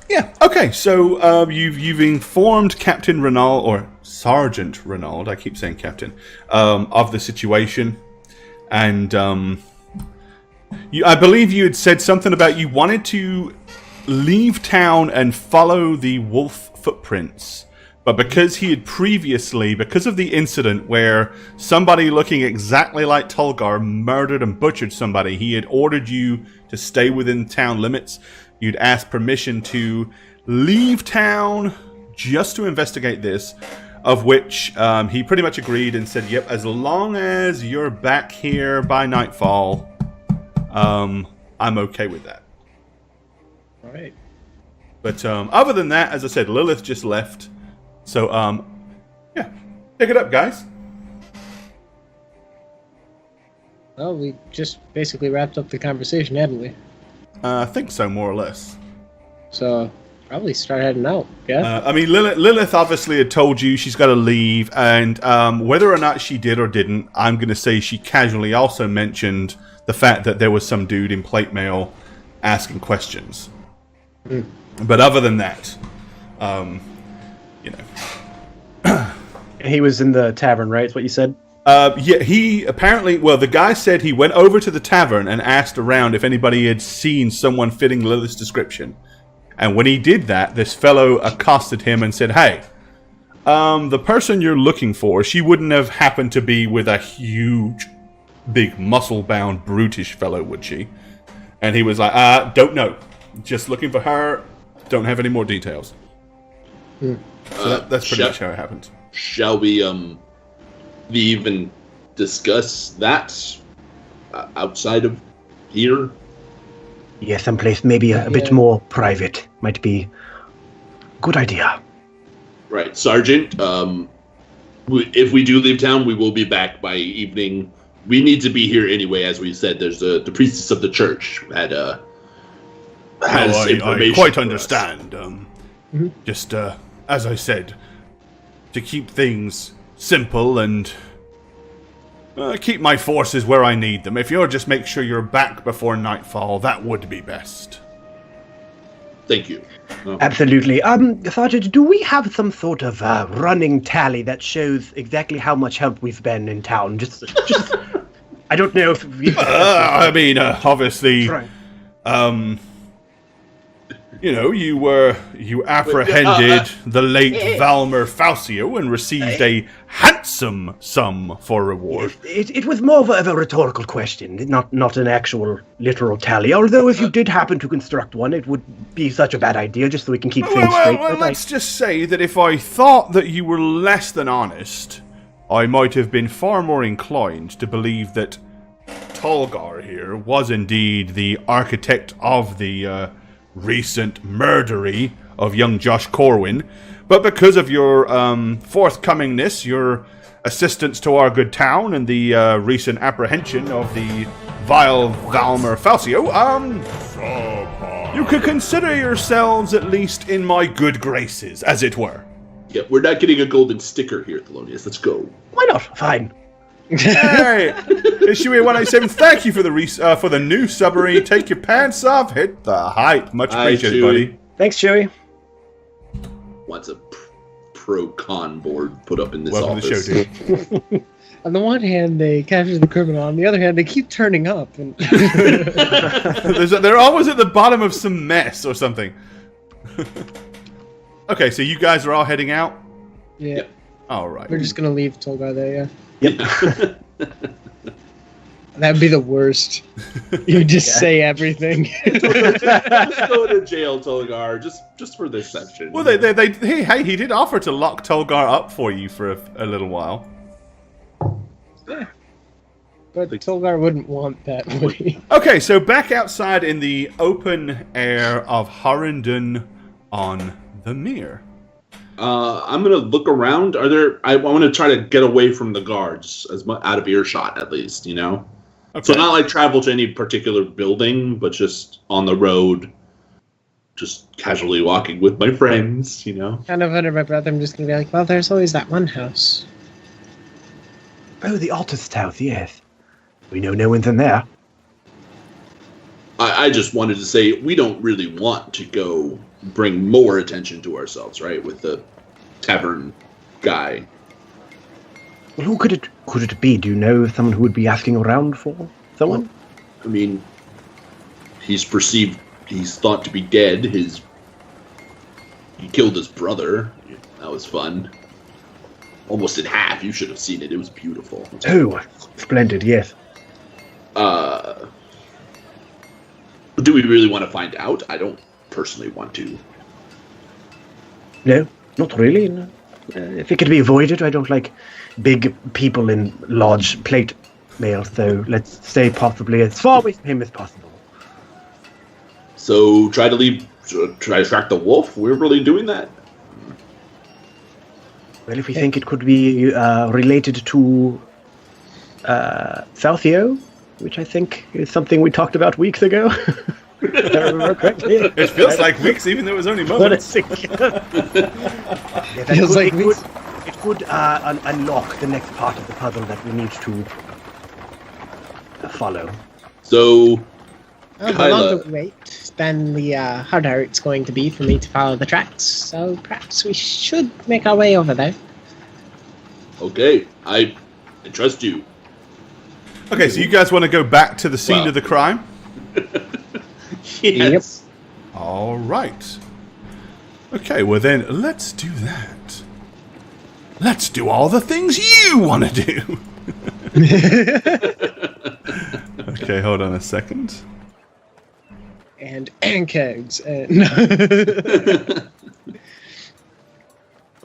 Yeah. Okay. So you've informed Captain Renault or Sergeant Renault. I keep saying Captain of the situation, and I believe you had said something about you wanted to leave town and follow the wolf footprints. But because he had previously, because of the incident where somebody looking exactly like Tulgar murdered and butchered somebody, he had ordered you to stay within town limits. You'd asked permission to leave town just to investigate this, of which he pretty much agreed and said, yep, as long as you're back here by nightfall, I'm okay with that. All right. But other than that, as I said, Lilith just left. So, yeah, pick it up, guys. Well, we just basically wrapped up the conversation, hadn't we? I think so, more or less. So, probably start heading out, yeah? I mean, Lilith obviously had told you she's got to leave, and whether or not she did or didn't, I'm going to say she casually also mentioned the fact that there was some dude in plate mail asking questions. Mm. But other than that, you know. He was in the tavern, right? Is what you said? Yeah, he apparently... Well, the guy said he went over to the tavern and asked around if anybody had seen someone fitting Lilith's description. And when he did that, this fellow accosted him and said, hey, the person you're looking for, she wouldn't have happened to be with a huge, big, muscle-bound, brutish fellow, would she? And he was like, don't know. Just looking for her. Don't have any more details. Hmm. So that's pretty much how it happened. Shall we even discuss that outside of here? Yeah, someplace maybe a bit more private might be a good idea. Right, Sergeant. If we do leave town, we will be back by evening. We need to be here anyway, as we said. There's the priestess of the church that has information. I quite understand. Just as I said, to keep things simple and keep my forces where I need them. If you'll just make sure you're back before nightfall, that would be best. Thank you. Absolutely. Sergeant, do we have some sort of running tally that shows exactly how much help we've been in town? Just I don't know if we... I mean, obviously... Right. You know, you apprehended the late Valmer Falcio and received a handsome sum for reward. It was more of a rhetorical question, not an actual literal tally. Although if you did happen to construct one, it would be such a bad idea, just so we can keep things straight. Well, let's just say that if I thought that you were less than honest, I might have been far more inclined to believe that Tulgar here was indeed the architect of the recent murdery of young Josh Corwin, but because of your forthcomingness, your assistance to our good town, and the recent apprehension of the vile Valmer Falcio, you could consider yourselves at least in my good graces, as it were. Yeah, we're not getting a golden sticker here, Thelonious. Let's go. Why not? Fine. Hey, Shui 187, thank you for the new submarine. Take your pants off, hit the height. Much appreciated, buddy. Thanks, Chewie. Wants a pro-con board put up in this Welcome office. To the show, dude. On the one hand, they capture the criminal. On the other hand, they keep turning up. And they're always at the bottom of some mess or something. Okay, so you guys are all heading out? Yeah. Yep. All right. We're just going to leave Tulgar there, yeah. Yep. That'd be the worst. You just say everything. Let's go to jail, Tulgar, just for this section. Well, hey, he did offer to lock Tulgar up for you for a little while. Yeah. But Tulgar wouldn't want that, would he? Okay, so back outside in the open air of Harrington on the Mere. I'm gonna look around. I want to try to get away from the guards, as much out of earshot, at least. You know. Okay. So not like travel to any particular building, but just on the road, just casually walking with my friends. You know. Kind of under my breath, I'm just gonna be like, well, there's always that one house. Oh, the artist's house. Yes, we know no one's in there. I just wanted to say we don't really want to go bring more attention to ourselves, right? With the tavern guy. Well, who could it be? Do you know someone who would be asking around for someone? Well, I mean, he's thought to be dead. He killed his brother. That was fun. Almost in half. You should have seen it. It was beautiful. Oh, splendid, yes. Do we really want to find out? I don't personally want to. No, not really. No. If it could be avoided, I don't like big people in large plate mail, so let's stay possibly as far away from him as possible. So try to track the wolf? We're really doing that? Well, if we think it could be related to Southio, which I think is something we talked about weeks ago. If I remember correctly. It feels like weeks, even though it was only moments. It could unlock the next part of the puzzle that we need to follow. So, The longer we wait, then the harder it's going to be for me to follow the tracks. So perhaps we should make our way over there. Okay, I trust you. Okay, so you guys want to go back to the scene of the crime? Yes. All right. Okay, well then, let's do that. Let's do all the things you want to do. Okay, hold on a second. And kegs.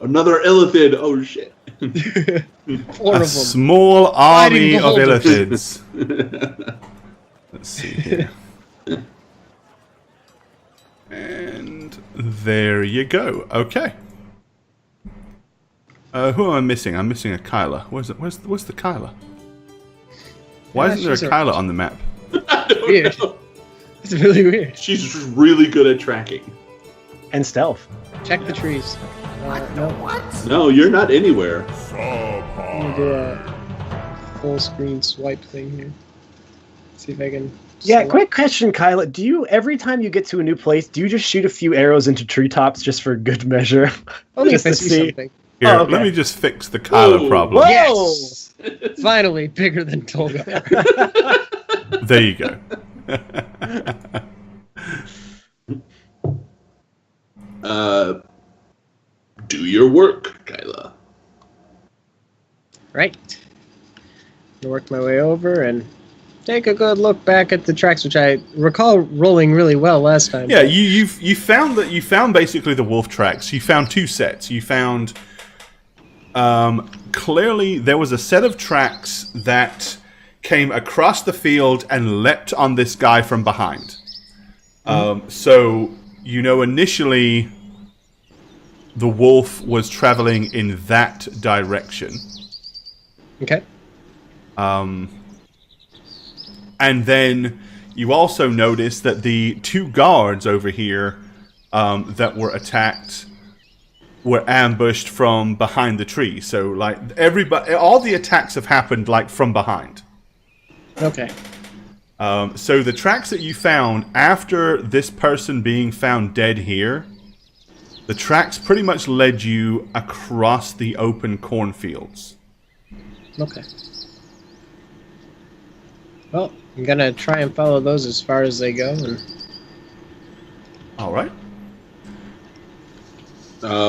Another elephant. Oh shit. Horrible. A small army of beholders. elephants. Let's see here. And there you go. Okay. Who am I missing? I'm missing a Kyla. Where's the Kyla? Why isn't there a Kyla on the map? Weird. It's really weird. She's really good at tracking. And stealth. Check the trees. No. No, you're not anywhere. I'm gonna do a full screen swipe thing here. See if I can. Yeah, select. quick question, Kyla. Do you, every time you get to a new place, do you just shoot a few arrows into treetops just for good measure? Only just if I to see see. something. Here, Oh, okay. let me just fix the Kyla Whoa. problem. Whoa! Yes! Finally, bigger than Tolga. There you go. Do your work, Kyla. Right. I work my way over and take a good look back at the tracks, which I recall rolling really well last time. Yeah, you found basically the wolf tracks. You found two sets. You found clearly there was a set of tracks that came across the field and leapt on this guy from behind. So initially the wolf was traveling in that direction. Okay. And then you also notice that the two guards over here that were attacked were ambushed from behind the tree. So, like, all the attacks have happened, like, from behind. Okay. So the tracks that you found after this person being found dead here, the tracks pretty much led you across the open cornfields. Okay. Well, I'm gonna try and follow those as far as they go. And All right.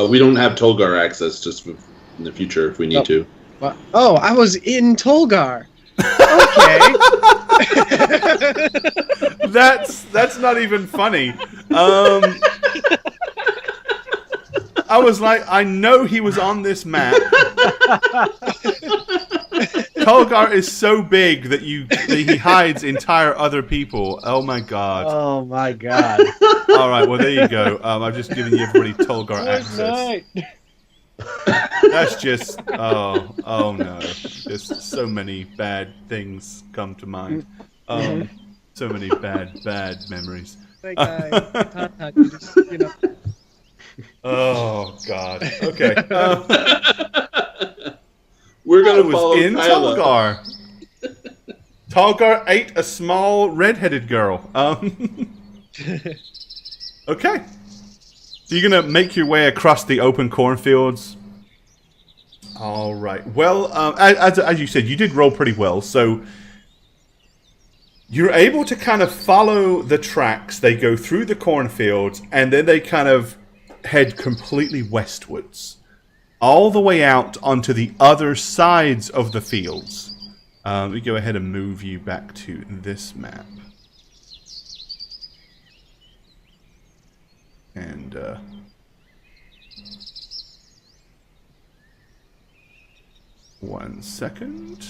We don't have Tolgar access, just in the future if we need to. What? Oh, I was in Tolgar. Okay. That's not even funny. I was like, I know he was on this map. Tolgar is so big that he hides entire other people. Oh my god. Oh my god. All right, well there you go. I've just given everybody Tolgar access. That's just oh no. Just so many bad things come to mind. So many bad memories. Like, you just, Oh god. Okay. We're I gonna was follow in Kyla. Tolgar. Talgar ate a small red-headed girl. Okay. So you're going to make your way across the open cornfields. All right. Well, as you said, you did roll pretty well. So you're able to kind of follow the tracks. They go through the cornfields, and then they kind of head completely westwards, all the way out onto the other sides of the fields. Let me go ahead and move you back to this map. And, 1 second.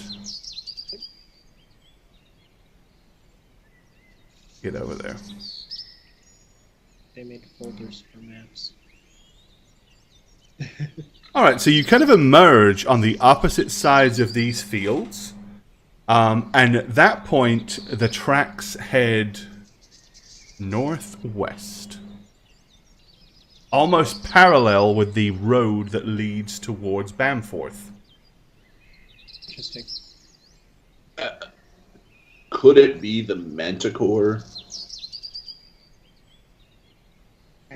Get over there. They made folders for maps. Alright, so you kind of emerge on the opposite sides of these fields. And at that point, the tracks head northwest. Almost parallel with the road that leads towards Bamforth. Interesting. Could it be the Manticore?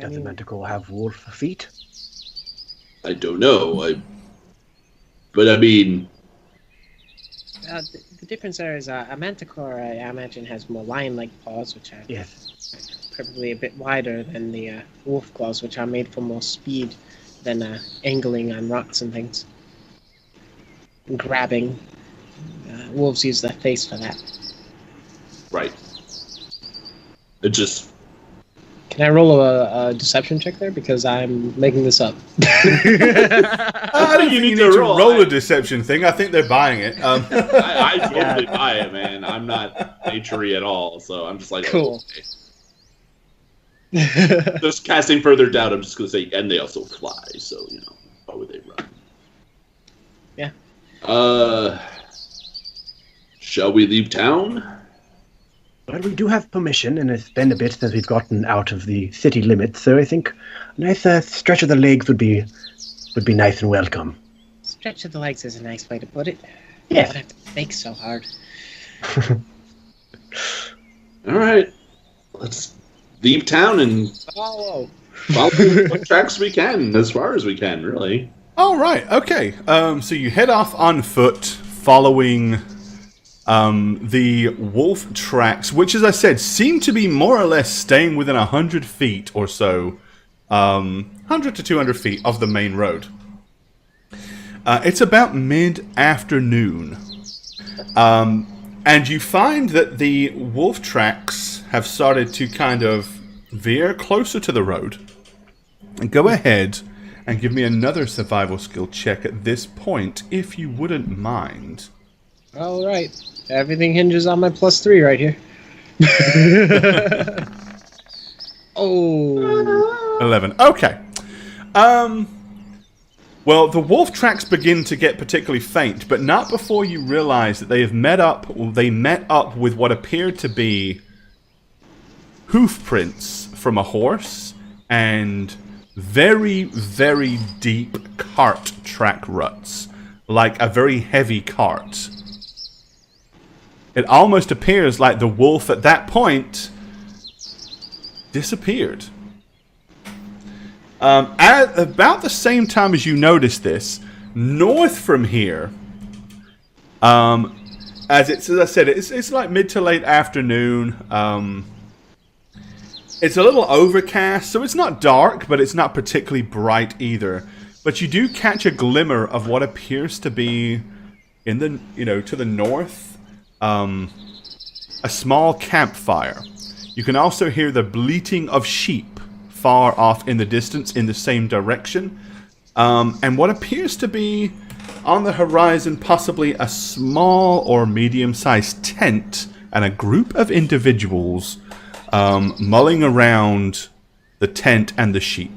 Does the Manticore have wolf feet? I don't know. But I mean, the difference there is a manticore, I imagine, has more lion-like paws, which are probably a bit wider than the wolf claws, which are made for more speed than angling on rocks and things. And grabbing. Wolves use their face for that. right. It just... Can I roll a deception check there? Because I'm making this up. I don't think you need to roll a deception thing. I think they're buying it. I totally buy it, man. I'm not naturey at all, so I'm just like, cool. Okay. Just casting further doubt, I'm just going to say, and they also fly, so, you know, why would they run? Yeah. Shall we leave town? Well, we do have permission, and it's been a bit since we've gotten out of the city limits, so I think a nice stretch of the legs would be nice and welcome. Stretch of the legs is a nice way to put it. Yeah. I don't have to think so hard. All right. Let's leave town and Follow. follow what tracks we can, as far as we can, really. All right, okay. So you head off on foot, following the wolf tracks, which, as I said, seem to be more or less staying within 100 feet or so, 100 to 200 feet of the main road. It's about mid-afternoon, and you find that the wolf tracks have started to kind of veer closer to the road. And go ahead and give me another survival skill check at this point, if you wouldn't mind. All right. Everything hinges on my +3 right here. Oh. 11. Okay. Well, the wolf tracks begin to get particularly faint, but not before you realize that they have met up with what appeared to be hoof prints from a horse and very, very deep cart track ruts, like a very heavy cart. It almost appears like the wolf at that point disappeared. At about the same time as you notice this, north from here, as I said, it's like mid to late afternoon. It's a little overcast, so it's not dark, but it's not particularly bright either. But you do catch a glimmer of what appears to be in the, to the north, a small campfire. You can also hear the bleating of sheep far off in the distance in the same direction. And what appears to be on the horizon possibly a small or medium-sized tent and a group of individuals mulling around the tent and the sheep.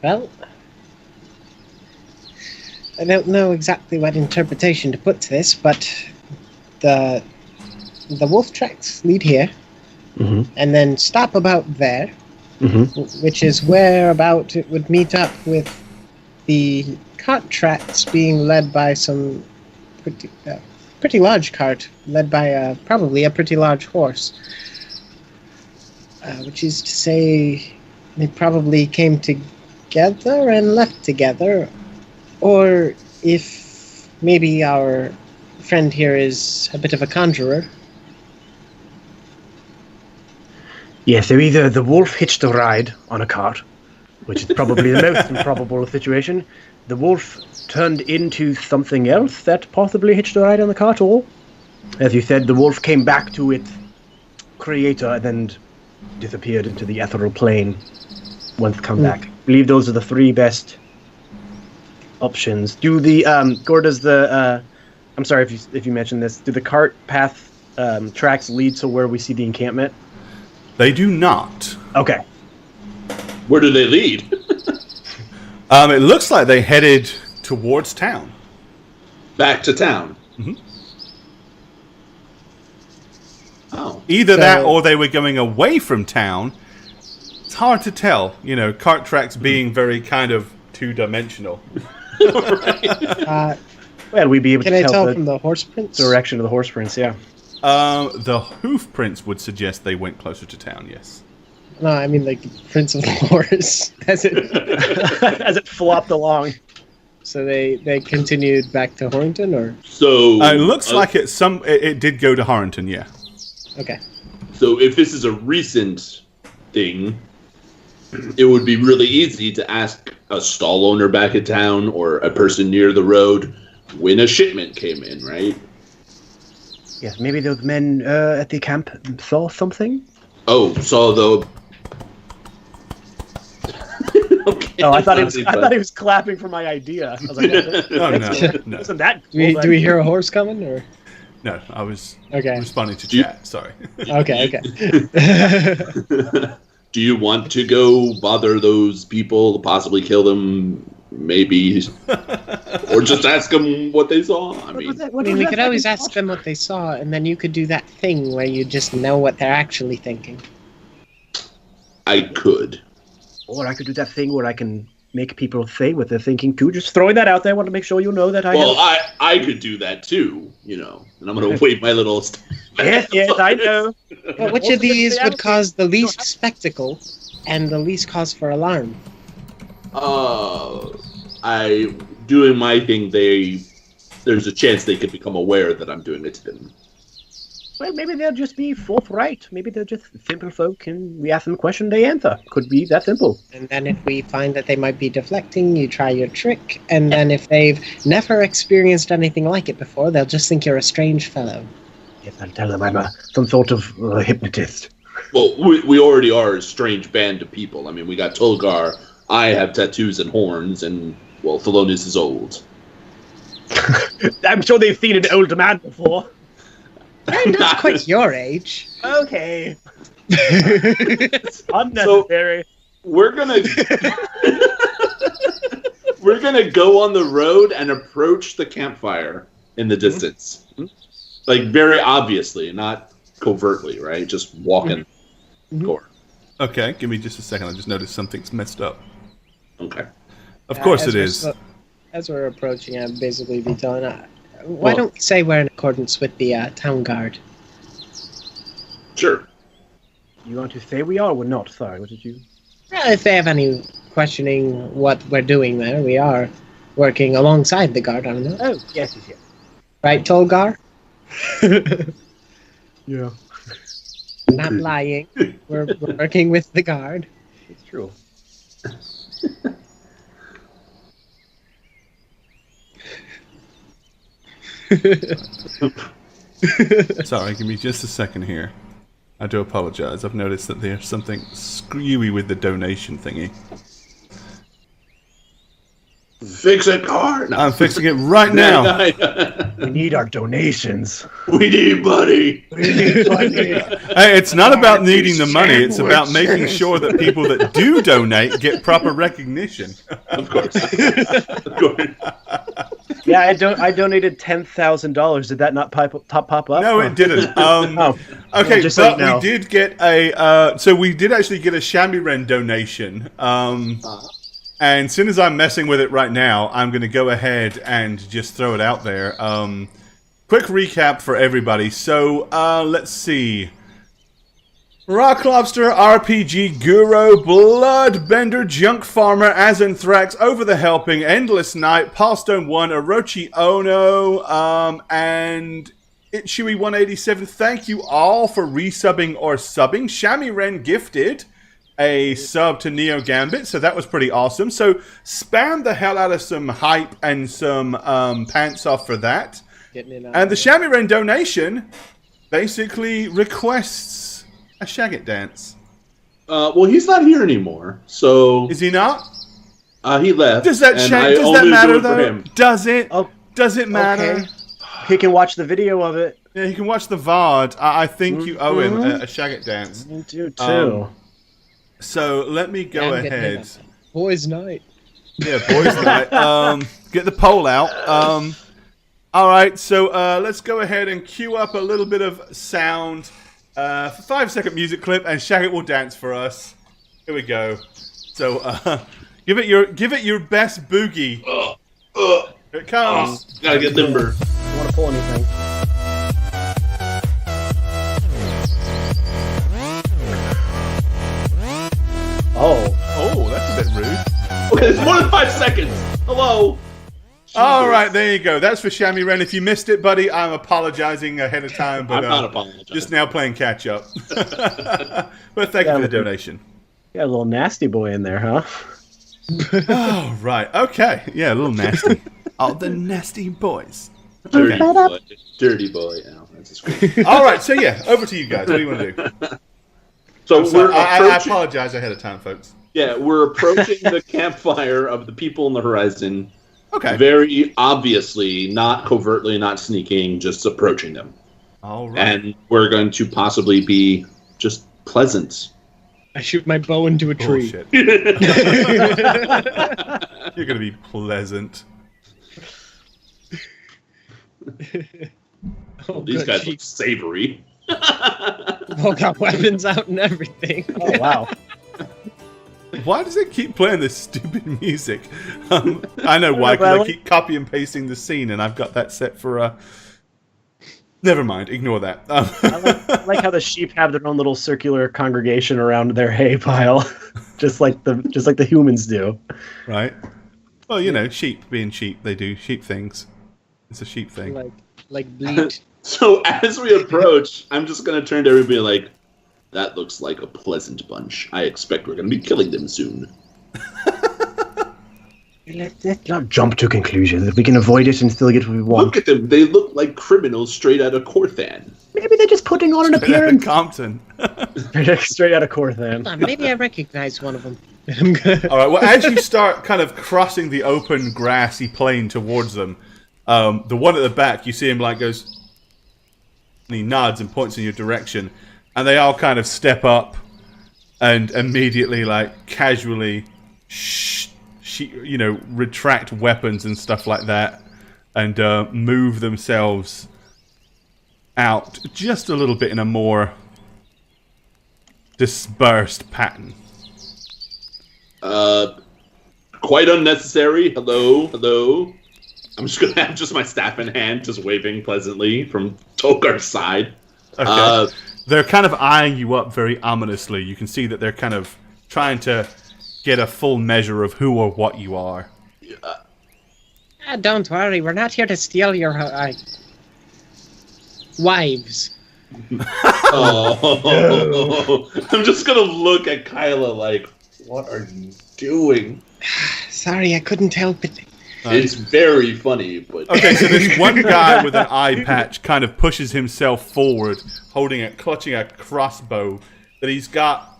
Well, I don't know exactly what interpretation to put to this, but the wolf tracks lead here, and then stop about there, which is where about it would meet up with the cart tracks being led by some pretty large cart, led by probably a pretty large horse. Which is to say, they probably came together and left together. Or if maybe our friend here is a bit of a conjurer. Yes, so either the wolf hitched a ride on a cart, which is probably the most improbable situation. The wolf turned into something else that possibly hitched a ride on the cart, or, as you said, the wolf came back to its creator and then disappeared into the ethereal plane once come back. I believe those are the three best options. Do the Gord, does the I'm sorry if you mentioned this. Do the cart path tracks lead to where we see the encampment? They do not. Okay. Where do they lead? It looks like they headed towards town. Back to town. Mm-hmm. Oh. Either that or they were going away from town. It's hard to tell. You know, cart tracks being very kind of two-dimensional. Well, we'd be able Can to I tell tell the from the horse prints? direction of the horse prints, yeah. The hoof prints would suggest they went closer to town, yes. No, I mean like the prints of the horse as it flopped along. So they continued back to Horrington, or So It looks like it did go to Harrington, yeah. okay. So if this is a recent thing, it would be really easy to ask a stall owner back in town or a person near the road when a shipment came in, right? Yes, maybe those men at the camp saw something? Oh, saw the... Okay. Oh, I thought he was clapping for my idea. I was like, No. Isn't that Do cool? we hear a horse coming, or No, I was okay? responding to chat, sorry. Okay. Do you want to go bother those people, possibly kill them, maybe? Or just ask them what they saw? I mean, we could always ask them what they saw, and then you could do that thing where you just know what they're actually thinking. I could. Or I could do that thing where I can make people say what they're thinking too. Just throwing that out there. I want to make sure you know that I Well, I could do that too, you know. And I'm going to wave my little... Yes, I know. But which of these would cause the least spectacle and the least cause for alarm? I doing my thing. There's a chance they could become aware that I'm doing it to them. Well, maybe they'll just be forthright. Maybe they're just simple folk, and we ask them a question, they answer. Could be that simple. And then if we find that they might be deflecting, you try your trick. And then if they've never experienced anything like it before, they'll just think you're a strange fellow. Yes, I'll tell them I'm some sort of hypnotist. Well, we already are a strange band of people. I mean, we got Tolgar. I have tattoos and horns, and, well, Thelonious is old. I'm sure they've seen an older man before. I'm not quite your age. Okay. It's unnecessary. So, we're gonna go on the road and approach the campfire in the distance. Mm-hmm. Like, very obviously, not covertly, right? Just walking. Mm-hmm. Okay, give me just a second. I just noticed something's messed up. Okay. Of course it is. As we're approaching, I'd basically be telling why don't we say we're in accordance with the town guard? Sure. You want to say we are or we're not? Sorry, what did you... Well, if they have any questioning what we're doing there, we are working alongside the guard on it. Oh, yes. Right, Tolgar? Yeah. Not lying. We're working with the guard. It's true. Sorry, give me just a second here. I do apologize. I've noticed that there's something screwy with the donation thingy. Fix it, car. No. I'm fixing it right now. We need our donations. We need money. Hey, it's not about needing the money. It's about making sure that people that do donate get proper recognition. Of course. Of course. Yeah, I donated $10,000. Did that not pop up? No, it didn't. Okay, just so but you know. we did get a. So we did actually get a Shamiren donation. And as soon as I'm messing with it right now, I'm going to go ahead and just throw it out there. Quick recap for everybody. So, let's see. Rock Lobster, RPG Guru, Bloodbender, Junk Farmer, Azanthrax, Over the Helping, Endless Night, Palstone 1, Orochi Ono, and Itsui 187. Thank you all for resubbing or subbing. Shami Ren gifted a sub to Neo Gambit, so that was pretty awesome. So spam the hell out of some hype and some pants off for that. And the Shami Ren donation basically requests a Shagget dance. Well, he's not here anymore, so... Is he not? He left. Does that matter, though? Does it? Oh, does it matter? Okay. He can watch the video of it. Yeah, he can watch the VOD. I think you owe him a Shagget dance. You do, too. So, let me go ahead. Boys' night. Yeah, boys' night. Get the poll out. Alright, so let's go ahead and cue up a little bit of sound. 5-second music clip, and Shagget will dance for us. Here we go. So, give it your best boogie. Here it comes. Gotta get limber. Don't want to pull anything. Oh, that's a bit rude. Okay, it's more than 5 seconds. Hello. All right, there you go. That's for Shami Ren. If you missed it, buddy, I'm apologizing ahead of time. But I'm not apologizing. Just now playing catch up. But thank you for the donation. Yeah, a little nasty boy in there, huh? Oh, right. Okay. Yeah, a little nasty. Oh, the nasty boys. Dirty boy. Dirty boy. Oh, that's a scream. All right. So, yeah, over to you guys. What do you want to do? So I apologize ahead of time, folks. Yeah, we're approaching the campfire of the people in the horizon. Okay. Very obviously, not covertly, not sneaking, just approaching them. All right. And we're going to possibly be just pleasant. I shoot my bow into a tree. Bullshit. You're going to be pleasant. These guys look savory. All got weapons out and everything. Oh, wow. Why does it keep playing this stupid music? I know why, because I keep copy and pasting the scene, and I've got that set for... Never mind, ignore that. I like how the sheep have their own little circular congregation around their hay pile, just like the humans do. Right. Well, you know, sheep being sheep, they do sheep things. It's a sheep thing. Like bleed. So as we approach, I'm just going to turn to everybody like, that looks like a pleasant bunch. I expect we're going to be killing them soon. Let's not jump to conclusions. If we can avoid it and still get what we want. Look at them. They look like criminals straight out of Corthan. Maybe they're just putting on an appearance. Compton. Straight out of Corthan. Maybe I recognize one of them. All right. Well, as you start kind of crossing the open grassy plain towards them, the one at the back, you see him like goes, and he nods and points in your direction, and they all kind of step up and immediately, like, casually, retract weapons and stuff like that, and move themselves out just a little bit in a more dispersed pattern. Quite unnecessary. Hello, hello. I'm just gonna have just my staff in hand, just waving pleasantly from Tokar's side. Okay. They're kind of eyeing you up very ominously. You can see that they're kind of trying to get a full measure of who or what you are. Don't worry, we're not here to steal your wives. Oh, I'm just gonna look at Kyla like, what are you doing? Sorry, I couldn't help it. It's very funny, but... Okay, so this one guy with an eye patch kind of pushes himself forward, clutching a crossbow that he's got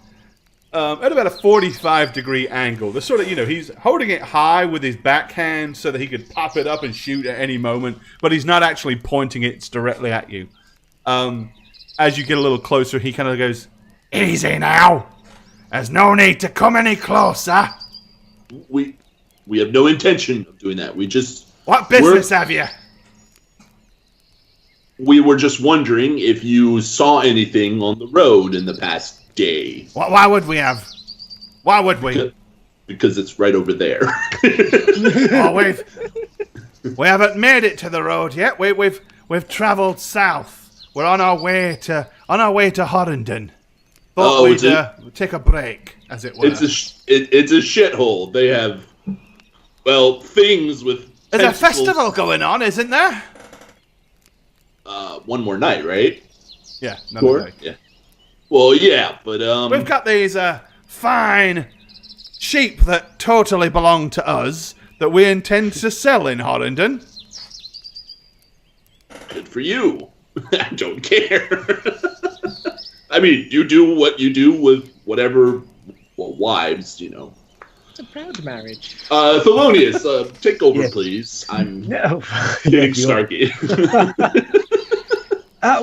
at about a 45-degree angle. The sort of, he's holding it high with his backhand so that he could pop it up and shoot at any moment, but he's not actually pointing it directly at you. As you get a little closer, he kind of goes, "Easy now. There's no need to come any closer." We have no intention of doing that. What business have you? We were just wondering if you saw anything on the road in the past day. Why would we have? Why would we? because it's right over there. Oh, we haven't made it to the road yet. We've travelled south. We're on our way to Horrendon. Thought we'd take a break, as it were. It's a shithole. They have things with. There's a festival going on, isn't there? One more night, right? Yeah, another night. Yeah. Well, yeah, but we've got these fine sheep that totally belong to us that we intend to sell in Horrendon. Good for you. I don't care. I mean, you do what you do with whatever wives, you know. It's a proud marriage. Thelonious, take over, please. I'm getting snarky.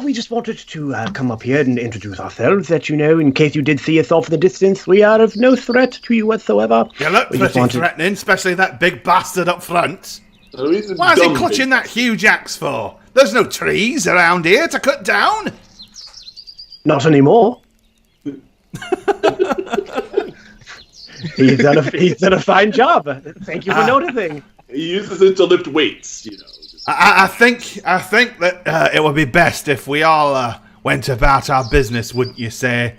We just wanted to come up here and introduce ourselves, that, in case you did see us off in the distance, we are of no threat to you whatsoever. You look pretty threatening, especially that big bastard up front. Why is he clutching that huge axe for? There's no trees around here to cut down. Not anymore. He's done a fine job. Thank you for noticing. He uses it to lift weights, I think that it would be best if we all went about our business, wouldn't you say?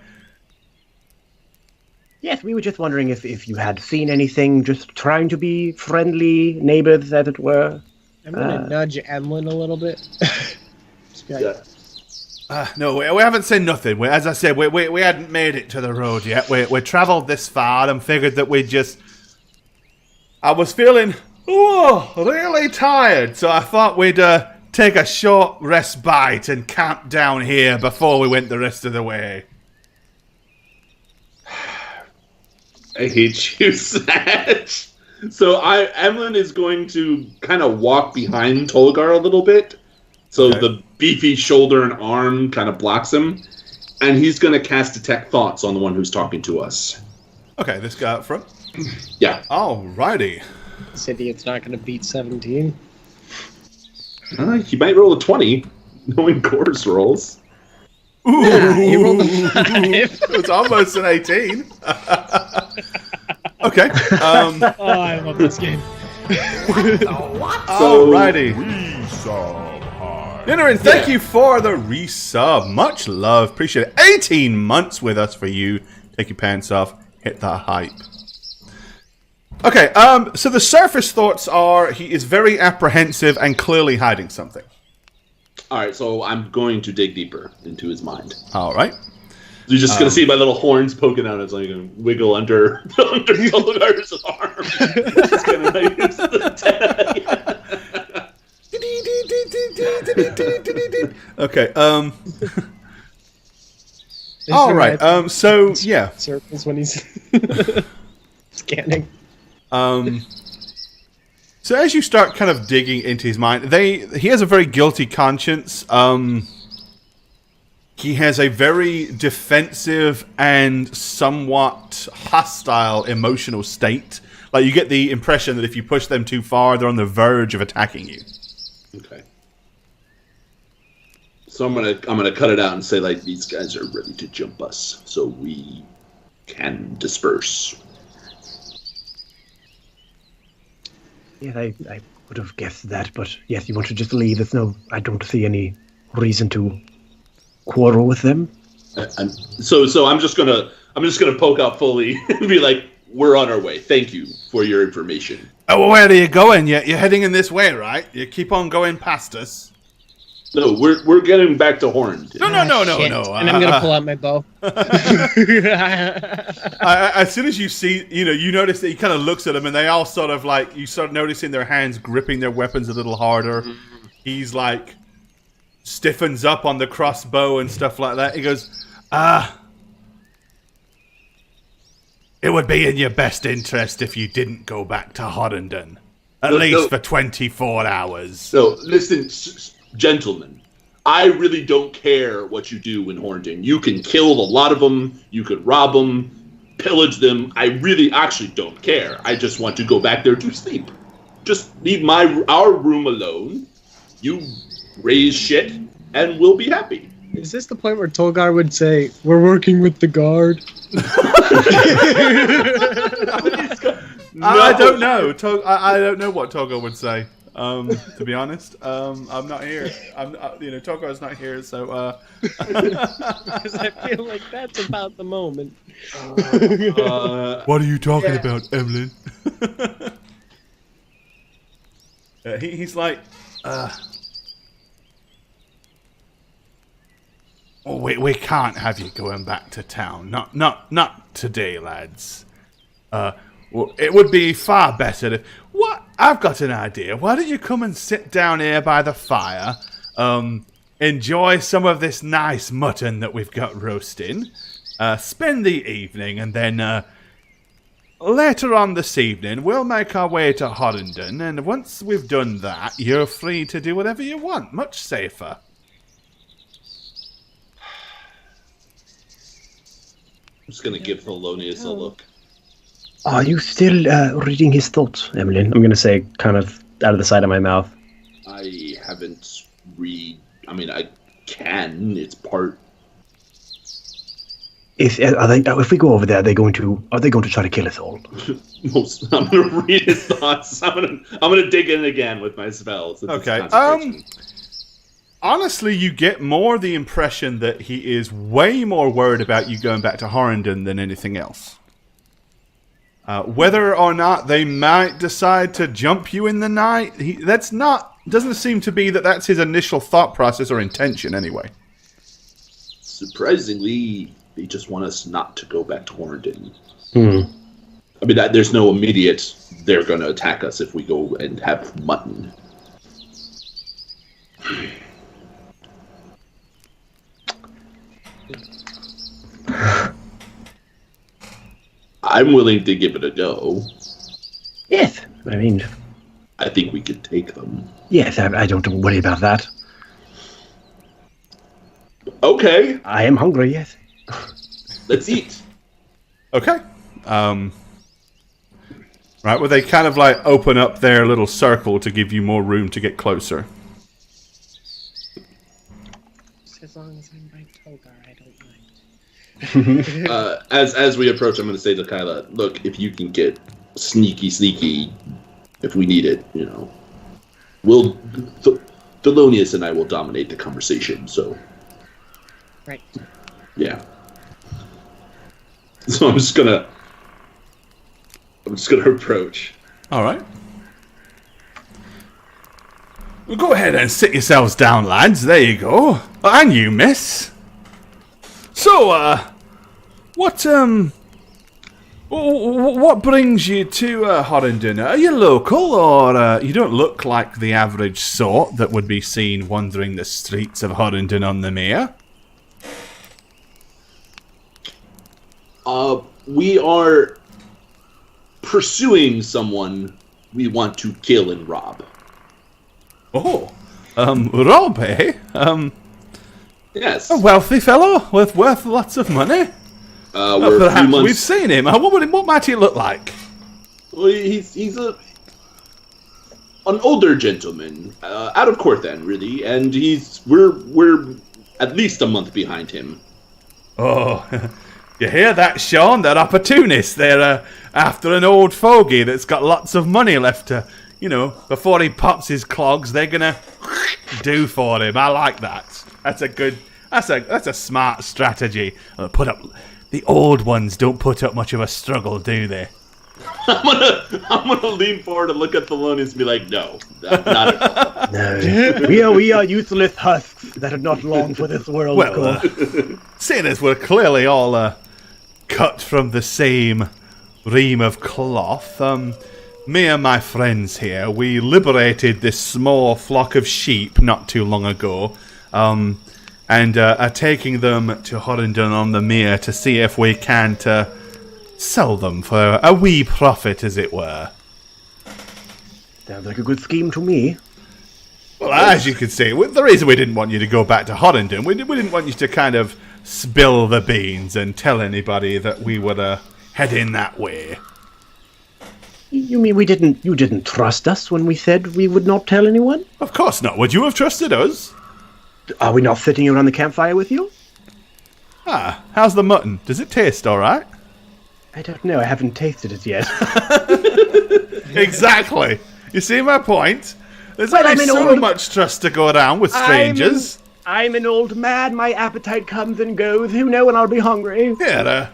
Yes, we were just wondering if you had seen anything, just trying to be friendly neighbors, as it were. I'm going to nudge Emlyn a little bit. Just be like, no, we haven't seen nothing. As I said, we hadn't made it to the road yet. We travelled this far and figured that I was feeling really tired, so I thought we'd take a short respite and camp down here before we went the rest of the way. I hate you, Satch. So Emlyn is going to kind of walk behind Tolgar a little bit, so the beefy shoulder and arm kind of blocks him, and he's going to cast Detect Thoughts on the one who's talking to us. Okay, this guy up front? Yeah. Alrighty. this idiot's not going to beat 17. He might roll a 20, knowing Core's rolls. Ooh, he rolled a 5. It's almost an 18. Okay. Oh, I love this game. Alrighty. Nidoran, thank you for the resub. Much love. Appreciate it. 18 months with us for you. Take your pants off. Hit the hype. Okay, so the surface thoughts are he is very apprehensive and clearly hiding something. Alright, so I'm going to dig deeper into his mind. Alright. You're just going to see my little horns poking out as I'm going to wiggle under Tolgar's arm. Just going to use the Okay, alright, so, yeah. Circles when he's scanning. So as you start kind of digging into his mind, he has a very guilty conscience. He has a very defensive and somewhat hostile emotional state. Like, you get the impression that if you push them too far, they're on the verge of attacking you. Okay. So I'm gonna cut it out and say, like, these guys are ready to jump us, so we can disperse. Yes, I would have guessed that, but yes, you want to just leave. I don't see any reason to quarrel with them. So I'm just gonna poke out fully and be like, we're on our way. Thank you for your information. Oh, well, where are you going? You're heading in this way, right? You keep on going past us. No, we're getting back to Horned. No. And I'm gonna pull out my bow. As soon as you see, you notice that he kind of looks at them, and they all sort of like, you start noticing their hands gripping their weapons a little harder. He's like, stiffens up on the crossbow and stuff like that. He goes, it would be in your best interest if you didn't go back to Horrendon. At least for 24 hours. So, listen, gentlemen, I really don't care what you do in Horrendon. You can kill a lot of them, you could rob them, pillage them. I really actually don't care. I just want to go back there to sleep. Just leave our room alone. You raise shit, and we'll be happy. Is this the point where Tolgar would say, "We're working with the guard"? I don't know. I don't know what Togo would say. To be honest, I'm not here. Togo's not here, so. Because I feel like that's about the moment. What are you talking about, Emlyn? He's like, we can't have you going back to town. Not today, lads. Well, it would be far better if... What? I've got an idea. Why don't you come and sit down here by the fire, enjoy some of this nice mutton that we've got roasting, spend the evening, and then later on this evening, we'll make our way to Horrendon, and once we've done that, you're free to do whatever you want. Much safer. I'm just going to give Thelonious a look. Are you still reading his thoughts, Emily? I'm going to say, kind of out of the side of my mouth. I haven't I can. It's part. If we go over there, are they going to try to kill us all? I'm going to read his thoughts. I'm going to dig in again with my spells. Okay. Honestly, you get more the impression that he is way more worried about you going back to Horrendon than anything else. Whether or not they might decide to jump you in the night, doesn't seem to be that's his initial thought process or intention anyway. Surprisingly, they just want us not to go back to Horrendon. I mean, there's no immediate, they're going to attack us if we go and have mutton. I'm willing to give it a go. Yes, I think we could take them. Yes, I don't worry about that. Okay. I am hungry, yes. Let's eat. Okay. Right, well, they kind of like open up their little circle to give you more room to get closer. As long as I'm by Tolgar, I don't mind. As we approach, I'm going to say to Kyla, look, if you can get sneaky, if we need it, Thelonious and I will dominate the conversation, so. Right. Yeah. So I'm just gonna approach. All right. Well, go ahead and sit yourselves down, lads. There you go. And you, miss. So, what brings you to Horrendon? Are you local, or you don't look like the average sort that would be seen wandering the streets of Horrendon on the Mere? We are pursuing someone we want to kill and rob. Oh, Rob, eh? Yes. A wealthy fellow worth lots of money. Perhaps we've seen him. What might he look like? Well, he's an older gentleman, out of court then, really, and we're at least a month behind him. Oh, you hear that, Sean? They're opportunists. They're after an old fogey that's got lots of money left to, before he pops his clogs, they're gonna do for him. I like that. That's a smart strategy. The old ones don't put up much of a struggle, do they? I'm gonna lean forward and look at Thelonious and be like, no, not at all. No, we are useless husks that are not long for this world. Well, seeing as we're clearly all cut from the same ream of cloth, me and my friends here, we liberated this small flock of sheep not too long ago, and are taking them to Horrendon on the Mere to see if we can sell them for a wee profit, as it were. Sounds like a good scheme to me. Well, as you can see, the reason we didn't want you to go back to Horrendon, we didn't want you to kind of spill the beans and tell anybody that we were heading that way. You mean you didn't trust us when we said we would not tell anyone? Of course not. Would you have trusted us? Are we not sitting around the campfire with you? Ah, how's the mutton? Does it taste all right? I don't know. I haven't tasted it yet. Exactly. You see my point? There's Well, only I'm so an much trust to go around with strangers. I'm an old man. My appetite comes and goes. Who knows when I'll be hungry? Here,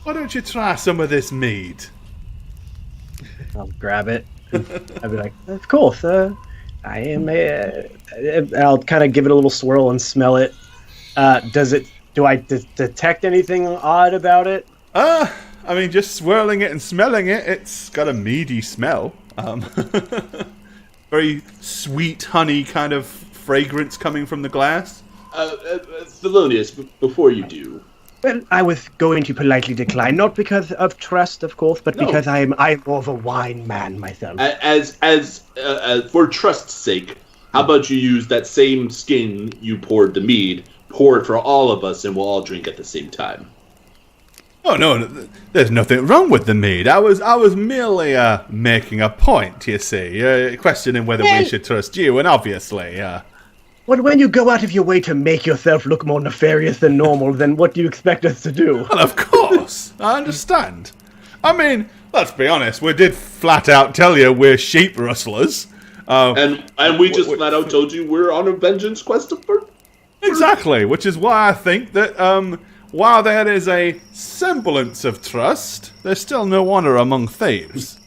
why don't you try some of this mead? I'll grab it. I'll be like, of course. I am. I'll kind of give it a little swirl and smell it. Do I detect anything odd about it? I mean, just swirling it and smelling it, it's got a meaty smell. Very sweet honey kind of fragrance coming from the glass. Thelonious, before you do. Well, I was going to politely decline, not because of trust, of course, but because I'm more of a wine man myself. As for trust's sake, how about you use that same skin you poured the mead, pour it for all of us, and we'll all drink at the same time. Oh no, there's nothing wrong with the mead. I was merely making a point. You see, questioning whether we should trust you, and obviously, Well, when you go out of your way to make yourself look more nefarious than normal, then what do you expect us to do? Well, of course, I understand. I mean, let's be honest. We did flat out tell you we're sheep rustlers, and we just flat out told you we're on a vengeance quest for. Exactly, which is why I think that while there is a semblance of trust, there's still no honor among thieves.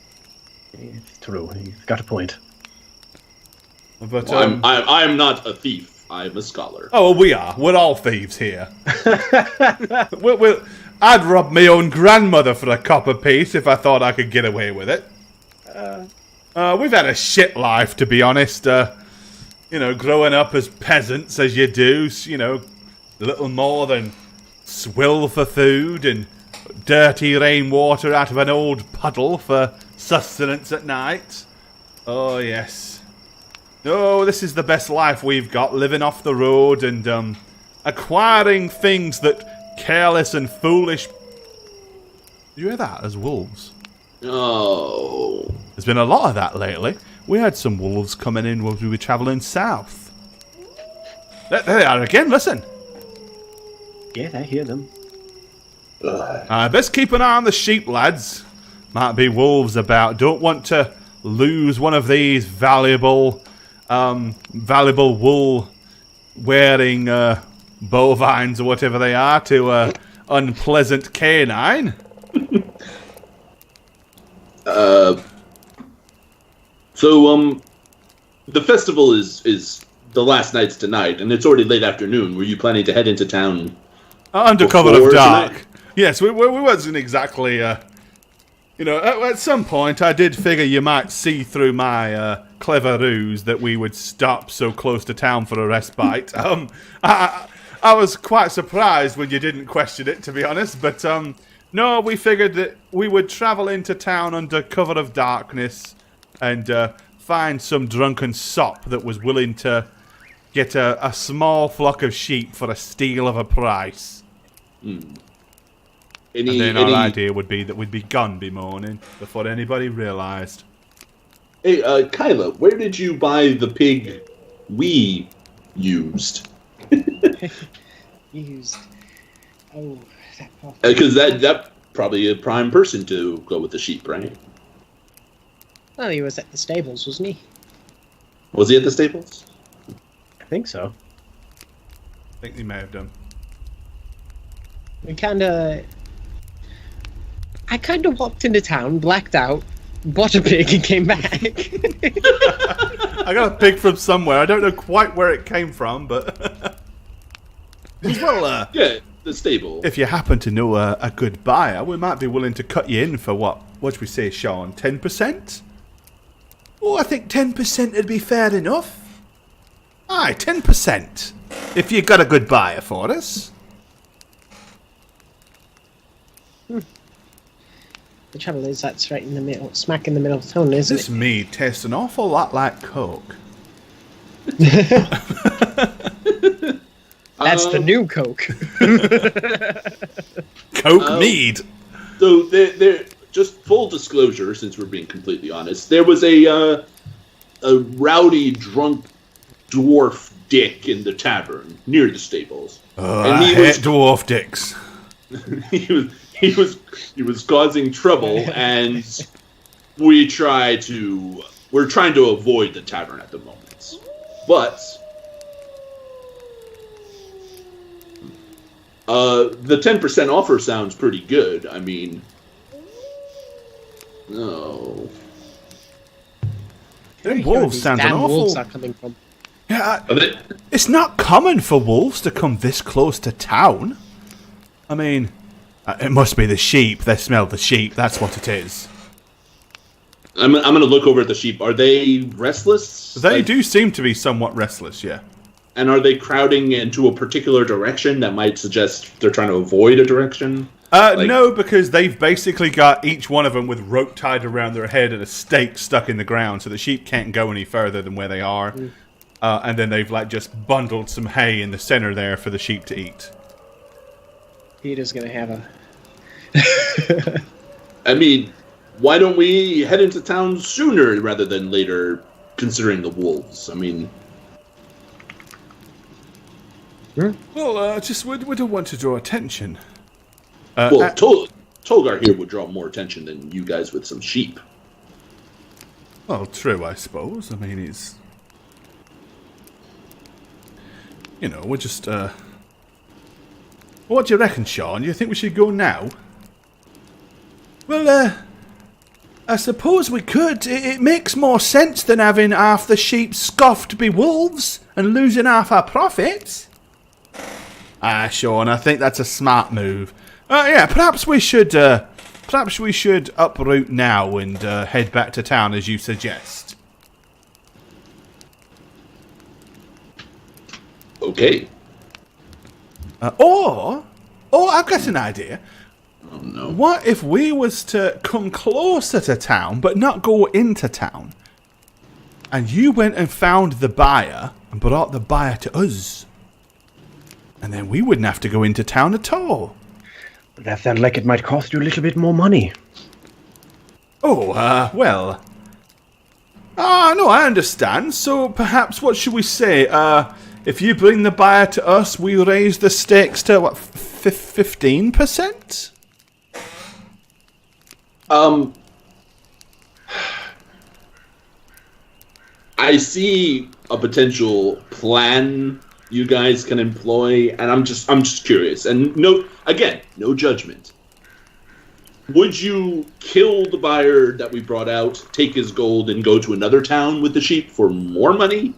It's true. He's got a point. But I'm not a thief. I'm a scholar. Oh, well, we are. We're all thieves here. I'd rob my own grandmother for a copper piece if I thought I could get away with it. We've had a shit life, to be honest. Growing up as peasants, as you do, little more than swill for food and dirty rainwater out of an old puddle for sustenance at night. Oh, yes. Oh, this is the best life we've got, living off the road and acquiring things that careless and foolish... You hear that? There's wolves. Oh. There's been a lot of that lately. We had some wolves coming in when we were travelling south. There they are again, listen. Yes, I hear them. Best keep an eye on the sheep, lads. Might be wolves about. Don't want to lose one of these valuable wool-wearing bovines or whatever they are to unpleasant canine. So the festival is the last night's tonight, and it's already late afternoon. Were you planning to head into town? Under cover of dark. Tonight? Yes, we wasn't exactly, at some point I did figure you might see through my clever ruse that we would stop so close to town for a respite. I was quite surprised when you didn't question it, to be honest, but no, we figured that we would travel into town under cover of darkness and find some drunken sop that was willing to get a small flock of sheep for a steal of a price. And then our idea would be that we'd be gone by morning before anybody realised. Hey, Kyla, where did you buy the pig we used? Used. Oh, that poor. Because that probably a prime person to go with the sheep, right? Well, he was at the stables, wasn't he? Was he at the stables? I think so. I think they may have done. I kind of walked into town, blacked out, bought a pig, and came back. I got a pig from somewhere. I don't know quite where it came from, but... well, yeah, the stable. If you happen to know a good buyer, we might be willing to cut you in for what should we say, Sean? 10%? Oh, I think 10% would be fair enough. Aye, 10%. If you got a good buyer for us. The trouble is, that's right in the middle, smack in the middle of town, isn't This it? mead tastes an awful lot like Coke. That's the new Coke. Coke mead. So, there, just full disclosure, since we're being completely honest, there was a a rowdy, drunk dwarf dick in the tavern near the stables. And I hate dwarf dicks. he was causing trouble, and we're trying to avoid the tavern at the moment. But the 10% offer sounds pretty good. I mean, no. Them wolves sound an awful. Wolves are coming from. Yeah, it's not common for wolves to come this close to town. I mean, it must be the sheep. They smell the sheep. That's what it is. I'm going to look over at the sheep. Are they restless? They do seem to be somewhat restless, yeah. And are they crowding into a particular direction that might suggest they're trying to avoid a direction? No, because they've basically got each one of them with rope tied around their head and a stake stuck in the ground, so the sheep can't go any further than where they are. And then they've just bundled some hay in the center there for the sheep to eat. Peter's gonna have a. I mean, why don't we head into town sooner rather than later, considering the wolves? I mean... Well, we don't want to draw attention. Tolgar here would draw more attention than you guys with some sheep. Well, true, I suppose. I mean, he's... You know, we're just, What do you reckon, Sean? Do you think we should go now? Well, I suppose we could. It makes more sense than having half the sheep scoffed to be wolves and losing half our profits. Sean, I think that's a smart move. Yeah, perhaps we should uproot now and head back to town as you suggest. Okay. Or I've got an idea. Oh no. What if we was to come closer to town, but not go into town? And you went and found the buyer and brought the buyer to us. And then we wouldn't have to go into town at all. That sounds like it might cost you a little bit more money. Oh, well. No, I understand. So perhaps what should we say? If you bring the buyer to us, we raise the stakes to, 15%? I see a potential plan you guys can employ, and I'm just curious. And no judgment. Would you kill the buyer that we brought out, take his gold, and go to another town with the sheep for more money?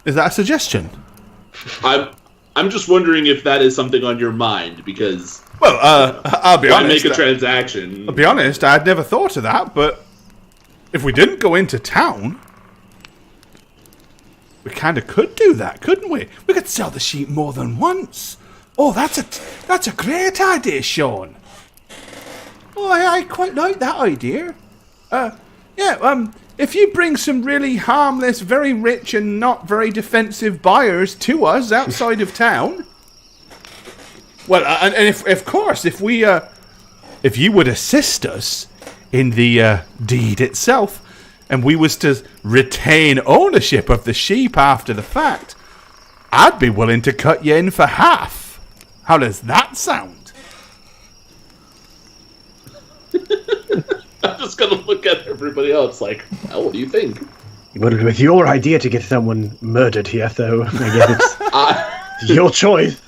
Is that a suggestion? I'm just wondering if that is something on your mind, because... Well, I'll be honest. Make a transaction. I'll be honest, I'd never thought of that, but if we didn't go into town, we kind of could do that, couldn't we? We could sell the sheep more than once. Oh, that's a great idea, Sean. Oh, I quite like that idea. If you bring some really harmless, very rich and not very defensive buyers to us outside of town, well, and if you would assist us in the deed itself, and we was to retain ownership of the sheep after the fact, I'd be willing to cut you in for half. How does that sound? I'm just gonna look at everybody else like, well, what do you think? Well, with your idea to get someone murdered here, though, I guess it's your choice.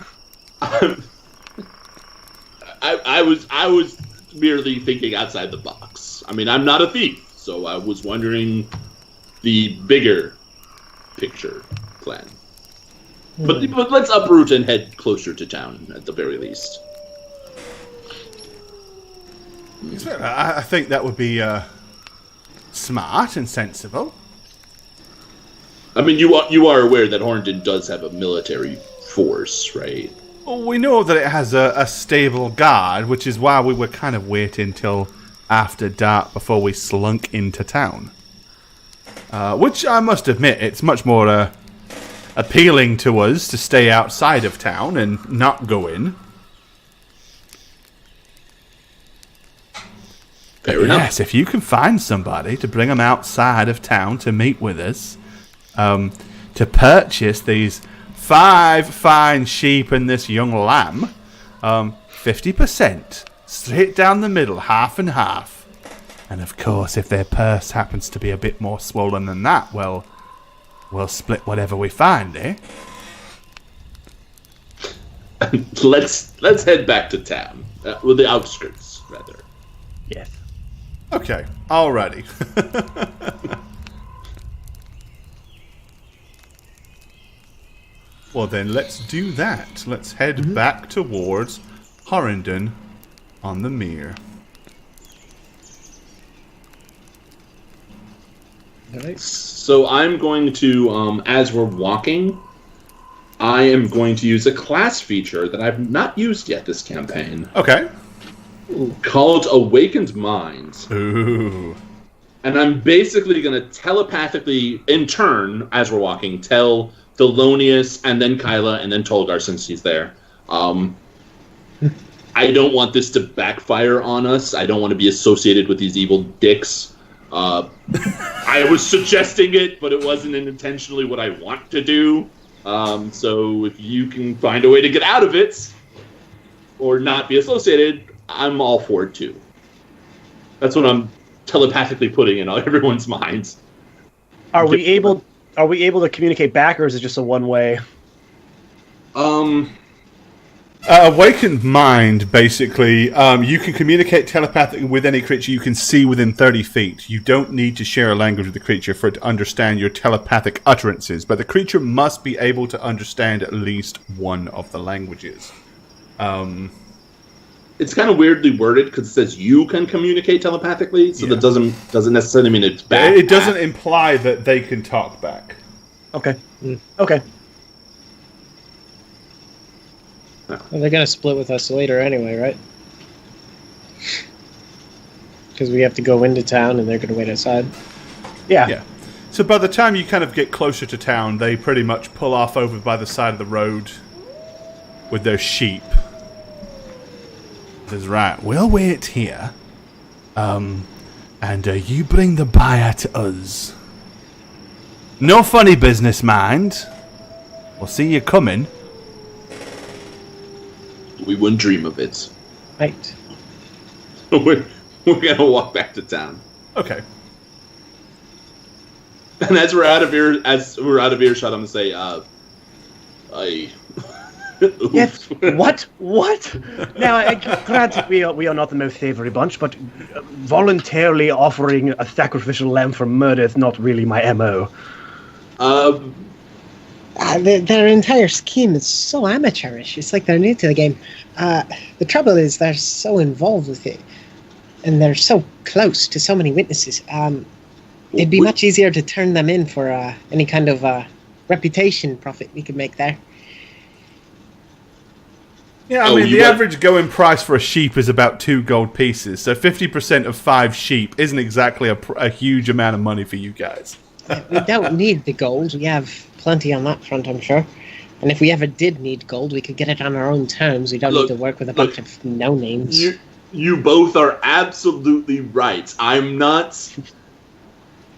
I was merely thinking outside the box. I mean, I'm not a thief, so I was wondering the bigger picture plan. But let's uproot and head closer to town at the very least. I think that would be smart and sensible. I mean, you are aware that Horndon does have a military force, right? Well, we know that it has a stable guard, which is why we were kind of waiting till after dark before we slunk into town. Which I must admit, it's much more appealing to us to stay outside of town and not go in. Fair enough. Yes, if you can find somebody to bring them outside of town to meet with us, to purchase these 5 fine sheep and this young lamb, 50%, straight down the middle, half and half. And of course, if their purse happens to be a bit more swollen than that, well, we'll split whatever we find, eh? Let's head back to town. Well, the outskirts, rather. Yes. Okay, alrighty. Well then, let's do that. Let's head back towards Horrendon on the Mere. Alright. So I'm going to, as we're walking, I am going to use a class feature that I've not used yet this campaign. Okay. Called Awakened Mind. Ooh. And I'm basically going to telepathically, in turn, as we're walking, tell Thelonious and then Kyla and then Tolgar, since he's there. I don't want this to backfire on us. I don't want to be associated with these evil dicks. I was suggesting it, but it wasn't intentionally what I want to do. So if you can find a way to get out of it or not be associated, I'm all for it too. That's what I'm telepathically putting in everyone's minds. Are we able to communicate back, or is it just a one-way? Awakened Mind, basically, you can communicate telepathically with any creature you can see within 30 feet. You don't need to share a language with the creature for it to understand your telepathic utterances, but the creature must be able to understand at least one of the languages. It's kind of weirdly worded because it says you can communicate telepathically, so that doesn't necessarily mean it's back. It doesn't imply that they can talk back. Okay. Okay. Well, they're gonna split with us later anyway, right? Because we have to go into town and they're gonna wait outside. Yeah. So by the time you kind of get closer to town, they pretty much pull off over by the side of the road with their sheep. Says, right, we'll wait here. And you bring the buyer to us. No funny business, mind. We'll see you coming. We wouldn't dream of it. Right. We're gonna walk back to town. Okay. And as we're out of earshot, I'm gonna say, Yes. What? Now, granted, we are not the most savory bunch, but voluntarily offering a sacrificial lamb for murder is not really my MO. Their entire scheme is so amateurish. It's like they're new to the game. The trouble is they're so involved with it, and they're so close to so many witnesses. It'd be much easier to turn them in for any kind of reputation profit we could make there. Yeah, I mean, the average going price for a sheep is about 2 gold pieces, so 50% of 5 sheep isn't exactly a huge amount of money for you guys. We don't need the gold. We have plenty on that front, I'm sure. And if we ever did need gold, we could get it on our own terms. We don't need to work with a bunch of no-names. You both are absolutely right. I'm not...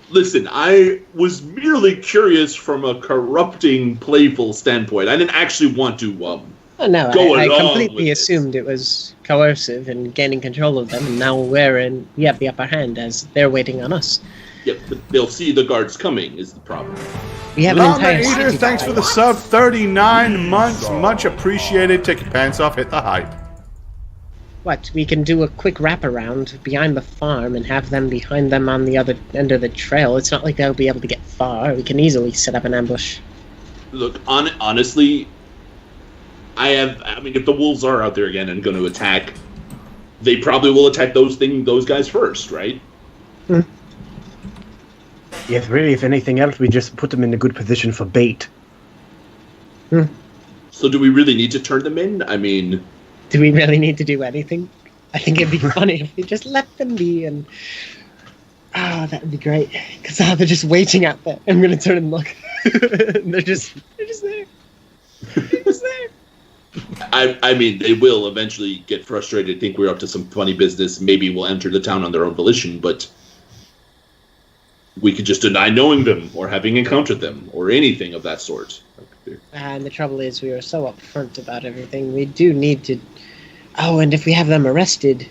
Listen, I was merely curious from a corrupting, playful standpoint. I didn't actually want to... Oh, no, I completely assumed it was coercive and gaining control of them, and now we have the upper hand as they're waiting on us. Yep, but they'll see the guards coming is the problem. We have Llama an entire Eater, city thanks for the sub, 39 months, much appreciated. Take your pants off, hit the hype. What, we can do a quick wraparound behind the farm and have them behind them on the other end of the trail. It's not like they'll be able to get far. We can easily set up an ambush. Look, honestly... if the wolves are out there again and going to attack, they probably will attack those guys first, right? Yes, really, if anything else, we just put them in a good position for bait. So do we really need to turn them in? I mean... Do we really need to do anything? I think it'd be funny if we just let them be and... Oh, that would be great. Because they're just waiting out there. I'm going to turn and look. They're just there. They're just there. I mean, they will eventually get frustrated, think we're up to some funny business, maybe we'll enter the town on their own volition, but we could just deny knowing them, or having encountered them, or anything of that sort. And the trouble is, we are so upfront about everything, we do need to... Oh, and if we have them arrested,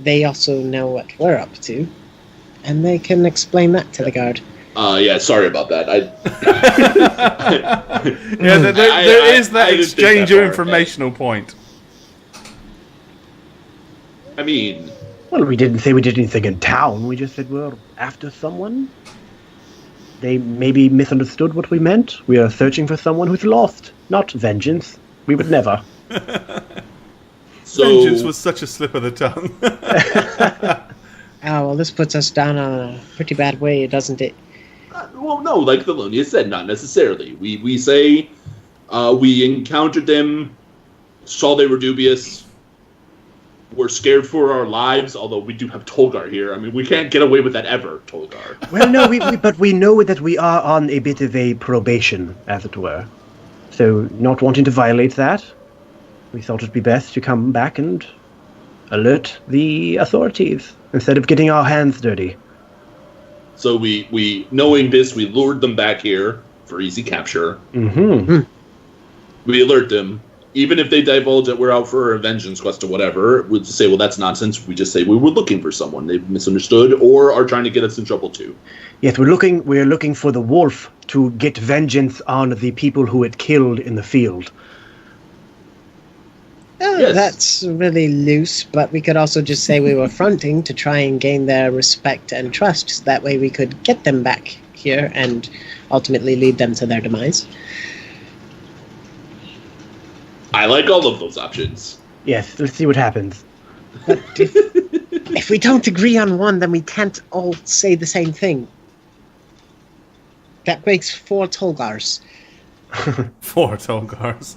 they also know what we're up to, and they can explain that to the guard. Yeah, sorry about that. There is that exchange of informational point. I mean... Well, we didn't say we did anything in town. We just said we're after someone. They maybe misunderstood what we meant. We are searching for someone who's lost, not vengeance. We would never. Vengeance was such a slip of the tongue. Oh, well, this puts us down on a pretty bad way, doesn't it? Well, no, like Thelonious said, not necessarily. We say we encountered them, saw they were dubious, we're scared for our lives, although we do have Tolgar here. I mean, we can't get away with that ever, Tolgar. Well, no, but we know that we are on a bit of a probation, as it were. So, not wanting to violate that, we thought it'd be best to come back and alert the authorities, instead of getting our hands dirty. So we knowing this, we lured them back here for easy capture. Mm-hmm. We alert them. Even if they divulge that we're out for a vengeance quest or whatever, we'll just say, well, that's nonsense. We just say we were looking for someone. They've misunderstood or are trying to get us in trouble too. Yes, we're looking for the wolf to get vengeance on the people who it killed in the field. Oh, Yes. That's really loose, but we could also just say we were fronting to try and gain their respect and trust, so that way we could get them back here and ultimately lead them to their demise. I like all of those options. Yes, let's see what happens. But if we don't agree on one, then we can't all say the same thing. That makes 4 Tolgars. 4 Tolgars.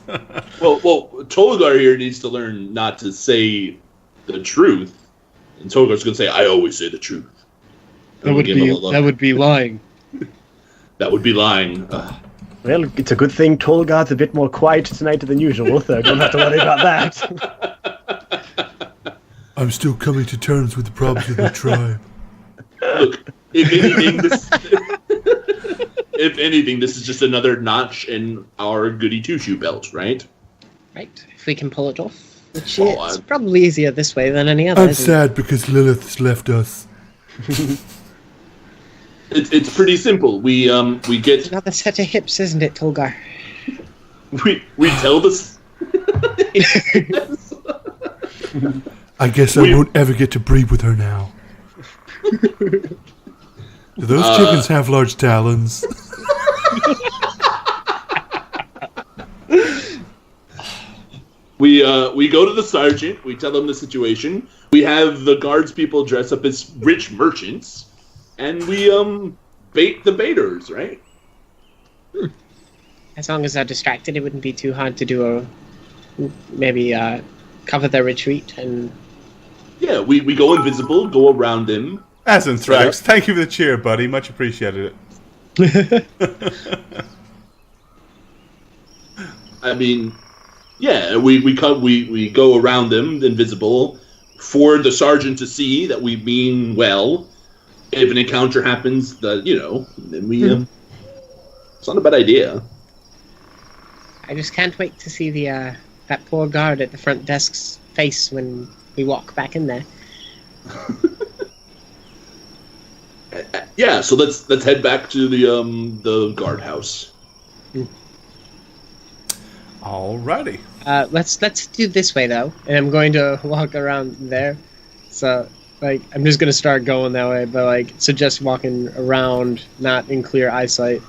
Well, Tolgar here needs to learn not to say the truth. And Tolgar's going to say, I always say the truth. That would be lying. That would be lying. Well, it's a good thing Tolgar's a bit more quiet tonight than usual, so don't have to worry about that. I'm still coming to terms with the problems of the tribe. Look, if anything, this is just another notch in our goody two-shoe belt, right? Right, if we can pull it off. Which Oh, it's probably easier this way than any other. I'm isn't sad because Lilith's left us. It's pretty simple. We it? get Another set of hips, isn't it, Tolgar? we tell this. I guess I won't ever get to breed with her now. Do those chickens have large talons? We go to the sergeant. We tell him the situation. We have the guards people dress up as rich merchants, and we bait the baiters, right? As long as they're distracted, it wouldn't be too hard to do maybe cover their retreat and... Yeah, we go invisible, go around them. As Anthrax, thank you for the cheer, buddy. Much appreciated it. I mean, yeah, we go around them invisible for the sergeant to see that we mean well. If an encounter happens, then we. It's not a bad idea. I just can't wait to see the that poor guard at the front desk's face when we walk back in there. Yeah, so let's head back to the guardhouse. Alrighty. Let's do this way though, and I'm going to walk around there. So I'm just gonna start going that way, but suggest walking around, not in clear eyesight.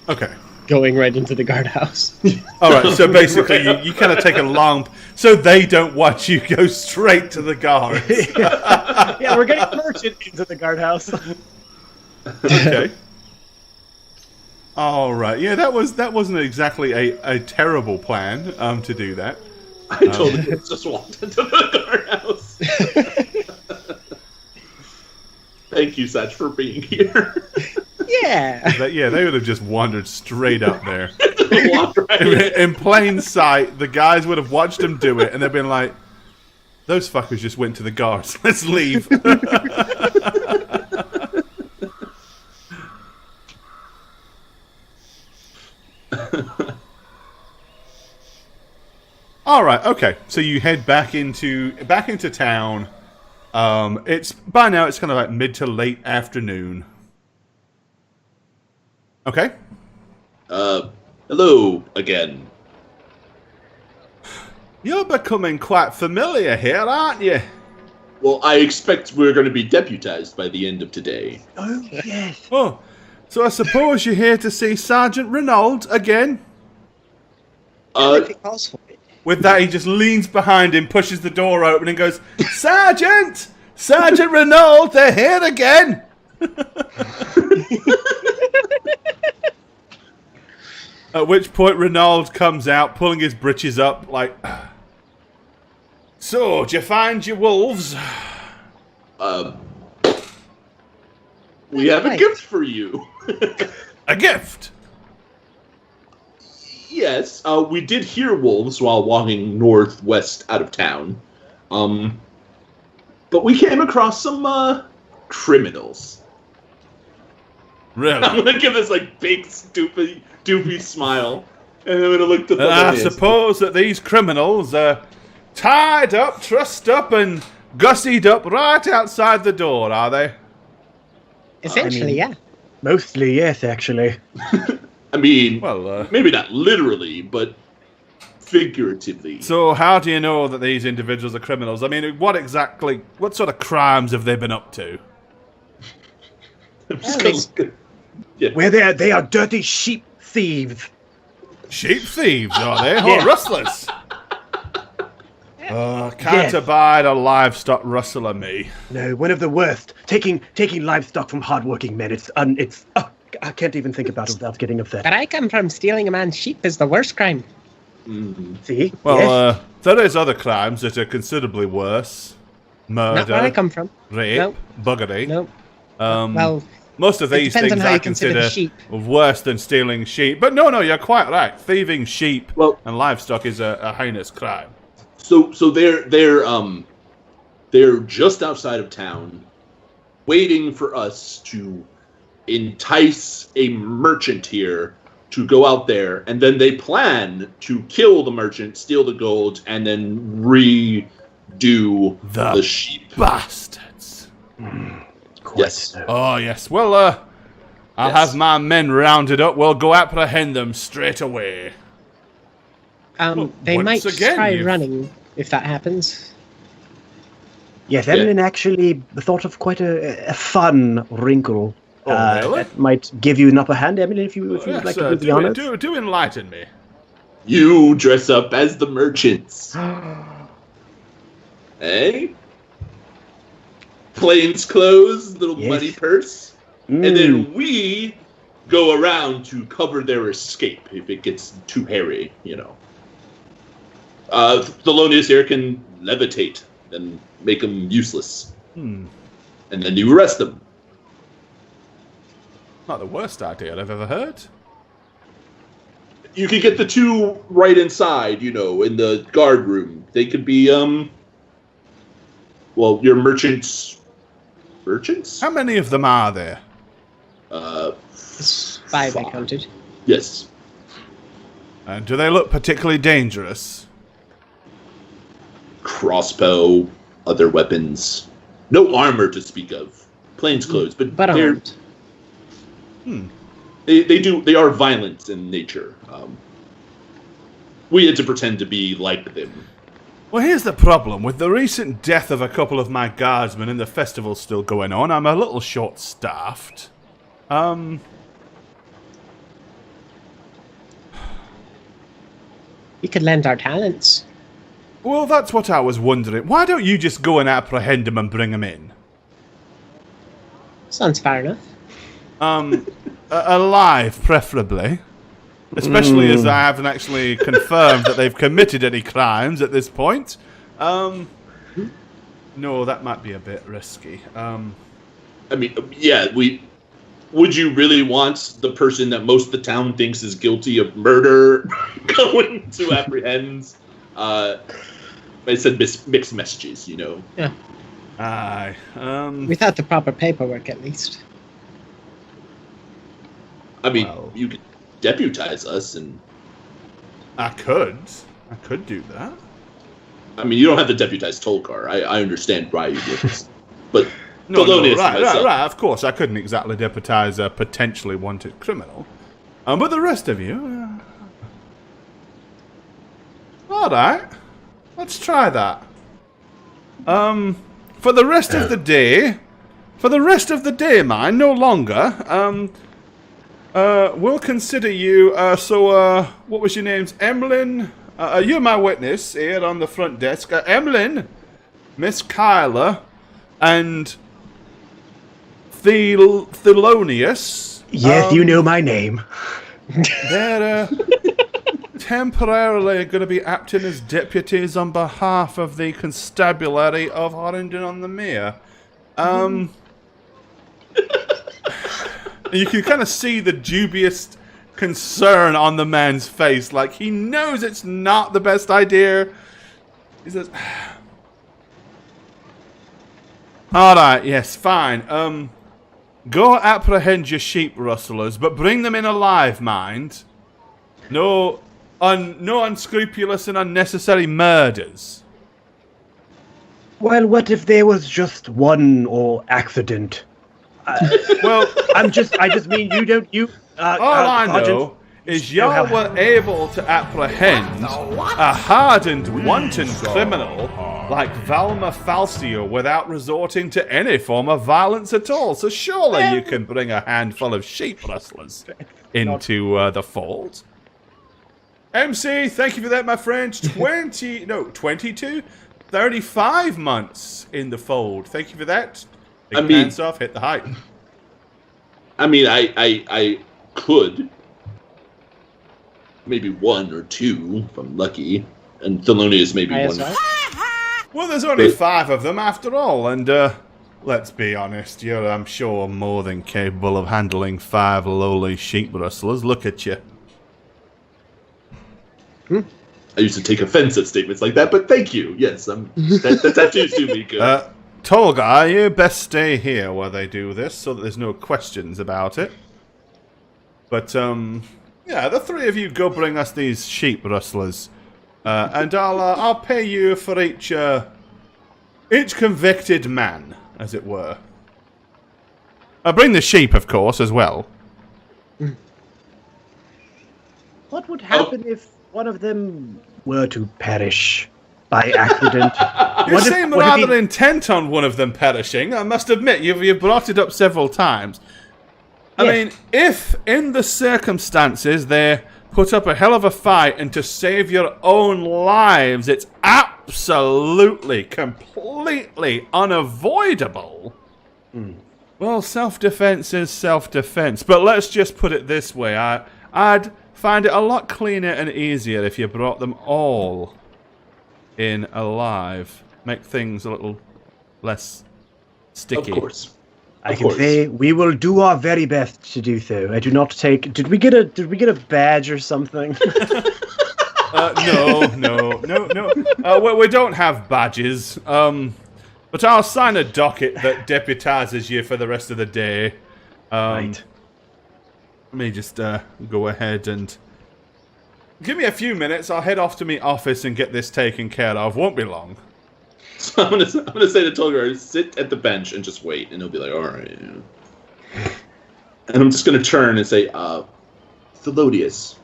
Okay. Going right into the guardhouse. Alright, so basically you kind of take a long... So they don't watch you go straight to the guards. Yeah, we're getting merchant into the guardhouse. Okay. Alright, yeah, that wasn't exactly a terrible plan to do that. I totally just walked into the guardhouse. Thank you, Satch, for being here. Yeah. They would have just wandered straight up there. Walk right in. In plain sight, the guys would have watched him do it, and they've been like, "Those fuckers just went to the guards. Let's leave." All right, okay. So you head back into town. It's by now it's kind of like mid to late afternoon. Okay. Hello again. You're becoming quite familiar here, aren't you? Well, I expect we're going to be deputized by the end of today. Oh, yes. Oh, so I suppose you're here to see Sergeant Renault again? If it calls for it. With that, he just leans behind him, pushes the door open, and goes, "Sergeant! Sergeant Renault, they're here again!" At which point, Renault comes out, pulling his breeches up, like, "So, did you find your wolves?" We have a gift for you. A gift? Yes, we did hear wolves while walking northwest out of town. But we came across some, criminals. Really? I'm gonna give this, like, big, stupid, doofy smile. And I'm gonna look at the I suppose that these criminals are tied up, trussed up, and gussied up right outside the door, are they? Essentially, yeah. Mostly, yes, actually. I mean, Well, maybe not literally, but figuratively. So how do you know that these individuals are criminals? I mean, what sort of crimes have they been up to? I'm just gonna look at- yeah. Where they are dirty sheep thieves. Sheep thieves, are they? Yeah. Oh, rustlers. Can't Yes. abide a livestock rustler, me. No, one of the worst. Taking livestock from hardworking men. I can't even think about it without getting upset. But I come from stealing a man's sheep is the worst crime. See? Well, Yes. there is other crimes that are considerably worse. Murder, Not where I come from. rape, Nope. buggery. Nope. Well, most of it these depends things on how I you consider the consider sheep. worse than stealing sheep. But no, you're quite right. Thieving sheep Well- and livestock is a heinous crime. So they're just outside of town, waiting for us to entice a merchant here to go out there, and then they plan to kill the merchant, steal the gold, and then redo the sheep. Bastards. Yes. Oh, yes. Well, I'll Yes. have my men rounded up. We'll go apprehend them straight away. They once might again, try you've- running if that happens. Yes, Emlyn actually thought of quite a fun wrinkle. Really? That might give you an upper hand, Emlyn, if you would Yes, like to do the honors. do enlighten me. You dress up as the merchants. Eh? Plains clothes, little Yes. money purse. And then we go around to cover their escape if it gets too hairy, you know. Thelonious here can levitate and make them useless. And then you arrest them. Not the worst idea I've ever heard. You could get the two right inside, you know, in the guard room. They could be, well, your merchants. Merchants? How many of them are there? It's 5 I counted. Yes. And do they look particularly dangerous? Crossbow, other weapons. No armor to speak of. Plainclothes, but But they're armed. they are violent in nature. We had to pretend to be like them. Well, here's the problem. With the recent death of a couple of my guardsmen and the festival still going on, I'm a little short-staffed. We could lend our talents. Well, that's what I was wondering. Why don't you just go and apprehend them and bring them in? Sounds fair enough. Alive, preferably. Especially as I haven't actually confirmed that they've committed any crimes at this point. No, that might be a bit risky. I mean, yeah, would you really want the person that most of the town thinks is guilty of murder going to apprehend? I said mixed messages, you know. Yeah. Aye. Without the proper paperwork, at least. I mean, you could deputize us, and I could do that. I mean, you don't have to deputize Tolkar. I understand why you did this, but No, right. Of course, I couldn't exactly deputize a potentially wanted criminal. But the rest of you, all right, let's try that. For the rest of the day, mine, no longer. We'll consider you. What was your names? Emlyn. You're my witness here on the front desk. Emlyn, Miss Kyla, and Thelonious. Yes, you know my name. They're temporarily going to be acting as deputies on behalf of the constabulary of Horrington-on-the-Mere. You can kind of see the dubious concern on the man's face. Like, he knows it's not the best idea. He says, alright, yes, fine. Go apprehend your sheep rustlers, but bring them in alive, mind. No unscrupulous and unnecessary murders. Well, what if there was just one or accident? Well, I just mean you. All I know is y'all were able to apprehend a hardened, wanton criminal like Valma Falcio without resorting to any form of violence at all. So surely you can bring a handful of sheep rustlers into the fold. MC, thank you for that, my friend. 35 months in the fold. Thank you for that. Take your pants off, hit the height. I mean, I could. Maybe 1 or 2, if I'm lucky. And Thelonious maybe 1. Well, there's only 5 of them after all, and let's be honest, you're, I'm sure, more than capable of handling 5 lowly sheep rustlers. Look at you. I used to take offense at statements like that, but thank you. Yes, that's actually assuming good. Tolga, you best stay here while they do this, so that there's no questions about it. But, yeah, the 3 of you go bring us these sheep rustlers. And I'll pay you for each convicted man, as it were. Bring the sheep, of course, as well. What would happen if one of them were to perish by accident? You seem rather intent on one of them perishing. I must admit, you've brought it up several times. I mean, if in the circumstances they put up a hell of a fight and to save your own lives, it's absolutely, completely unavoidable. Well, self-defense is self-defense. But let's just put it this way. I'd find it a lot cleaner and easier if you brought them all in alive. Make things a little less sticky. Of course. I can say we will do our very best to do so. I do not take. Did we get a badge or something? No. We don't have badges. But I'll sign a docket that deputizes you for the rest of the day. Right. Let me just go ahead and give me a few minutes. I'll head off to my office and get this taken care of. Won't be long. So I'm gonna say to Tolgar, sit at the bench and just wait, and he'll be like, all right. Yeah. And I'm just gonna turn and say, Thelonious,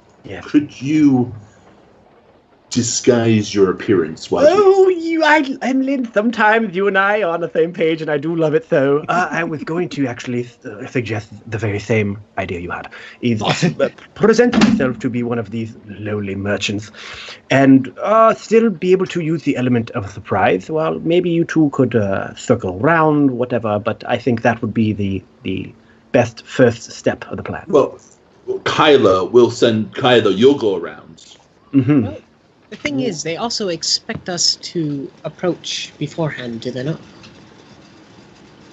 could you disguise your appearance while I'm Lynn. Sometimes you and I are on the same page, and I do love it so. I was going to actually suggest the very same idea you had. Is present yourself to be one of these lowly merchants, and still be able to use the element of surprise. Well, maybe you two could circle around, whatever, but I think that would be the best first step of the plan. Well, Kyla will send Kyla. You'll go around. Mm-hmm. Well, the thing is, they also expect us to approach beforehand, do they not?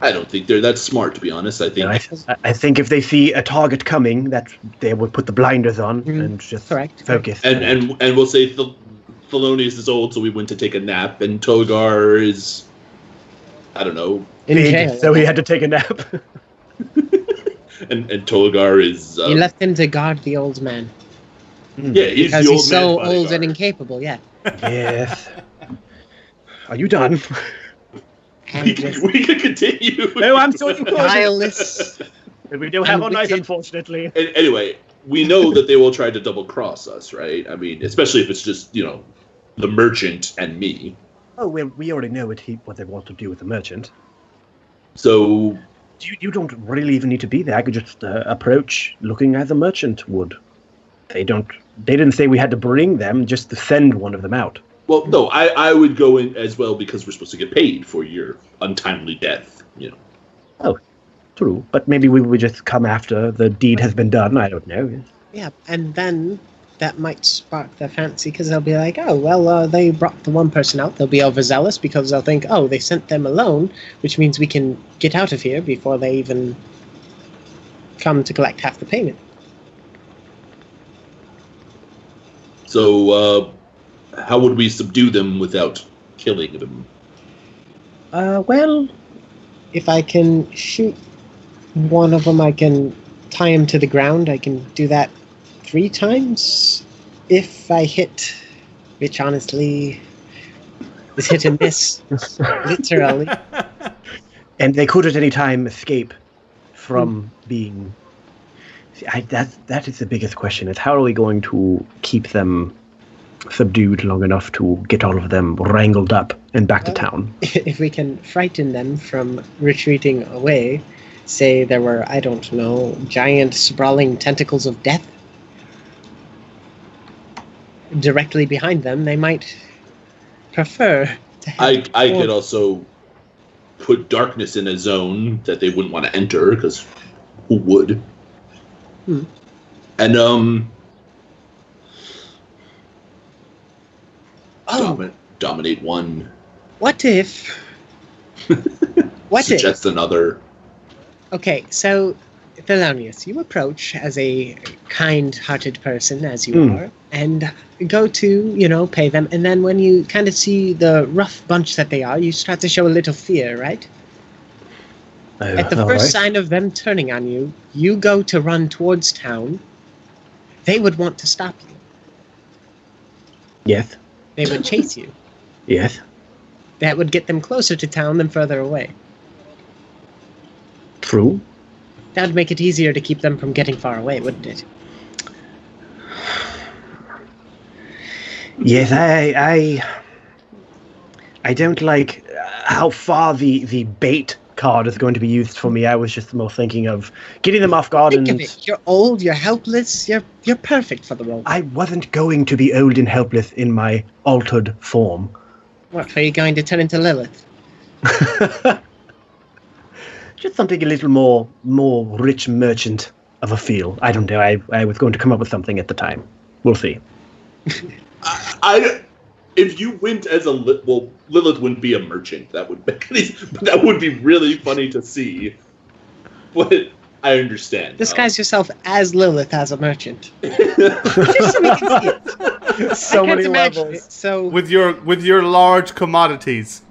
I don't think they're that smart, to be honest. I think I think if they see a target coming, that they will put the blinders on and just focus. And we'll say Thelonious is old, so we went to take a nap, and Togar is, I don't know, in jail, so he had to take a nap. and Togar is. He left him to guard the old man. Yeah, he's because the old he's so man old and incapable. Yeah. Yes. Are you done? We can continue. No, I'm so guileless. We don't have our night, unfortunately. Anyway, we know that they will try to double cross us, right? I mean, especially if it's just the merchant and me. Oh well, we already know what they want to do with the merchant. So you don't really even need to be there. I could just approach, looking as a merchant would. They didn't say we had to bring them, just to send one of them out. Well, no, I would go in as well because we're supposed to get paid for your untimely death, Oh, true. But maybe we would just come after the deed has been done. I don't know. Yeah, and then that might spark their fancy because they'll be like, oh, well, they brought the one person out. They'll be overzealous because they'll think, oh, they sent them alone, which means we can get out of here before they even come to collect half the payment. So, how would we subdue them without killing them? Well, if I can shoot one of them, I can tie him to the ground. I can do that 3 times if I hit, which honestly is hit and miss, literally. And they could at any time escape from being... That is the biggest question, is how are we going to keep them subdued long enough to get all of them wrangled up and back to town? If we can frighten them from retreating away, say there were, I don't know, giant sprawling tentacles of death directly behind them, they might prefer to have... I could also put darkness in a zone that they wouldn't want to enter, because who would? And dominate one. What if? Suggest another. Okay, so Thelonious, you approach as a kind-hearted person, as you are, and go to, pay them, and then when you kind of see the rough bunch that they are, you start to show a little fear, right? At the first sign of them turning on you, you go to run towards town. They would want to stop you. Yes. They would chase you. Yes. That would get them closer to town than further away. True. That would make it easier to keep them from getting far away, wouldn't it? Yes, I don't like how far the bait card is going to be used for me. I was just more thinking of getting them off guard. Think of it. You're old, you're helpless, you're perfect for the role. I wasn't going to be old and helpless in my altered form. What, are you going to turn into Lilith? Just something a little more rich merchant of a feel. I don't know. I was going to come up with something at the time. We'll see. If you went as Lilith wouldn't be a merchant. That would be really funny to see. But I understand. Disguise yourself as Lilith as a merchant. Just so we can see it. So many levels. So with your large commodities.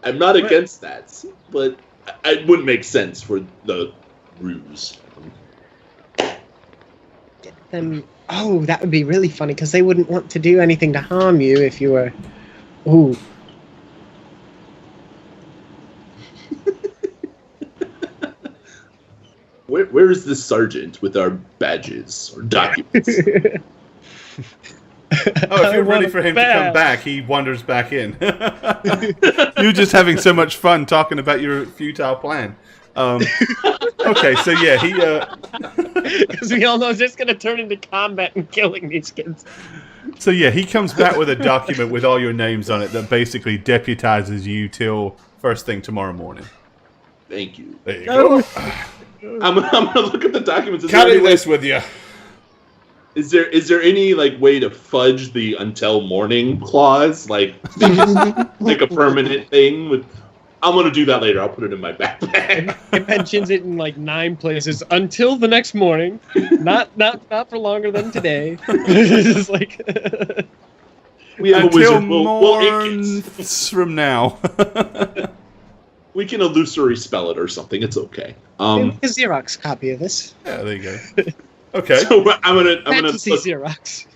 I'm not against that, but it wouldn't make sense for the ruse. Get them. Oh, that would be really funny because they wouldn't want to do anything to harm you if you were. Ooh. Where is this sergeant with our badges or documents? If you're ready for him to come back, he wanders back in. You're just having so much fun talking about your futile plan. Okay, so yeah, he... Because we all know it's just going to turn into combat and killing these kids. So yeah, he comes back with a document with all your names on it that basically deputizes you till first thing tomorrow morning. Thank you. There you go. I'm gonna look at the documents. Carry this with you. Is there any like way to fudge the until morning clause, like a permanent thing? I'm gonna do that later. I'll put it in my backpack. It mentions it in like 9 places until the next morning, not for longer than today. It's like we have until a wizard. We'll ink it. from now. We can illusory spell it or something. It's okay. A Xerox copy of this. Yeah, there you go. Okay. So I'm gonna Fantasy look, Xerox.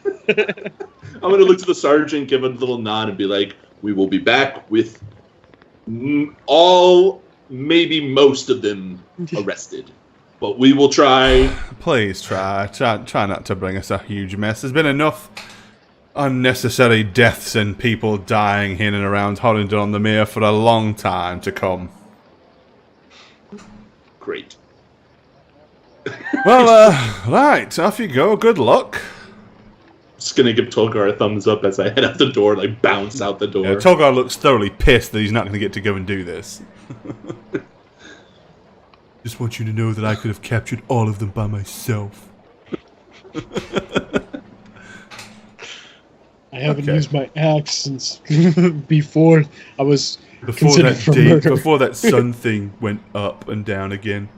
I'm gonna look to the sergeant, give a little nod, and be like, "We will be back with all, maybe most of them arrested, but we will try." Please try not to bring us a huge mess. There's been enough unnecessary deaths and people dying in and around Hollingdon-on-the-Mere for a long time to come. Great. Well, right, off you go. Good luck. Just gonna give Tolgar a thumbs up as I head out the door, like bounce out the door. Yeah, Tolgar looks thoroughly pissed that he's not going to get to go and do this. Just want you to know that I could have captured all of them by myself. I haven't used my axe since before I was Before considered that for day, murder. before that sun thing went up and down again.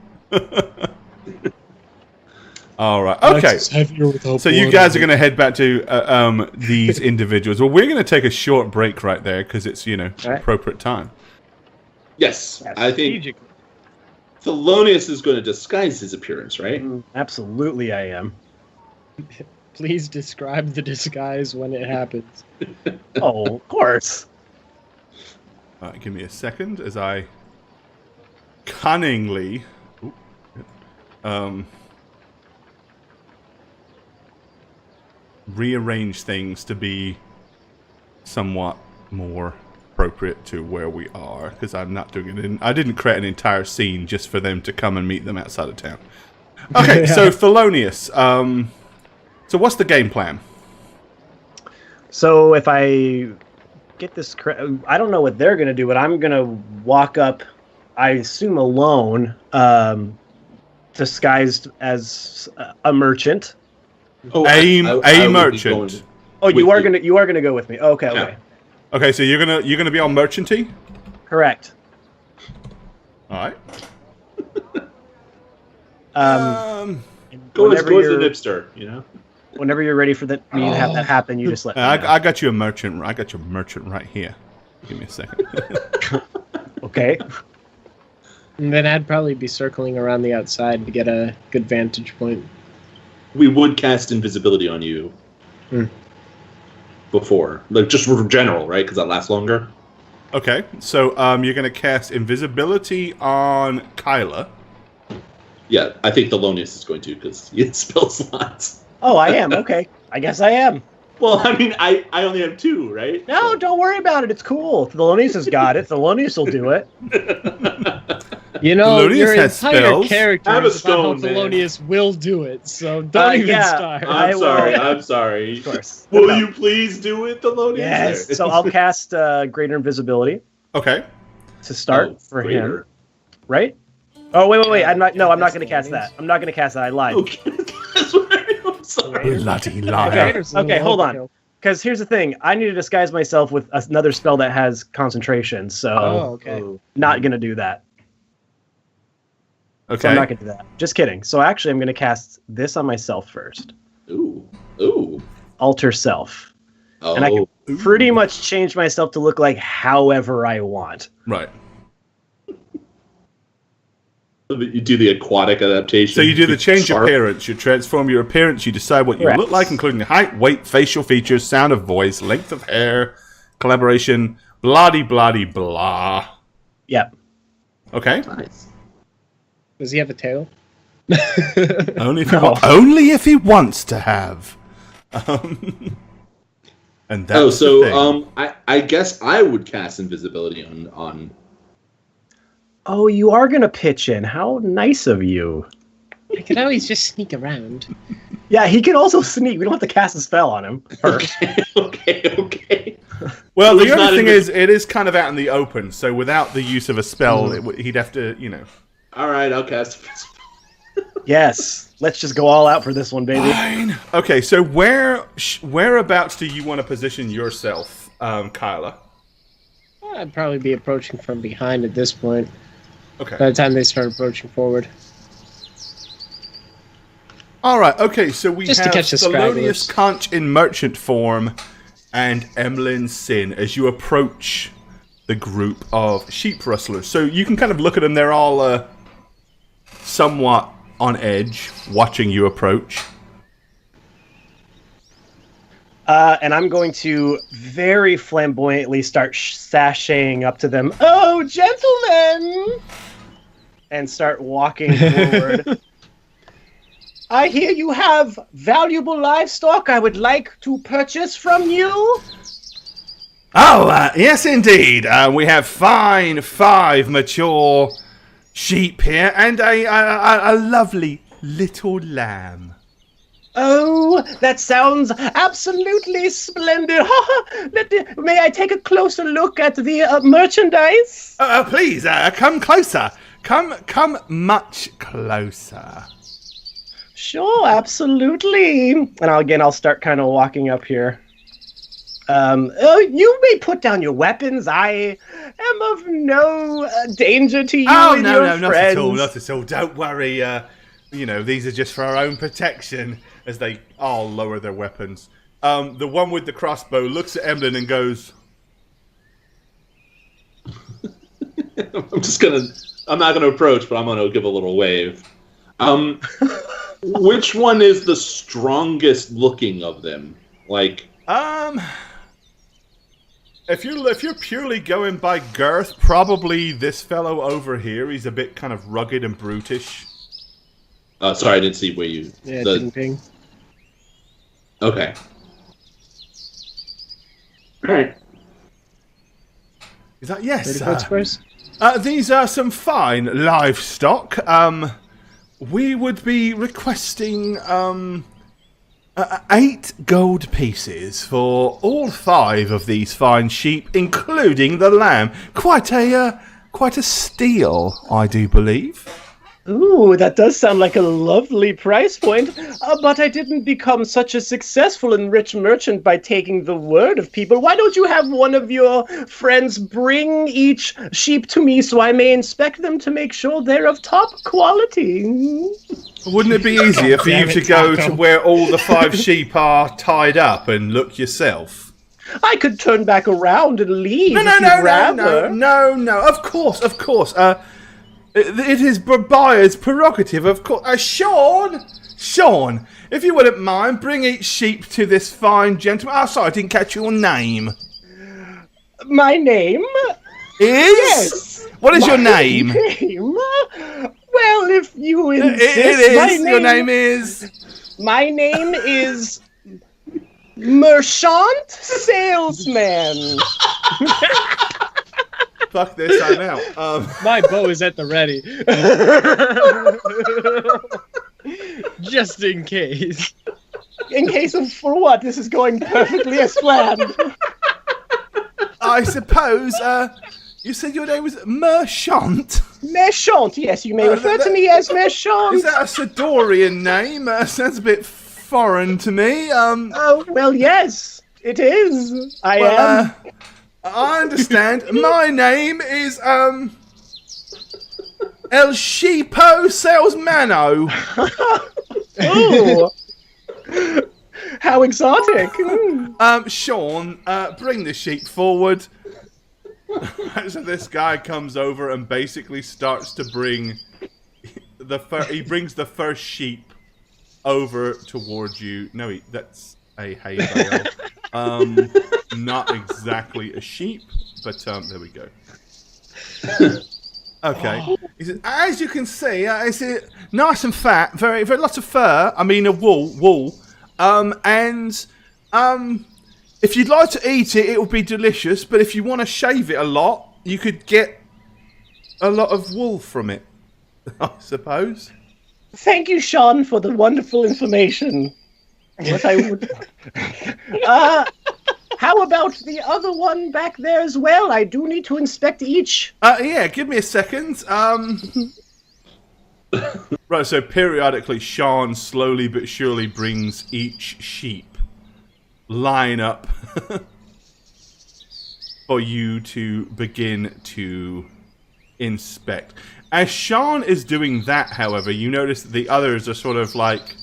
All right. Okay. Axe is heavier without So you blood guys are on going to head back to these individuals. Well, we're going to take a short break right there because it's appropriate time. Yes, I think Thelonious is going to disguise his appearance, right? Absolutely, I am. it. Please describe the disguise when it happens. Oh, of course. All right, give me a second as I cunningly rearrange things to be somewhat more appropriate to where we are, because I'm not doing it. I didn't create an entire scene just for them to come and meet them outside of town. Okay, so Thelonious. So what's the game plan? So if I get this correct, I don't know what they're going to do, but I'm going to walk up, I assume alone, disguised as a merchant. Oh, a merchant. Oh, you are gonna go with me. Okay, okay. Yeah. Okay, so you're gonna be on merchanty. Correct. All right. Go as whenever the you're- hipster, you know. Whenever you're ready for me to have that happen, you just let me know. I got you a merchant. I got your merchant right here. Give me a second. Okay. And then I'd probably be circling around the outside to get a good vantage point. We would cast invisibility on you before, like just for general, right? Because that lasts longer. Okay, so you're gonna cast invisibility on Kyla. Yeah, I think Thelonious is going to because he has spell slots. Oh, I am. Okay. I guess I am. Well, I mean, I only have 2, right? No, don't worry about it. It's cool. Thelonious has got it. Thelonious will do it. You know, Thelonious your has entire spells. character Have a is about how stone, man. Thelonious will do it, so don't even yeah. start. I I'm will. sorry. I'm sorry. Of course. Will No. you please do it, Thelonious? Yes. So I'll cast Greater Invisibility Okay. to start for him. greater. Right? Oh, wait. I'm not going to cast that. I'm not going to cast that. I lied. Okay, that's right. I'm sorry. Bloody liar. Okay, hold on. Because here's the thing. I need to disguise myself with another spell that has concentration, so okay. not going to do that. So I'm Okay. not going to do that. Just kidding. So actually, I'm going to cast this on myself first. Ooh. Alter Self. Oh. And I can pretty much change myself to look like however I want. Right. You do the aquatic adaptation. So you do the change Sharp. appearance. You transform your appearance. You decide what you Correct. look like, including height, weight, facial features, sound of voice, length of hair, collaboration, blah-de-blah-de-blah. Yep. Okay. Nice. Does he have a tail? Only if he wants to have. And that's Oh, the so thing. I guess I would cast invisibility on. Oh, you are going to pitch in. How nice of you. I could always just sneak around. Yeah, he can also sneak. We don't have to cast a spell on him first. Okay. Well, So the he's not only thing in the- is, it is kind of out in the open, so without the use of a spell, he'd have to, All right, I'll cast. Yes. Let's just go all out for this one, baby. Fine. Okay, so whereabouts do you want to position yourself, Kyla? I'd probably be approaching from behind at this point. Okay. By the time they start approaching forward. All right. Okay, so we Just to have catch the Thelonious stragglers. Conch in merchant form and Emlyn Sin as you approach the group of sheep rustlers. So you can kind of look at them. They're all somewhat on edge, watching you approach. And I'm going to very flamboyantly start sashaying up to them. Oh, gentlemen! And start walking forward. I hear you have valuable livestock I would like to purchase from you. Oh, yes, indeed. We have fine 5 mature sheep here and a lovely little lamb. Oh, that sounds absolutely splendid. May I take a closer look at the merchandise? Please, come closer. Come much closer. Sure, absolutely. And I'll start kind of walking up here. You may put down your weapons. I am of no danger to you and your friends. Not at all. Don't worry. These are just for our own protection. As they all lower their weapons, the one with the crossbow looks at Emlyn and goes, I'm not gonna approach, but I'm gonna give a little wave. Which one is the strongest looking of them? Like, if you're purely going by girth, probably this fellow over here. He's a bit kind of rugged and brutish. Sorry, I didn't see where you. Yeah, it didn't ping. Okay. All right. Is that yes? These are some fine livestock. We would be requesting 8 gold pieces for all 5 of these fine sheep, including the lamb. Quite a steal, I do believe. Ooh, that does sound like a lovely price point. But I didn't become such a successful and rich merchant by taking the word of people. Why don't you have one of your friends bring each sheep to me so I may inspect them to make sure they're of top quality? Wouldn't it be easier for you to go to where all the 5 sheep are tied up and look yourself? I could turn back around and leave. No. Of course. It is Buyer's prerogative, of course. Sean, if you wouldn't mind, bring each sheep to this fine gentleman. Oh, sorry, I didn't catch your name. My name? Is? Yes. What is your name? Well, if you insist. It is. Your name is? My name is Merchant Salesman. Fuck this, I'm out. My bow is at the ready. Just in case. In case of for what? This is going perfectly as planned. I suppose, you said your name was Merchant? Merchant, yes, you may refer to me as Merchant. Is that a Sidorian name? Sounds a bit foreign to me. Oh, well, yes, it is. I am. I understand. My name is, El Sheepo Salesmano. Oh, how exotic. Sean, bring the sheep forward. So this guy comes over and basically starts to bring he brings the first sheep over towards you. No, that's a hay bale. Not exactly a sheep, but there we go. Okay. He says, as you can see, it's nice and fat, very, very lots of fur. I mean, wool. And if you'd like to eat it, it will be delicious. But if you want to shave it a lot, you could get a lot of wool from it, I suppose. Thank you, Sean, for the wonderful information. What I would. How about the other one back there as well? I do need to inspect each. Yeah, give me a second. Right, so periodically Sean slowly but surely brings each sheep line up for you to begin to inspect. As Sean is doing that, however, you notice that the others are sort of like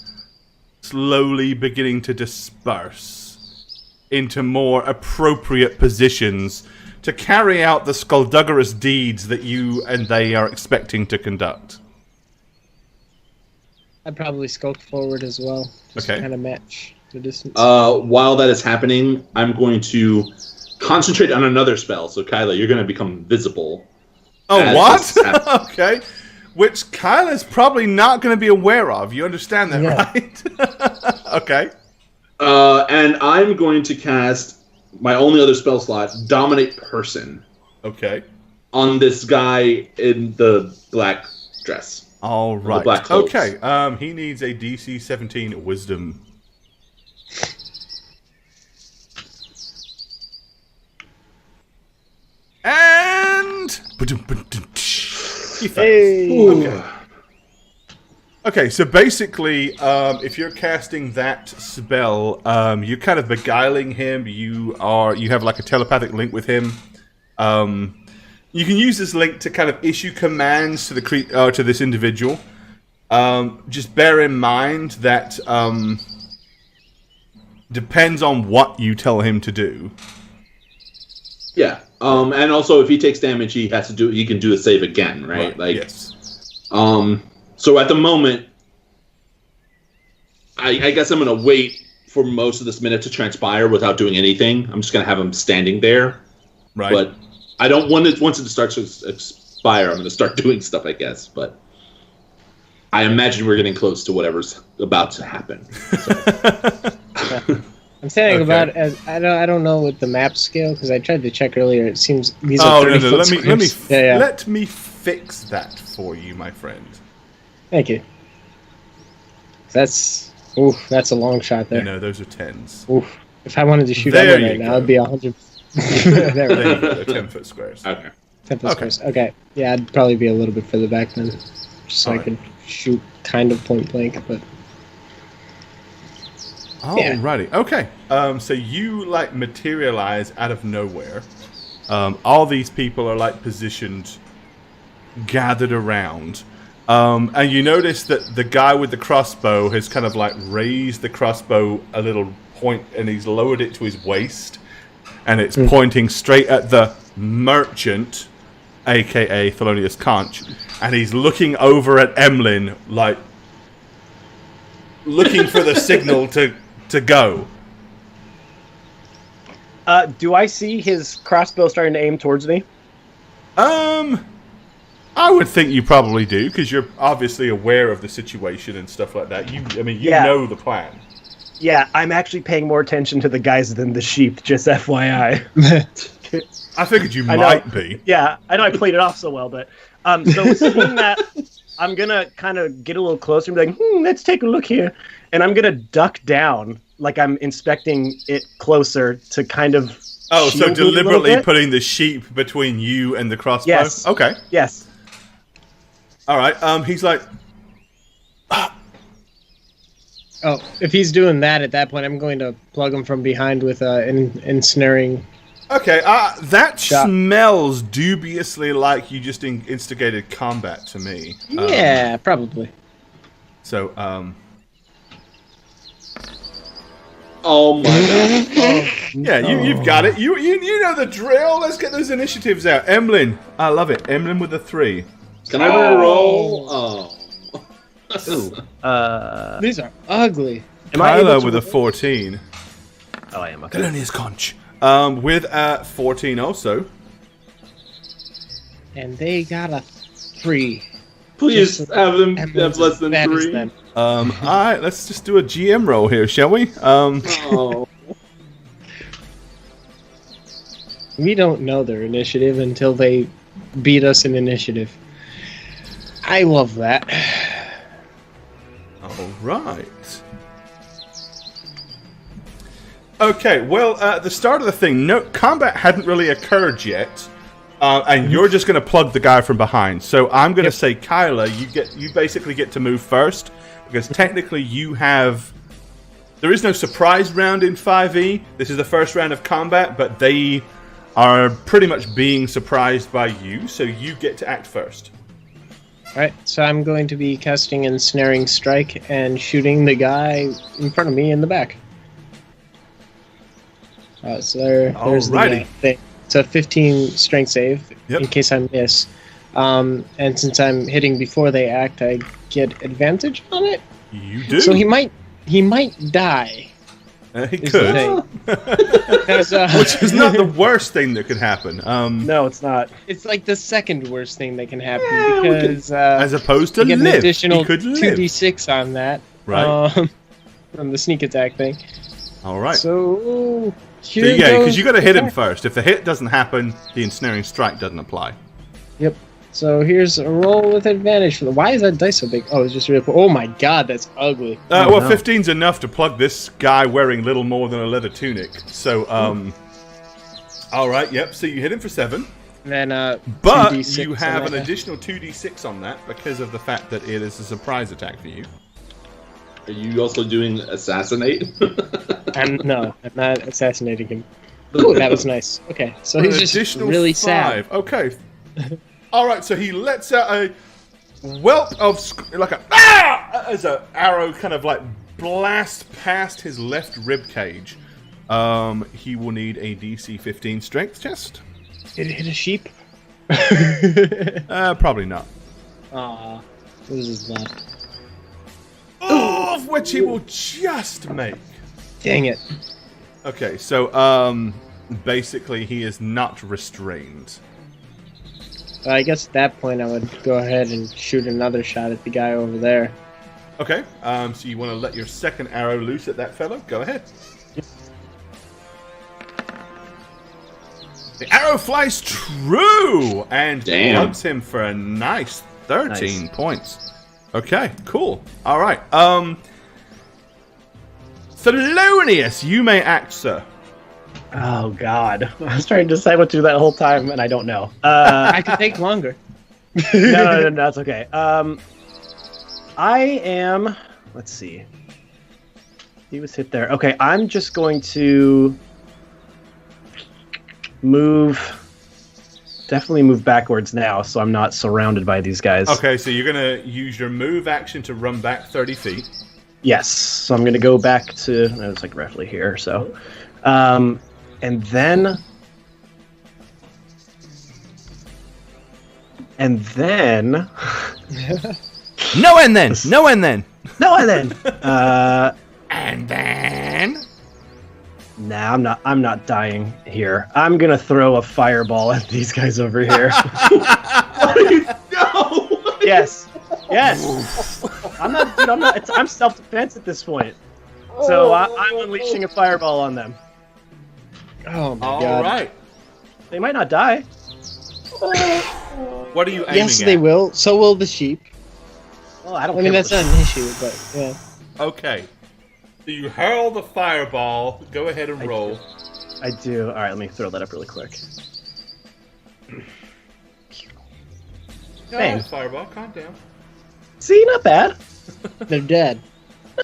slowly beginning to disperse into more appropriate positions to carry out the skullduggerous deeds that you and they are expecting to conduct. I'd probably skulk forward as well. Just Okay. to kind of match the distance. While that is happening, I'm going to concentrate on another spell. So, Kyla, you're going to become visible. Oh, what? Okay. Which Kyla's probably not going to be aware of. You understand that, right? Okay. And I'm going to cast my only other spell slot, Dominate Person. Okay. On this guy in the black dress. All right. Black clothes. Okay. He needs a DC 17 Wisdom. And he fails. Okay. Okay, so basically, if you're casting that spell, you're kind of beguiling him. You have like a telepathic link with him. You can use this link to kind of issue commands to the to this individual. Just bear in mind that depends on what you tell him to do. Yeah. And also, if he takes damage, he can do a save again, right? Like, yes. So at the moment, I guess I'm going to wait for most of this minute to transpire without doing anything. I'm just going to have him standing there. Right. But I don't want it, once it starts to expire, I'm going to start doing stuff, I guess. But I imagine we're getting close to whatever's about to happen. So. I'm saying about as I don't know with the map scale because I tried to check earlier. It seems these are 30 foot Let me fix that for you, my friend. Thank you. That's a long shot there. No, those are 10s. Oof. If I wanted to shoot There that you right go. now, it'd be 100. There you go, 10-foot squares. Okay. 10 foot squares. Okay. Yeah, I'd probably be a little bit further back then, just so I could shoot kind of point blank. But alrighty. Okay. So you like materialize out of nowhere. All these people are like positioned, gathered around. And you notice that the guy with the crossbow has kind of like raised the crossbow a little point and he's lowered it to his waist. And it's pointing straight at the merchant, aka Thelonious Conch. And he's looking over at Emlyn, like looking for the signal to go. Do I see his crossbow starting to aim towards me? I would think you probably do, because you're obviously aware of the situation and stuff like that. You know the plan. Yeah, I'm actually paying more attention to the guys than the sheep, just FYI. I figured you might be. Yeah, I know I played it off so well, but... so seeing that, I'm going to kind of get a little closer and be like, let's take a look here. And I'm going to duck down, like I'm inspecting it closer to kind of... Oh, so deliberately putting the sheep between you and the crossbow? Yes. Okay. Yes. All right. He's like... oh, if he's doing that at that point, I'm going to plug him from behind with ensnaring. Okay, that shot. Smells dubiously like you just instigated combat to me. Yeah, probably. So, Oh my god. yeah, you've got it. You know the drill. Let's get those initiatives out. Emlyn, I love it. Emlyn with a 3. Can I reroll? Oh. Ooh. These are ugly. Kyla with a 14. Oh, I am. Okay. Thelonious Conch. With a 14 also. And they got a 3. Please have them have less than 3. All right, let's just do a GM roll here, shall we? Oh. We don't know their initiative until they beat us in initiative. I love that. All right. Okay, well, at the start of the thing, no combat hadn't really occurred yet. And you're just going to plug the guy from behind. So I'm going to say, Kyla, you basically get to move first because technically you have. There is no surprise round in 5e. This is the first round of combat, but they are pretty much being surprised by you, so you get to act first. Alright, so I'm going to be casting Ensnaring Strike and shooting the guy in front of me in the back. So there's the thing. It's a 15 strength save in case I miss. And since I'm hitting before they act, I get advantage on it. You do. So he might die. He could. Which is not the worst thing that could happen. No, it's not. It's like the second worst thing that can happen because as opposed to you get live, an additional he could live. 2d6 on that. Right. From the sneak attack thing. All right. So because you got to hit him first. If the hit doesn't happen, the ensnaring strike doesn't apply. Yep. So here's a roll with advantage for the. Why is that dice so big? Oh, it's just real. Oh my god, that's ugly. Well, 15's enough to plug this guy wearing little more than a leather tunic. So, all right, yep. So you hit him for 7. And then, but 2d6 you have on an that. additional 2d6 on that because of the fact that it is a surprise attack for you. Are you also doing assassinate? No, I'm not assassinating him. Ooh, that was nice. Okay, so he's just Additional really 5. sad. Okay. All right, so he lets out a whelp of as an arrow kind of like blasts past his left rib cage. He will need a DC 15 strength test. Did it hit a sheep? Probably not. Aw, what is that? Of which he will just make. Dang it. Okay, so basically he is not restrained. I guess at that point I would go ahead and shoot another shot at the guy over there. Okay, so you want to let your second arrow loose at that fellow? Go ahead. The arrow flies true and plugs him for a nice 13 points. Okay, cool. All right. Thelonious, you may act, sir. Oh God, I was trying to decide what to do that whole time, and I don't know. I could take longer. No, that's okay. I am. Let's see. He was hit there. Okay, I'm just going to definitely move backwards now, so I'm not surrounded by these guys. Okay, so you're gonna use your move action to run back 30 feet. Yes, so I'm gonna go back to. It's like roughly here, so. And then... No and then! No and then! No and then! And then... Nah, I'm not dying here. I'm gonna throw a fireball at these guys over here. No! Yes! I'm self-defense at this point. So I'm unleashing a fireball on them. Oh my god. All right. They might not die. What are you aiming Yes, at? they will. So will the sheep. Well, I don't I mean, care that's not an issue, but yeah. Okay. So you hurl the fireball. Go ahead and roll. I do. All right, let me throw that up really quick. Bang. Fireball, calm down. See, not bad. They're dead.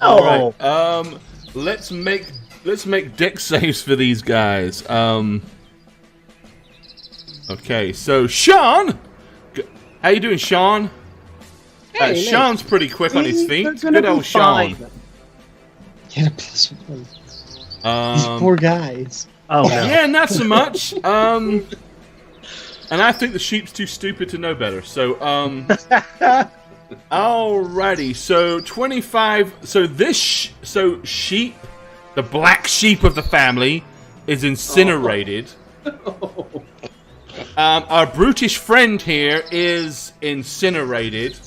No. All right. Let's make dex saves for these guys. Okay, so Sean, how you doing, Sean? Hey, Sean's pretty quick on his feet. They're gonna Good old be fine. Sean. Get a +1. These poor guys. Oh no. Yeah, not so much. And I think the sheep's too stupid to know better. So, alrighty. So 25. So so sheep, the black sheep of the family, is incinerated. Our brutish friend here is incinerated.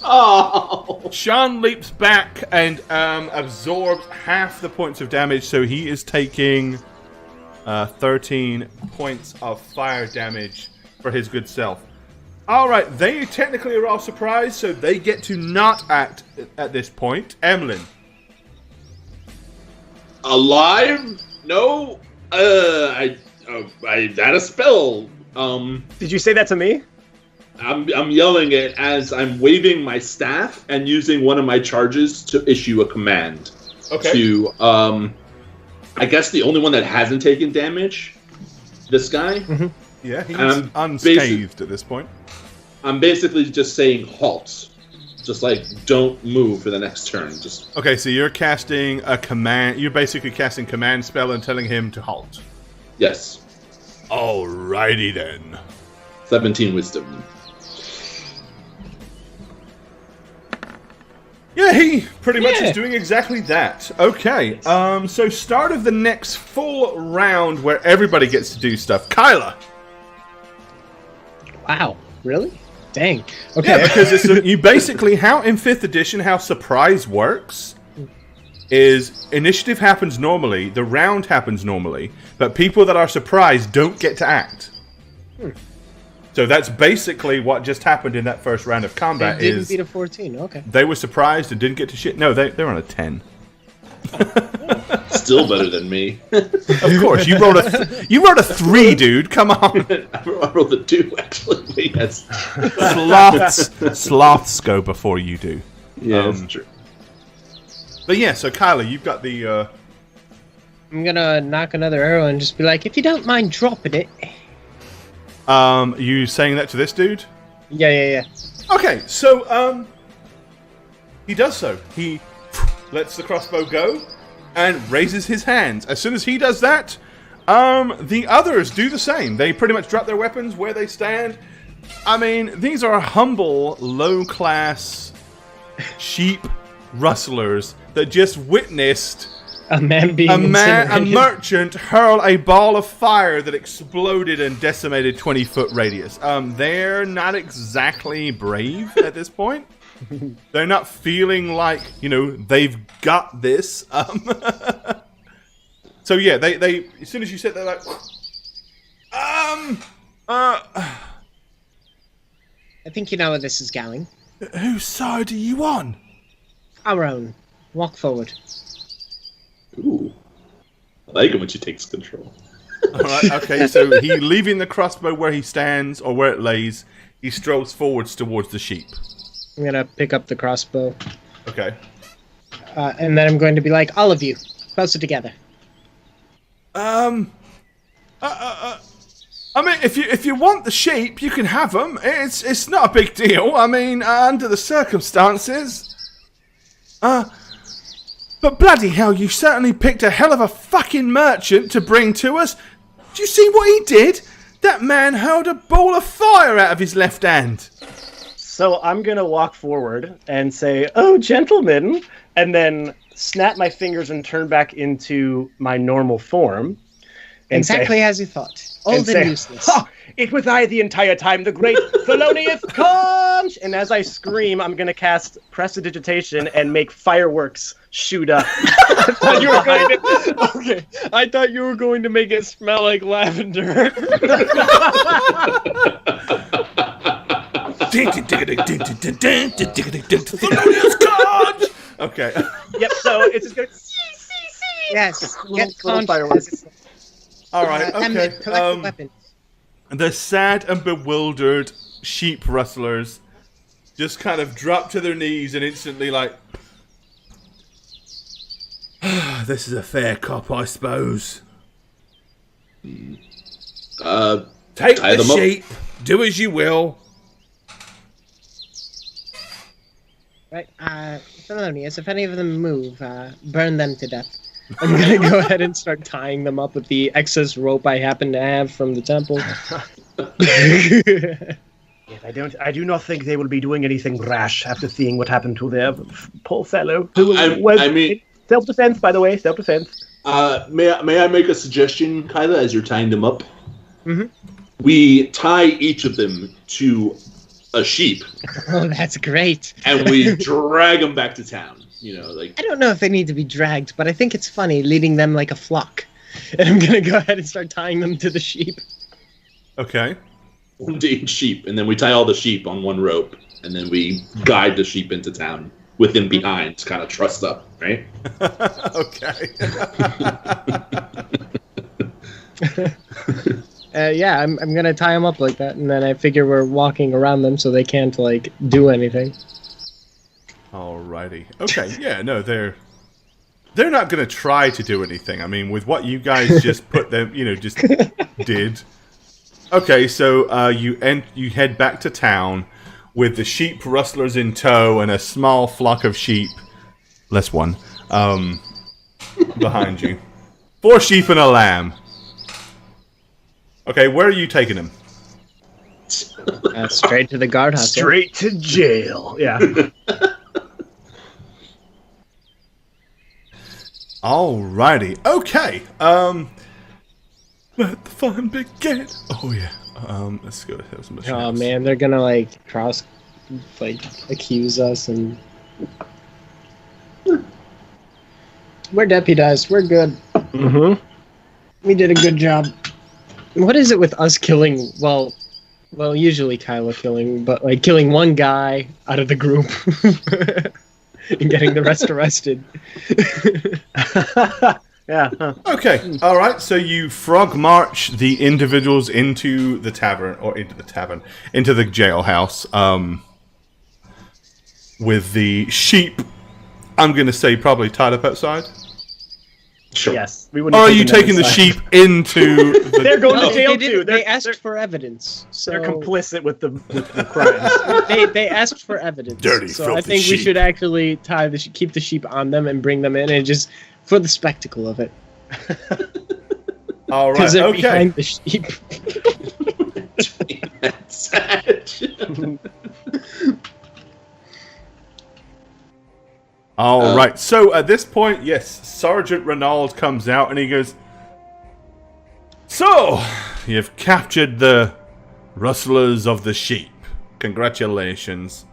Oh! Sean leaps back and absorbs half the points of damage, so he is taking 13 points of fire damage for his good self. Alright, they technically are all surprised, so they get to not act at this point. Emlyn. Alive? No. I had a spell Did you say that to me? I'm yelling it as I'm waving my staff and using one of my charges to issue a command. Okay. To, I guess the only one that hasn't taken damage, this guy. Mm-hmm. Yeah, he's unscathed at this point. I'm basically just saying halt. Just like, don't move for the next turn. Just Okay, so you're casting a command. You're basically casting command spell and telling him to halt. Yes. Alrighty then. 17 wisdom. Yeah, he pretty much is doing exactly that. Okay, so start of the next full round where everybody gets to do stuff. Kyla. Wow, really? Dang. Okay. Yeah, because you basically, how in 5th edition, how surprise works is initiative happens normally, the round happens normally, but people that are surprised don't get to act. So that's basically what just happened in that first round of combat. They didn't beat a 14, okay. They were surprised and didn't get to shit. No, they're on a 10. Still better than me. Of course, you rolled a 3, dude. Come on. I rolled a 2, actually. Yes. Sloths go before you do. Yeah, that's true. But yeah, so Kyla, you've got the. I'm gonna knock another arrow and just be like, if you don't mind dropping it. You saying that to this dude? Yeah. Okay, so he does so. He lets the crossbow go and raises his hands. As soon as he does that, the others do the same. They pretty much drop their weapons where they stand. I mean, these are humble, low-class sheep rustlers that just witnessed a merchant hurl a ball of fire that exploded and decimated 20-foot radius. They're not exactly brave at this point. They're not feeling like, they've got this. So yeah, they as soon as you said, they're like, I think you know where this is going. whose side are you on? Our own. Walk forward. Ooh. I like it when she takes control. Alright, okay, so he leaving the crossbow where he stands, or where it lays, he strolls forwards towards the sheep. I'm gonna pick up the crossbow. Okay. And then I'm going to be like, all of you, closer together. I mean, if you want the sheep, you can have them. It's not a big deal. I mean, under the circumstances. But bloody hell, you certainly picked a hell of a fucking merchant to bring to us. Did you see what he did? That man hurled a ball of fire out of his left hand. So I'm going to walk forward and say, "Oh, gentlemen," and then snap my fingers and turn back into my normal form. Exactly as you thought. Old and useless. "Ha! It was I the entire time, the great Thelonious Conch!" And as I scream, I'm going to cast Prestidigitation and make fireworks shoot up. I thought you were going to make it smell like lavender. Okay. Yep, so it's just going to... Yes. Little fireworks. All right, okay. Collect the weapons. The sad and bewildered sheep rustlers just kind of drop to their knees and instantly like, this is a fair cop, I suppose. Take the sheep, do as you will. Right, Thelonious, if any of them move, burn them to death. I'm gonna go ahead and start tying them up with the excess rope I happen to have from the temple. Yes, I do not think they will be doing anything rash after seeing what happened to their poor fellow. Who self-defense, by the way, self-defense. May I make a suggestion, Kyla, as you're tying them up? Mm-hmm. We tie each of them to a sheep. Oh, that's great. And we drag them back to town. I don't know if they need to be dragged, but I think it's funny leading them like a flock. And I'm going to go ahead and start tying them to the sheep. Okay. One to each sheep, and then we tie all the sheep on one rope, and then we guide the sheep into town with him behind to kind of truss up, right? Yeah, yeah, I'm gonna tie them up like that, and then I figure we're walking around them so they can't like do anything. Alrighty. Okay. Yeah. No, they're not gonna try to do anything. I mean, with what you guys just put them, just did. Okay, so you head back to town with the sheep rustlers in tow and a small flock of sheep, less one, behind you. 4 sheep and a lamb. Okay, where are you taking them? Straight to the guardhouse. Straight to jail. Yeah. Alrighty. Okay. Let the fun begin. Oh yeah. Let's go have some. Oh man, they're gonna accuse us, and we're deputized. We're good. Mm-hmm. We did a good job. What is it with us killing? Well, usually Kyla killing, but like killing one guy out of the group and getting the rest arrested. Yeah. Huh. Okay. All right. So you frog march the individuals into the tavern, into the jailhouse. With the sheep, I'm going to say probably tied up outside. Sure. Yes. We Or are you taking the sheep into the... They're going to jail They too. they asked for evidence. So They're complicit with the crimes. they asked for evidence. Dirty, so filthy I think we sheep. should actually keep the sheep on them and bring them in, and just for the spectacle of it. All Because right. they're Okay. behind the sheep. All right. So at this point, yes, Sergeant Renault comes out and he goes, "So, you've captured the rustlers of the sheep. Congratulations."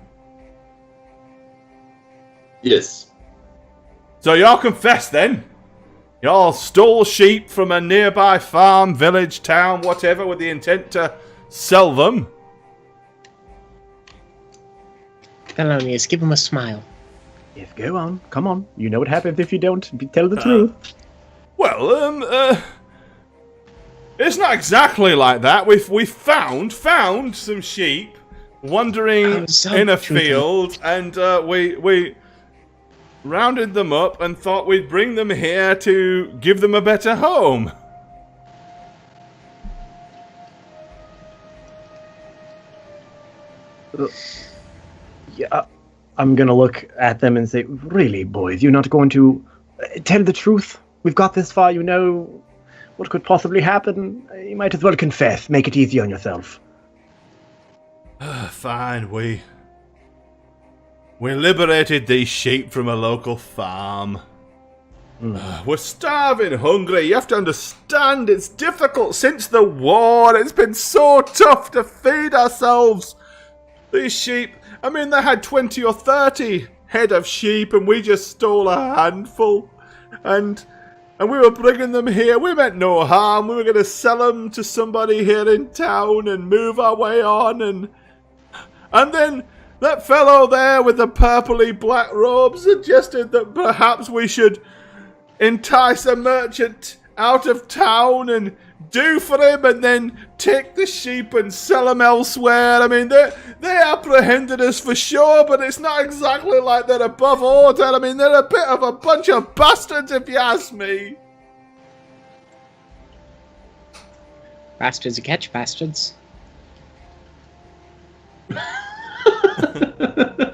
Yes. So y'all confess then? Y'all stole sheep from a nearby farm, village, town, whatever, with the intent to sell them? Thelonious, give him a smile. Yes, go on. Come on. You know what happens if you don't tell the truth. Well, it's not exactly like that. We found some sheep wandering in a field, and we rounded them up and thought we'd bring them here to give them a better home. Yeah, I'm gonna look at them and say, really, boys, you're not going to tell the truth? We've got this far, you know what could possibly happen. You might as well confess. Make it easy on yourself. Fine, we liberated these sheep from a local farm. We're starving, hungry. You have to understand, it's difficult since the war. It's been so tough to feed ourselves. These sheep, I mean, they had 20 or 30 head of sheep, and we just stole a handful. And we were bringing them here. We meant no harm. We were going to sell them to somebody here in town and move our way on. And then that fellow there with the purpley black robes suggested that perhaps we should entice a merchant out of town and do for him and then take the sheep and sell them elsewhere. I mean, they apprehended us for sure, but it's not exactly like they're above order. I mean, they're a bit of a bunch of bastards, if you ask me. Bastards, you catch bastards.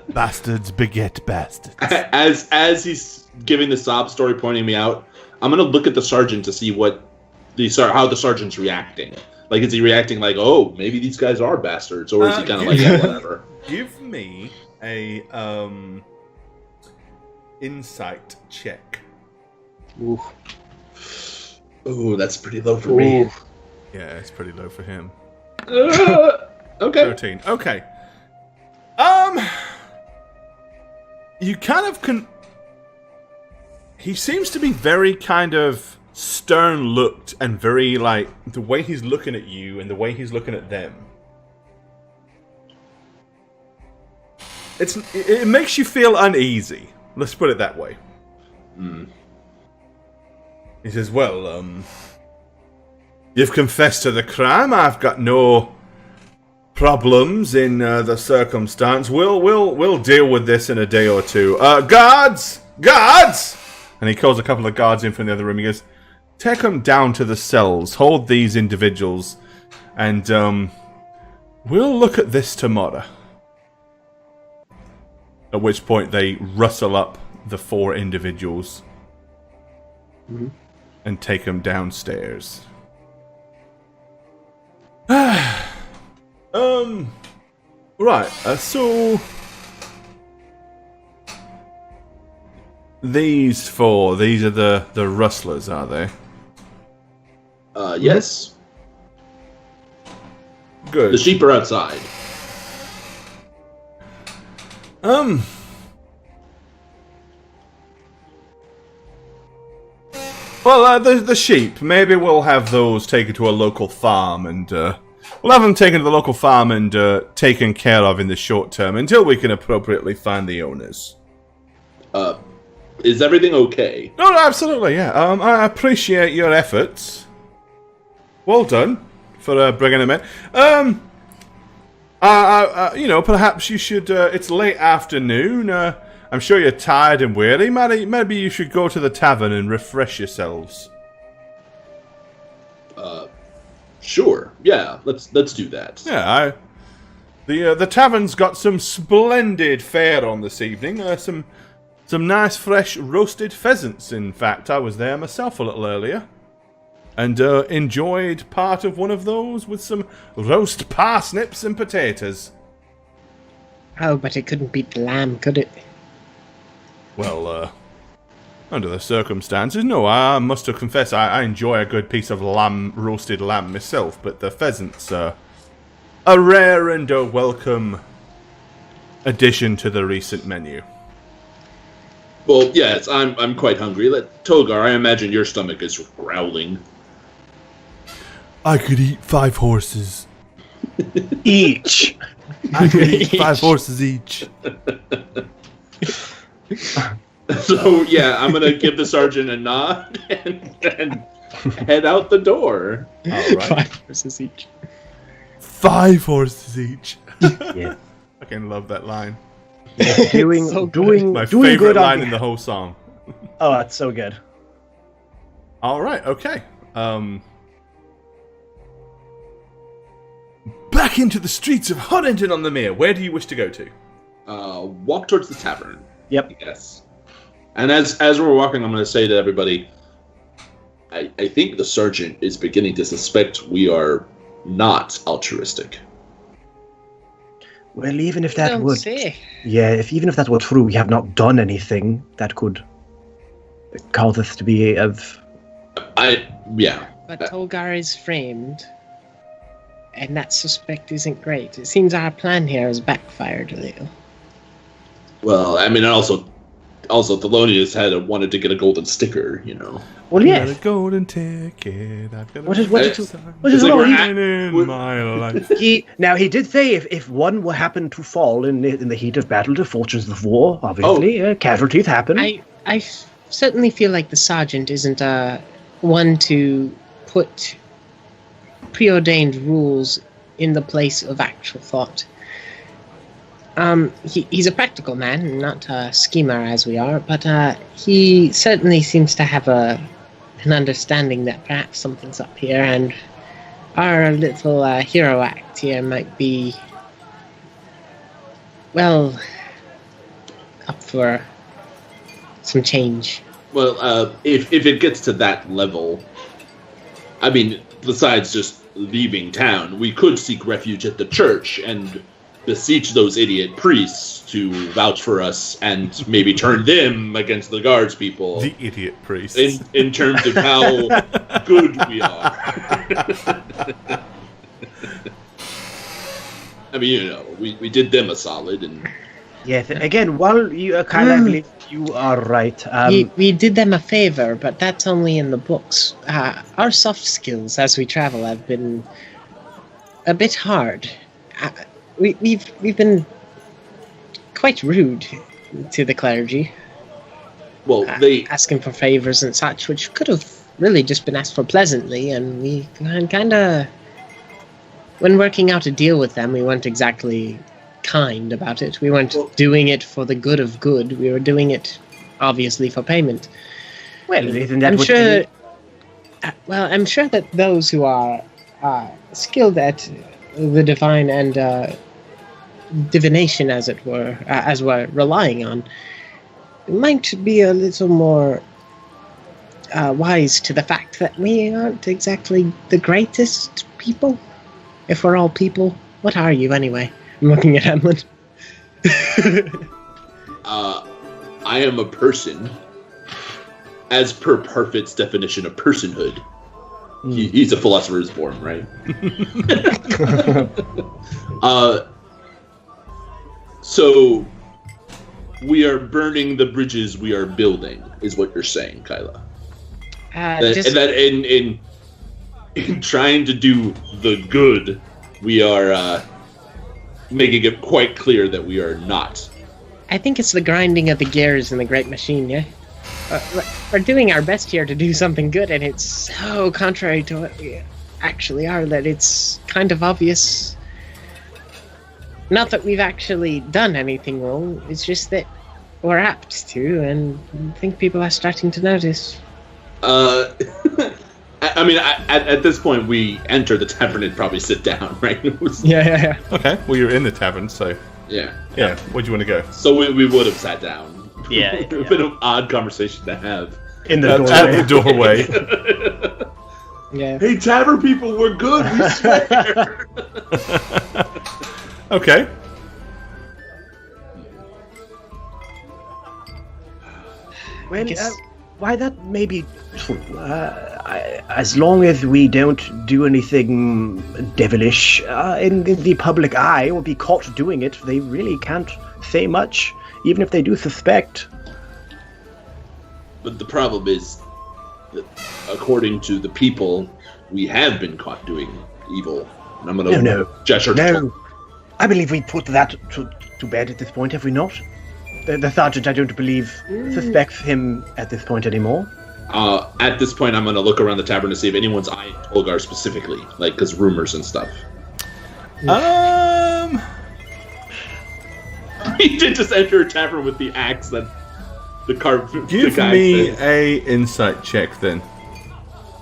Bastards beget bastards. As he's giving the sob story, pointing me out, I'm gonna look at the sergeant to see how the sergeant's reacting. Like, is he reacting like, "Oh, maybe these guys are bastards," or is he kind of like, "Yeah, whatever"? Give me a insight check. Ooh. Ooh, that's pretty low for me. Yeah, it's pretty low for him. Okay. 13. Okay. You kind of can. He seems to be very kind of stern-looked and very, like, the way he's looking at you and the way he's looking at them. It makes you feel uneasy. Let's put it that way. He says, "Well, You've confessed to the crime. I've got no problems in the circumstance. We'll deal with this in a day or two. Guards! Guards! And he calls a couple of guards in from the other room. He goes, take them down to the cells. Hold these individuals. And, we'll look at this tomorrow. At which point they rustle up the 4 individuals. Mm-hmm. And take them downstairs. Right, so... These 4, these are the rustlers, are they? Yes. Good. The sheep are outside. Well, the sheep, maybe we'll have those taken to a local farm and, we'll have them taken to the local farm and, taken care of in the short term until we can appropriately find the owners. Is everything okay? No, absolutely, yeah. I appreciate your efforts. Well done for bringing them in. Perhaps you should. It's late afternoon. I'm sure you're tired and weary. Maybe you should go to the tavern and refresh yourselves. Sure. Yeah, let's do that. Yeah, the tavern's got some splendid fare on this evening. Some nice fresh roasted pheasants, in fact. I was there myself a little earlier. And enjoyed part of one of those with some roast parsnips and potatoes. Oh, but it couldn't beat the lamb, could it? Well, under the circumstances, no, I must have confessed I enjoy a good piece of roasted lamb myself, but the pheasants are a rare and a welcome addition to the recent menu. Well, yes, I'm quite hungry. Togar, I imagine your stomach is growling. I could eat 5 horses. Each. I could eat 5 horses each. So, yeah, I'm going to give the sergeant a nod and head out the door. All right. 5 horses each. 5 horses each. Yeah. I can love that line. Doing So good. doing My doing favorite good line on in the whole song. Oh, that's so good. All right, okay. Back into the streets of Huntington-on-the-Mere. Where do you wish to go to? Walk towards the tavern. Yep. Yes. And as we're walking, I'm going to say to everybody, I think the sergeant is beginning to suspect we are not altruistic. Well, even if that Don't would, say. yeah, even if that were true, we have not done anything that could cause us to be of. Yeah. But Tolgar is framed, and that suspect isn't great. It seems our plan here has backfired a little. Well, I mean, also Thelonious wanted to get a golden sticker, you know. Well, Got yes. a golden ticket. I've got What a is what is sign what is It's like wrong? we're in my life. He did say if one were happened to fall in the heat of battle to fortunes of war, obviously casualties happen. I certainly feel like the sergeant isn't one to put preordained rules in the place of actual thought. He's a practical man, not a schemer as we are, but he certainly seems to have an understanding that perhaps something's up here, and our little hero act here might be, well, up for some change. Well, if it gets to that level, I mean, besides just leaving town, we could seek refuge at the church and beseech those idiot priests to vouch for us and maybe turn them against the guards people. The idiot priest. In terms of how good we are. I mean, you know, we did them a solid, and Yes, again, while you are kind of, I believe you are right. We did them a favor, but that's only in the books. Our soft skills as we travel have been a bit hard. We've been quite rude to the clergy. well, Asking for favors and such, which could have really just been asked for pleasantly, and we kind of, when working out a deal with them, we weren't exactly kind about it. We weren't doing it for the good of good. We were doing it, obviously, for payment. Well, isn't that I'm what sure. Well, I'm sure that those who are skilled at the divine and divination, as it were, as we're relying on, might be a little more wise to the fact that we aren't exactly the greatest people. If we're all people, what are you anyway? I'm looking at Hamlin. I am a person, as per Parfit's definition of personhood. He's a philosopher's born, right? So we are burning the bridges we are building, is what you're saying, Kyla. And that in trying to do the good, we are making it quite clear that we are not. I think it's the grinding of the gears in the great machine, yeah? We're doing our best here to do something good, and it's so contrary to what we actually are that it's kind of obvious. Not that we've actually done anything wrong, it's just that we're apt to, and I think people are starting to notice. I mean, at this point, we enter the tavern and probably sit down, right? Yeah. Okay, well, you're in the tavern, so... Yeah. Where'd you want to go? So we would have sat down. Yeah. It's been an odd conversation to have. In the At doorway. the doorway. Yeah. Hey, tavern people, we're good, we swear! Okay. Well, why that may be true. As long as we don't do anything devilish in the public eye or be caught doing it, they really can't say much, even if they do suspect. But the problem is that, according to the people, we have been caught doing evil. And I'm going to gesture. No. I believe we put that to bed at this point, have we not? The sergeant, I don't believe, suspects him at this point anymore. At this point, I'm going to look around the tavern to see if anyone's eyeing Tolgar specifically, like, because rumors and stuff. He did just enter a tavern with the axe that the Give guy me said. a insight check, then.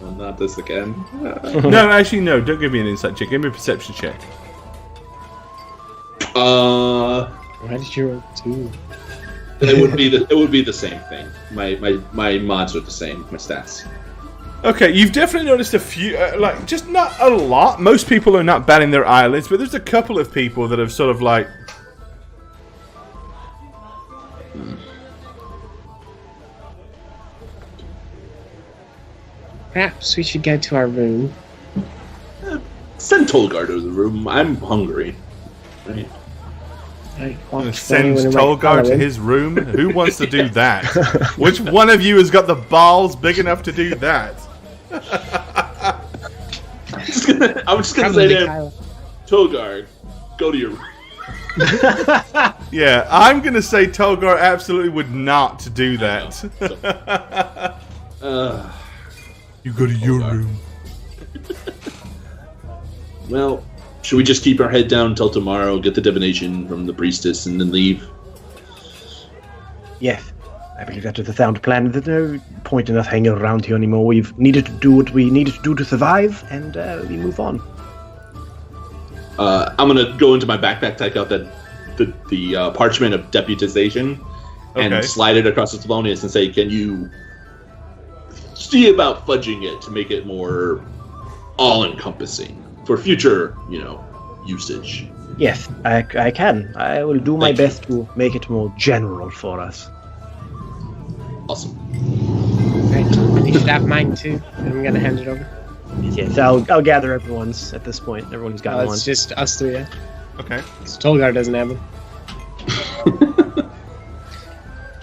Well, not this again. No, actually, no. Don't give me an insight check. Give me a perception check. Why did you roll 2? It would be the same thing. My mods are the same. My stats. Okay, you've definitely noticed a few, just not a lot. Most people are not batting their eyelids, but there's a couple of people that have sort of like... Perhaps we should go to our room. Send Tolgar to the room. I'm hungry. Right. Send Tolgar to his room? Who wants to do that? Which one of you has got the balls big enough to do that? I'm just gonna say to him, Tolgar, go to your room. Yeah, I'm going to say Tolgar absolutely would not do that. You go to your room. Well, should we just keep our head down until tomorrow, get the divination from the priestess, and then leave? Yes, I believe that is a sound plan. There's no point in us hanging around here anymore. We've needed to do what we needed to do to survive, and we move on. I'm gonna go into my backpack, take out the parchment of deputization, and slide it across to Thelonious and say, "Can you see about fudging it to make it more all-encompassing for future, usage?" Yes, I can. I will do my best to make it more general for us. Awesome. Right. And you should have mine too. I'm gonna hand it over. Yes, I'll gather everyone's at this point. Everyone's got one. It's just us three, yeah. Okay. Because Tolgar doesn't have them.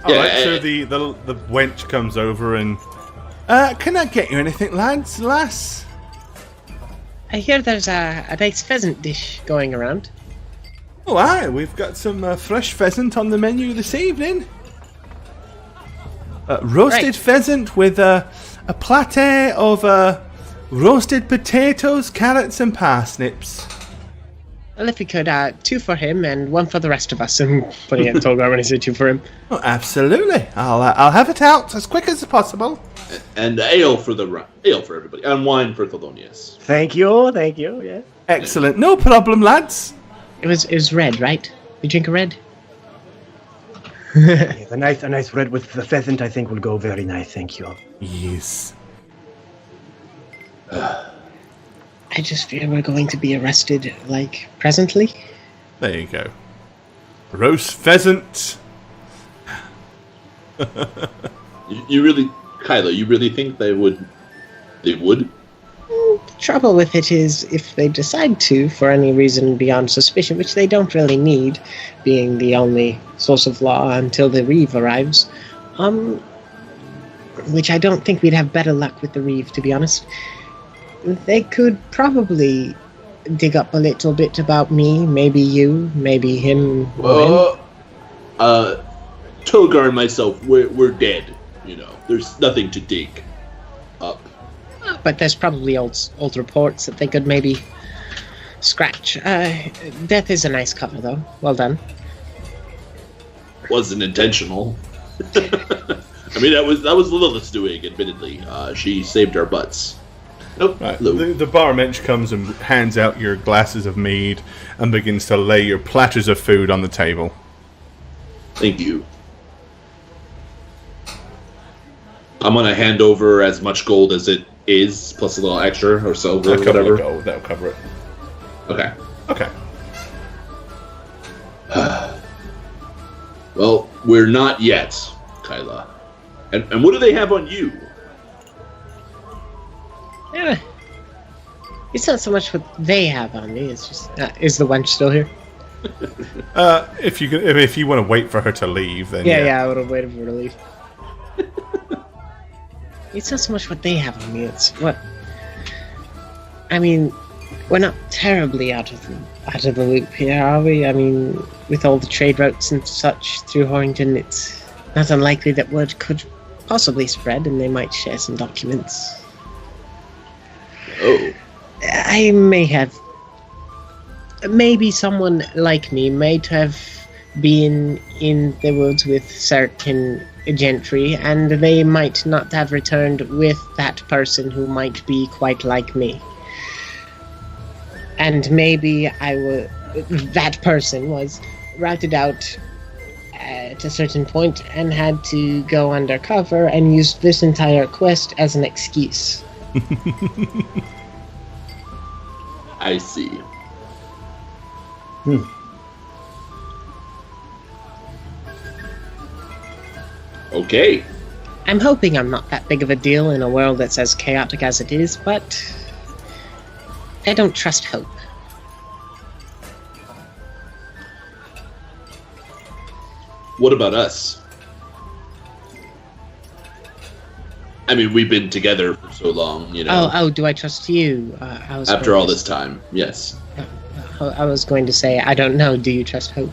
Alright, so the wench comes over and... can I get you anything, lass? I hear there's a nice pheasant dish going around. Oh, aye, we've got some fresh pheasant on the menu this evening. Roasted pheasant with A platter of roasted potatoes, carrots, and parsnips. Well, if we could, 2 for him and 1 for the rest of us. I'm putting it in Tolgar when I say 2 for him. Oh, absolutely. I'll have it out as quick as possible. And ale for everybody, and wine for Thelonious. Thank you. Yeah. Excellent. No problem, lads. It was red, right? You drink a red? Yes, a nice red with the pheasant, I think, will go very nice. Thank you. Yes. I just fear we're going to be arrested, presently. There you go. Roast pheasant. You really, Kylo, you really think they would? They would? The trouble with it is, if they decide to, for any reason beyond suspicion, which they don't really need, being the only source of law until the Reeve arrives, which I don't think we'd have better luck with the Reeve, to be honest. They could probably dig up a little bit about me, maybe you, maybe him. Togar and myself, we're dead. There's nothing to dig up. But there's probably old reports that they could maybe scratch. Death is a nice cover, though. Well done. Wasn't intentional. I mean, that was Lilith's doing. Admittedly, she saved our butts. Nope. Right. The barmensch comes and hands out your glasses of mead and begins to lay your platters of food on the table. Thank you. I'm gonna hand over as much gold as it is, plus a little extra or silver, or whatever. Gold, that'll cover it. Okay. Okay. Well, we're not yet, Kyla. And what do they have on you? Yeah. It's not so much what they have on me, it's just... is the wench still here? If you want to wait for her to leave, then yeah, I would have waited for her to leave. It's not so much what they have on me, it's what... I mean, we're not terribly out of the loop here, are we? I mean, with all the trade routes and such through Horrington, it's not unlikely that word could possibly spread, and they might share some documents. Oh. I may have... Maybe someone like me might have been in the woods with certain gentry, and they might not have returned with that person who might be quite like me. And maybe that person was routed out at a certain point and had to go undercover and used this entire quest as an excuse. I see. Okay. I'm hoping I'm not that big of a deal in a world that's as chaotic as it is, but I don't trust hope. What about us? I mean, we've been together for so long, Oh, do I trust you? After all this time, yes. I was going to say, I don't know, do you trust hope?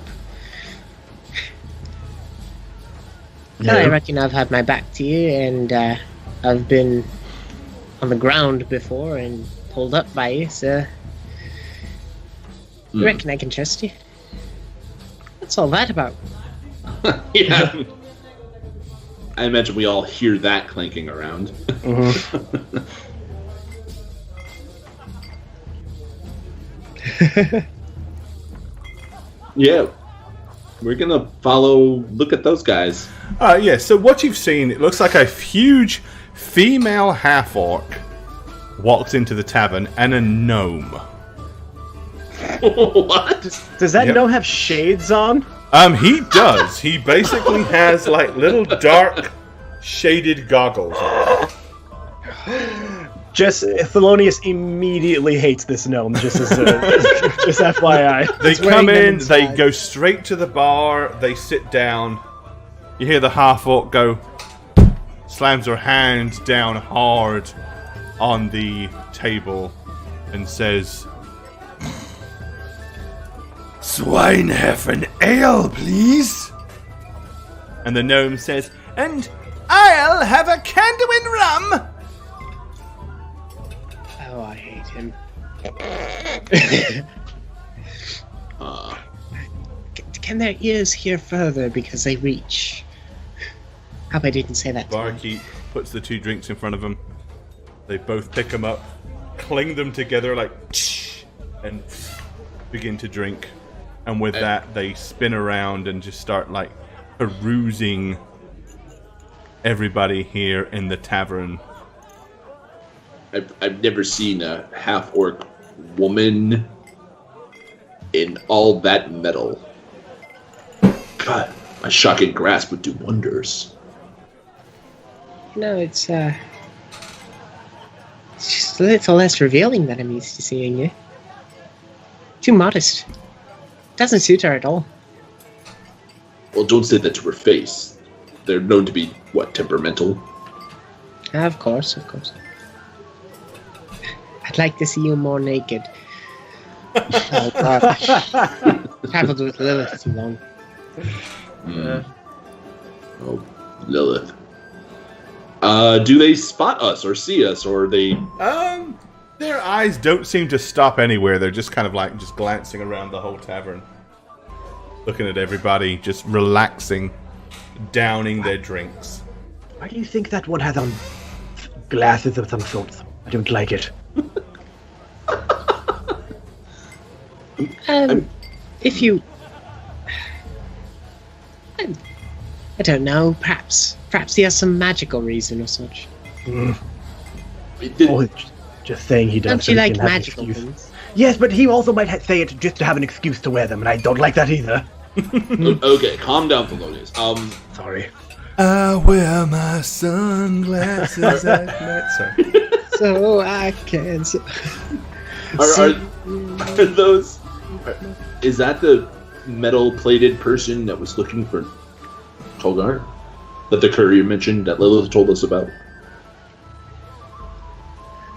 No. I reckon I've had my back to you, and I've been on the ground before and pulled up by you, so... I reckon I can trust you. What's all that about? Yeah. I imagine we all hear that clanking around. Yeah. We're gonna look at those guys. Yeah, so what you've seen, it looks like a huge female half-orc walks into the tavern and a gnome. What? Does that gnome have shades on? He does. He basically has like little dark shaded goggles on. Just Thelonious immediately hates this gnome. Just as just FYI, They come in, they go straight to the bar, they sit down. You hear the half-orc go, slams her hand down hard on the table and says, "Swinehefn ale, please." And the gnome says, "And I'll have a Canduin rum eat him. Can their ears hear further because they reach? Hope I didn't say that. Barkeep puts the 2 drinks in front of them. They both pick them up, cling them together like, and begin to drink. And with that, they spin around and just start like perusing everybody here in the tavern. I've never seen a half-orc woman in all that metal. God, my shocking grasp would do wonders. No, it's just a little less revealing than I'm used to seeing you. Too modest. Doesn't suit her at all. Well, don't say that to her face. They're known to be, temperamental? Of course, of course. I'd like to see you more naked. Oh, God. Traveled with Lilith too long. Oh, Lilith. Do they spot us or see us, or are they... Their eyes don't seem to stop anywhere. They're just kind of like just glancing around the whole tavern. Looking at everybody, just relaxing, downing their drinks. Why do you think that one has on glasses of some sort? I don't like it. If you... I don't know, perhaps he has some magical reason or such. Or just saying he does. Don't so you he like can have an magical excuse. things? Yes, but he also might say it just to have an excuse to wear them, and I don't like that either. Okay, calm down, Thelonious. Sorry. I wear my sunglasses at night. Sorry. So I can... Are those... Is that the metal-plated person that was looking for Tolgar? That the courier mentioned that Lilith told us about?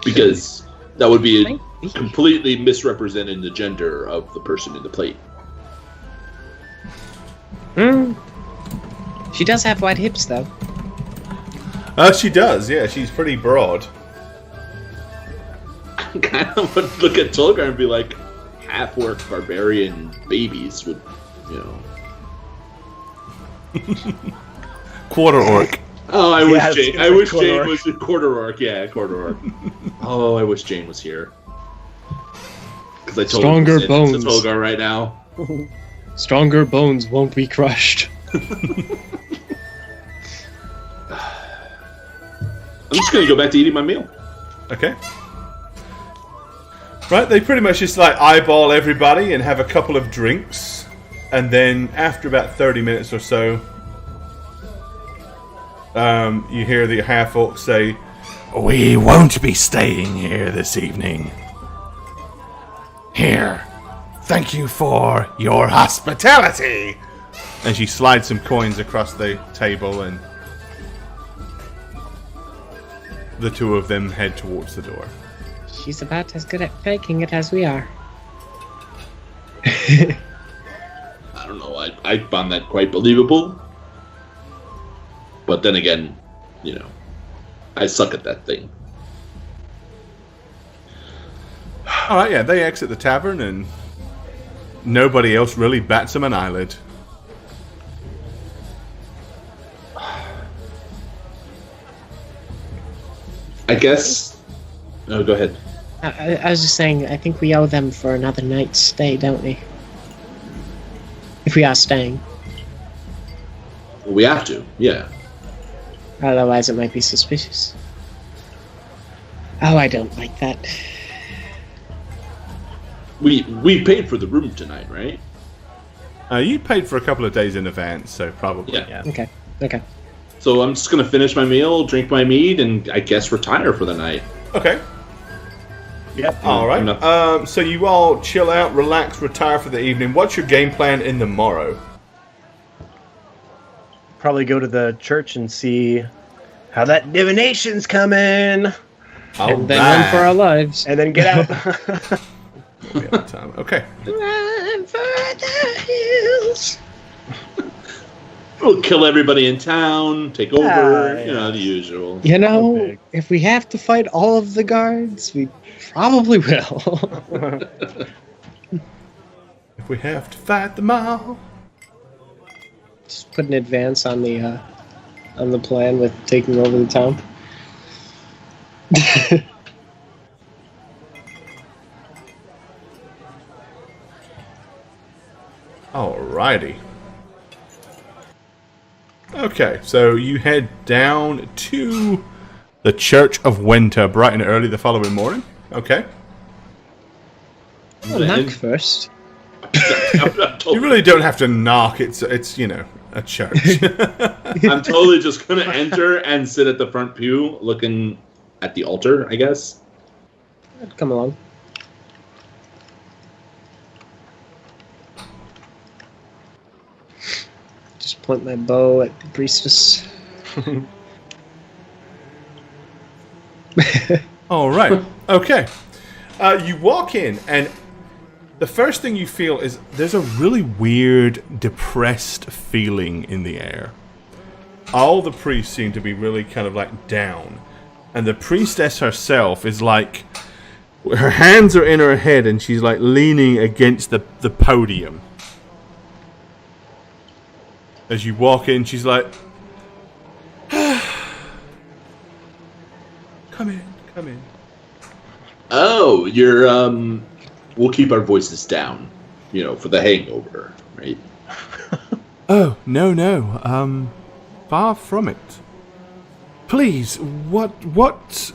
Because that would be completely misrepresenting the gender of the person in the plate. She does have wide hips, though. She does, yeah. She's pretty broad. I kind of would look at Tolgar and be like, half-orc barbarian babies would, Quarter orc. Oh, I wish quarter Jane orc. was a quarter orc. Yeah, quarter orc. Oh, I wish Jane was here. Because I told Stronger her to send it bones. to Tolgar right now. Stronger bones won't be crushed. I'm just going to go back to eating my meal. Okay. Right, they pretty much just like eyeball everybody and have a couple of drinks. And then after about 30 minutes or so, you hear the half-orc say, "We won't be staying here this evening. Here, thank you for your hospitality." And she slides some coins across the table and the two of them head towards the door. She's about as good at faking it as we are. I don't know. I found that quite believable. But then again, I suck at that thing. Alright, yeah, they exit the tavern and nobody else really bats them an eyelid. I guess... Oh, go ahead. I was just saying, I think we owe them for another night's stay, don't we? If we are staying. We have to, yeah. Otherwise it might be suspicious. Oh, I don't like that. We paid for the room tonight, right? You paid for a couple of days in advance, so probably. Yeah. Okay. So I'm just going to finish my meal, drink my mead, and I guess retire for the night. Okay. Yep. Alright. So you all chill out, relax, retire for the evening. What's your game plan in the morrow? Probably go to the church and see how that divination's coming, And then run for our lives. and then get out. We have time. Okay. Run for the hills. We'll kill everybody in town, take over, the usual. You know, if we have to fight all of the guards, we probably will. If we have to fight them all. Just put an advance on the plan with taking over the town. Alrighty. Okay, so you head down to the Church of Winter bright and early the following morning. Okay. I'll knock first. You really don't have to knock. It's a church. I'm totally just gonna enter and sit at the front pew, looking at the altar. I guess. Come along. Just point my bow at the priestess. All right. Okay. You walk in, and the first thing you feel is there's a really weird, depressed feeling in the air. All the priests seem to be really kind of like down, and the priestess herself is like, her hands are in her head, and she's like leaning against the podium. As you walk in, she's like, come in. Oh, you're, we'll keep our voices down, for the hangover, right? Oh, no, far from it. Please, what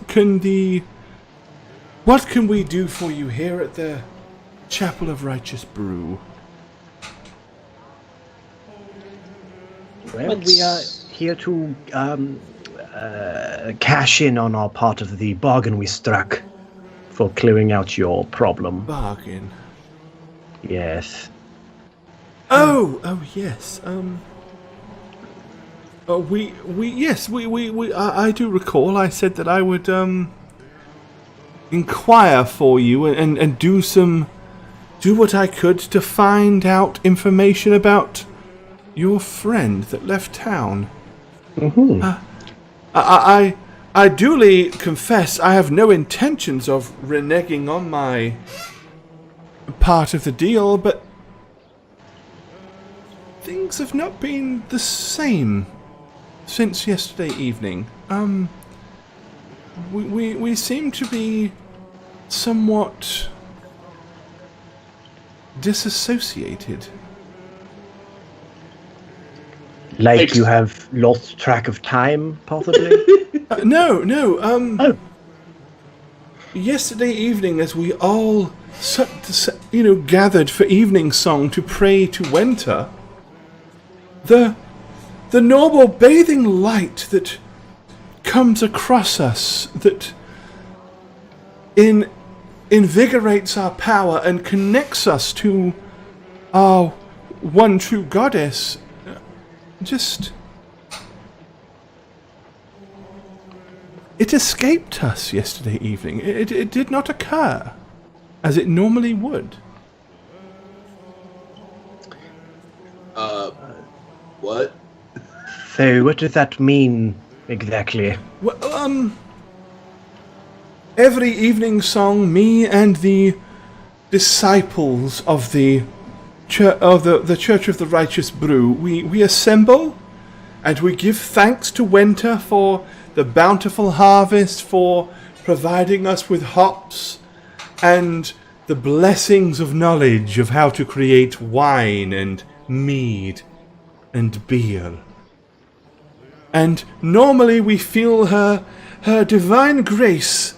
can we do for you here at the Chapel of Righteous Brew? Well, we are here to cash in on our part of the bargain we struck for clearing out your problem. Bargain? Yes. Oh, yes. I do recall. I said that I would inquire for you and do what I could to find out information about your friend that left town. Mm-hmm. I duly confess I have no intentions of reneging on my part of the deal, but things have not been the same since yesterday evening. We seem to be somewhat disassociated. Like you have lost track of time, possibly? No. Oh. Yesterday evening, as we all, gathered for evening song to pray to Winter, the noble bathing light that comes across us, that invigorates our power and connects us to our one true goddess, it escaped us yesterday evening. It did not occur as it normally would. What? So, what does that mean exactly? Well, every evening song, me and the disciples of the Church of the Righteous Brew, we assemble and we give thanks to Winter for the bountiful harvest, for providing us with hops and the blessings of knowledge of how to create wine and mead and beer. And normally we feel her divine grace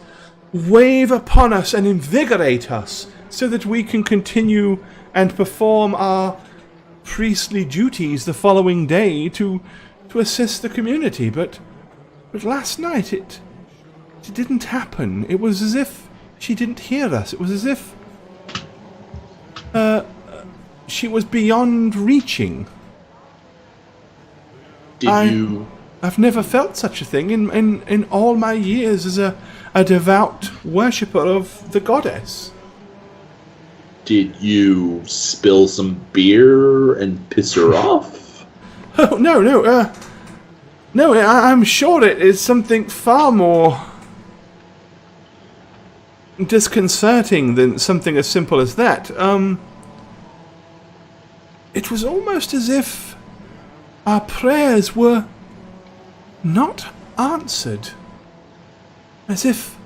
wave upon us and invigorate us so that we can continue and perform our priestly duties the following day to assist the community. But last night it didn't happen. It was as if she didn't hear us. It was as if she was beyond reaching. I've never felt such a thing in all my years as a devout worshipper of the goddess. Did you spill some beer and piss her off? Oh, no, I'm sure it is something far more disconcerting than something as simple as that. It was almost as if our prayers were not answered. As if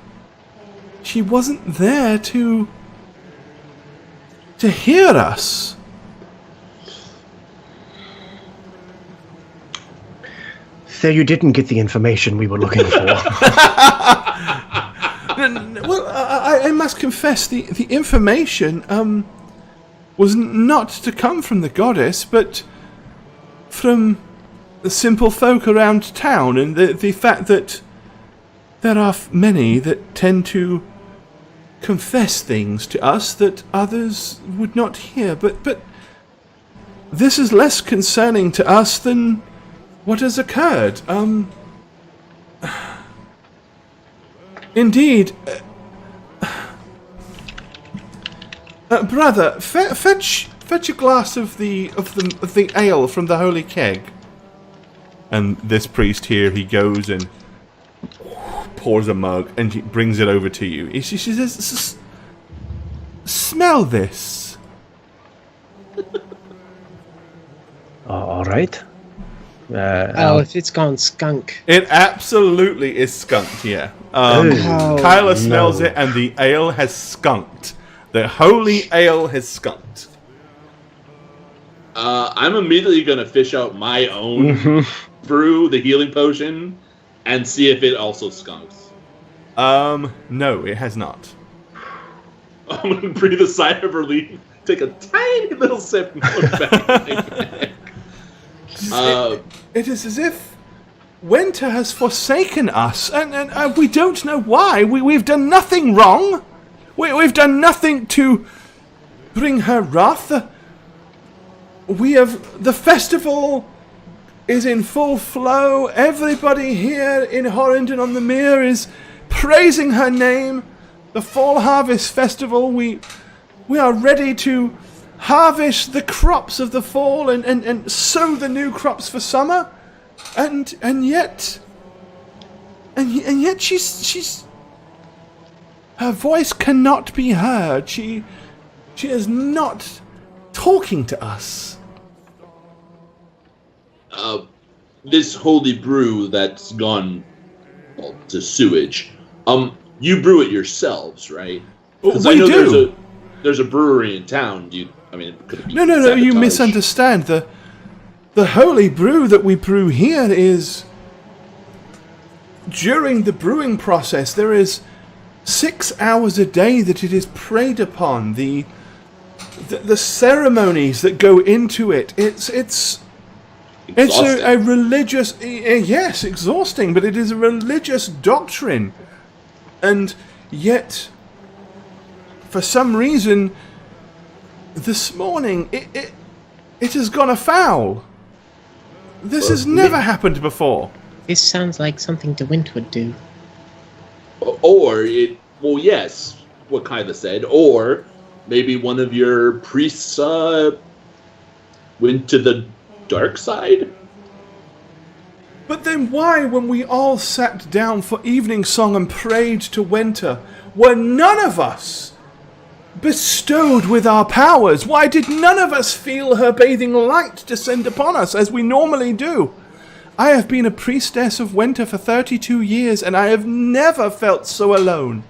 she wasn't there to hear us. So you didn't get the information we were looking for. Well, I must confess, the information was not to come from the goddess, but from the simple folk around town, and the fact that there are many that tend to confess things to us that others would not hear. But this is less concerning to us than what has occurred. Indeed. Brother, fetch a glass of the ale from the holy keg. And this priest here, he goes and pours a mug and he brings it over to you. She says, "Smell this." All right. If it's gone skunk. It absolutely is skunked, yeah. Kyla smells it, and the ale has skunked. The holy ale has skunked. I'm immediately going to fish out my own brew, the healing potion, and see if it also skunks. No, it has not. I'm going to breathe a sigh of relief, take a tiny little sip, and put it back. It is as if Winter has forsaken us, and we don't know why. We've done nothing wrong. We've done nothing to bring her wrath. The festival is in full flow. Everybody here in Horrendon on the Mere is praising her name. The Fall Harvest Festival, we are ready to harvest the crops of the fall and sow the new crops for summer, and yet she's her voice cannot be heard. She is not talking to us. This holy brew that's gone to sewage. You brew it yourselves, right? Because I know do. There's a brewery in town. Could it be No, you misunderstand. The holy brew that we brew here is... During the brewing process, there is 6 hours a day that it is prayed upon. The ceremonies that go into it. It's a religious... Yes, exhausting, but it is a religious doctrine. And yet, for some reason... This morning, it has gone afoul. This has never happened before. This sounds like something DeWint would do. Yes, what Kyla said. Or maybe one of your priests went to the dark side. But then why, when we all sat down for evening song and prayed to Winter, were none of us bestowed with our powers? Why did none of us feel her bathing light descend upon us as we normally do? I have been a priestess of Winter for 32 years, and I have never felt so alone.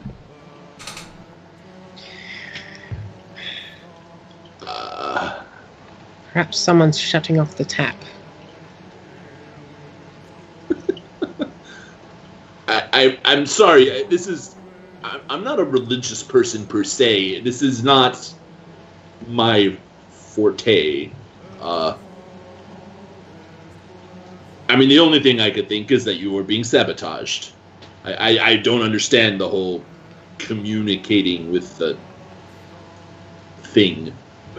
Perhaps someone's shutting off the tap. I'm sorry. I'm not a religious person per se. This is not my forte. The only thing I could think is that you were being sabotaged. I don't understand the whole communicating with the thing.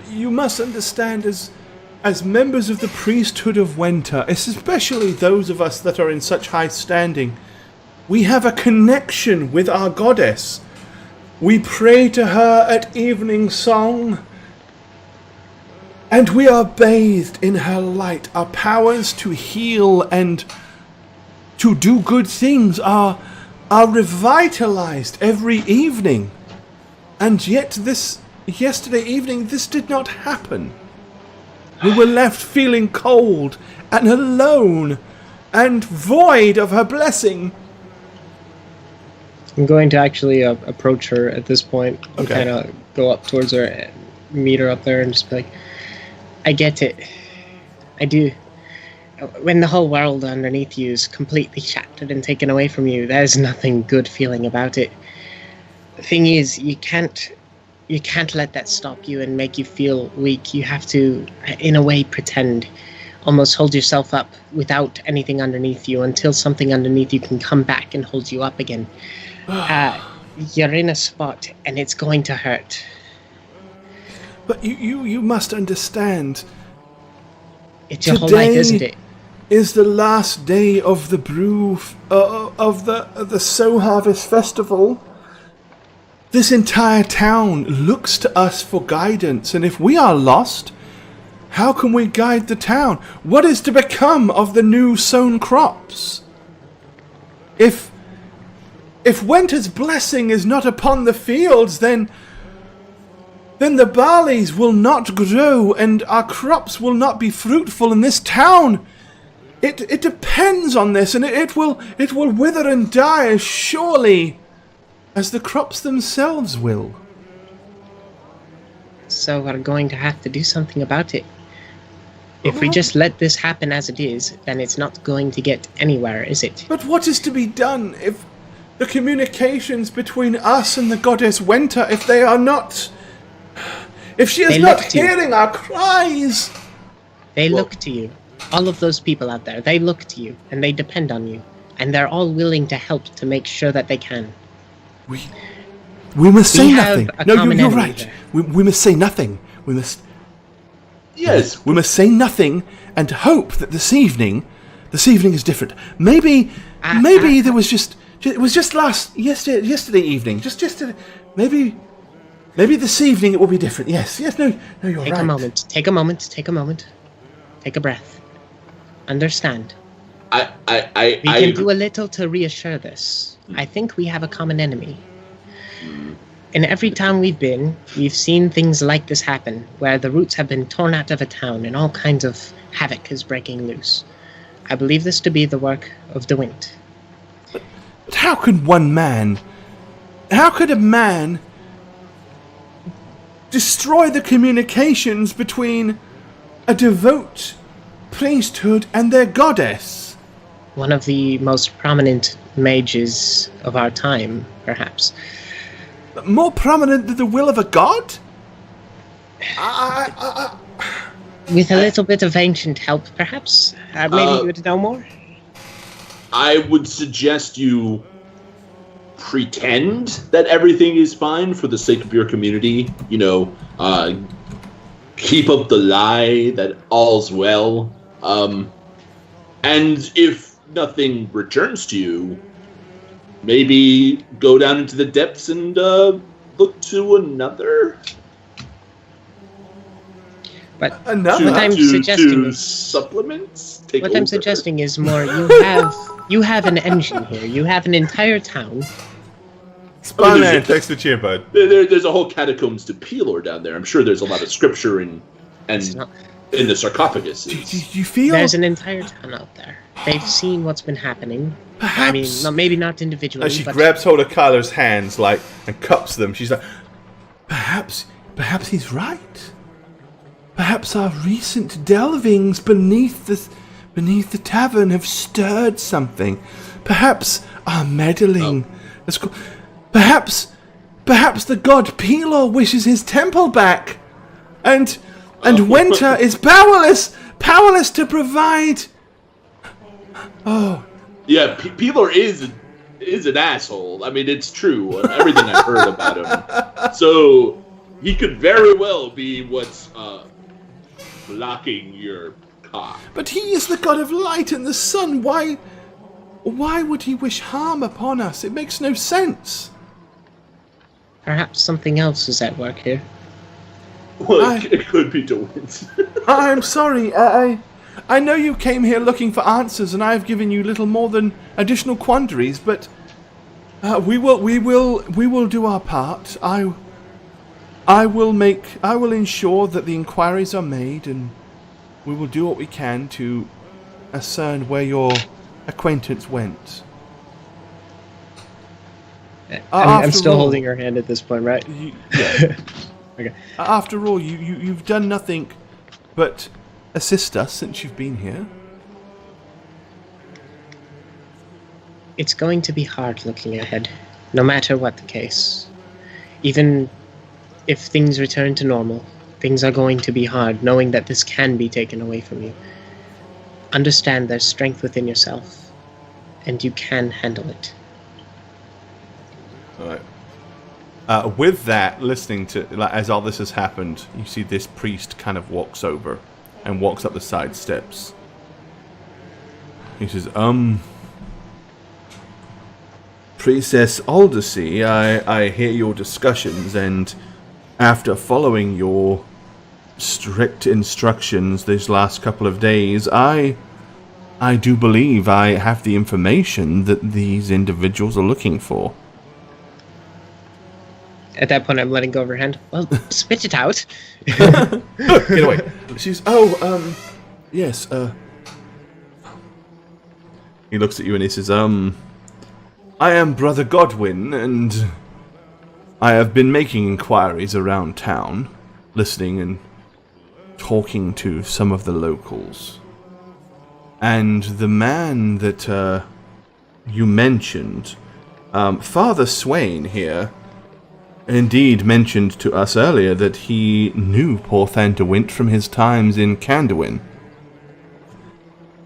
You must understand, as members of the priesthood of Winter, especially those of us that are in such high standing, we have a connection with our goddess. We pray to her at evening song. And we are bathed in her light. Our powers to heal and to do good things are revitalized every evening. And yet yesterday evening, this did not happen. We were left feeling cold and alone and void of her blessing. I'm going to actually approach her at this point and Okay. kind of go up towards her and meet her up there and just be like, I get it. I do. When the whole world underneath you is completely shattered and taken away from you, there's nothing good feeling about it. The thing is, you can't let that stop you and make you feel weak. You have to, in a way, pretend. Almost hold yourself up without anything underneath you until something underneath you can come back and hold you up again. You're in a spot and it's going to hurt. But you must understand. It's your whole life, isn't it? Is the last day of the of the Sow Harvest Festival. This entire town looks to us for guidance, and if we are lost, how can we guide the town? What is to become of the new sown crops? If winter's blessing is not upon the fields, then the barleys will not grow and our crops will not be fruitful in this town. It depends on this, and it will wither and die as surely as the crops themselves will. So we're going to have to do something about it. If we just let this happen as it is, then it's not going to get anywhere, is it? But what is to be done if the communications between us and the goddess Winter, if they are not... If she is not hearing our cries... They look to you. All of those people out there, they look to you, and they depend on you. And they're all willing to help to make sure that they can. We must say nothing. have a No, common you're enemy right. there. We must say nothing. We must... Yes. We must say nothing and hope that this evening is different. Maybe there was just... It was just yesterday evening. Just yesterday. Maybe this evening it will be different. Yes, no, you're right. Take a moment. Take a moment. Take a breath. Understand. I We can do a little to reassure this. I think we have a common enemy. In every town we've been, we've seen things like this happen, where the roots have been torn out of a town and all kinds of havoc is breaking loose. I believe this to be the work of the wind. But how could a man destroy the communications between a devout priesthood and their goddess? One of the most prominent mages of our time, perhaps. More prominent than the will of a god? With a little bit of ancient help, perhaps? Maybe you would know more? I would suggest you pretend that everything is fine for the sake of your community. You know, keep up the lie that all's well. And if nothing returns to you, maybe go down into the depths and look to another. But Another? what I'm suggesting to is supplements. Take what I'm over. suggesting is more. You have an engine here. You have an entire town. Spider-Man takes the cheer, bud. There's a whole catacombs to Pelor down there. I'm sure there's a lot of scripture and in the sarcophagus. Do you feel... There's an entire town out there. They've seen what's been happening. Perhaps... I mean, maybe not individually, As she but grabs hold of Kyler's hands, and cups them, she's like, perhaps he's right. Perhaps our recent delvings beneath the tavern have stirred something. Perhaps our meddling... Perhaps the god Pelor wishes his temple back. And Winter is powerless to provide... Oh... Yeah, Pelor is an asshole. I mean, it's true. Everything I've heard about him. So he could very well be what's blocking your cock. But he is the god of light and the sun. Why would he wish harm upon us? It makes no sense. perhaps something else is at work here. Well, it could be DeWitt. I'm sorry. I know you came here looking for answers, and I have given you little more than additional quandaries. But we will do our part. I will ensure that the inquiries are made, and we will do what we can to discern where your acquaintance went. I'm still holding her hand at this point, right? Yeah. Okay. After all, you've done nothing but assist us since you've been here. It's going to be hard looking ahead, no matter what the case. Even if things return to normal, things are going to be hard, knowing that this can be taken away from you. Understand there's strength within yourself, and you can handle it. All right. With that, listening to, as all this has happened, you see this priest kind of walks over and walks up the side steps. He says, Priestess Aldersea, I hear your discussions, and after following your strict instructions these last couple of days, I do believe I have the information that these individuals are looking for. At that point, I'm letting go of her hand. Well, spit it out. Get away. She's, yes, He looks at you and he says, I am Brother Godwin, and I have been making inquiries around town, listening and talking to some of the locals. And the man that you mentioned, Father Swain here, indeed mentioned to us earlier that he knew Porthan DeWint from his times in Candowin.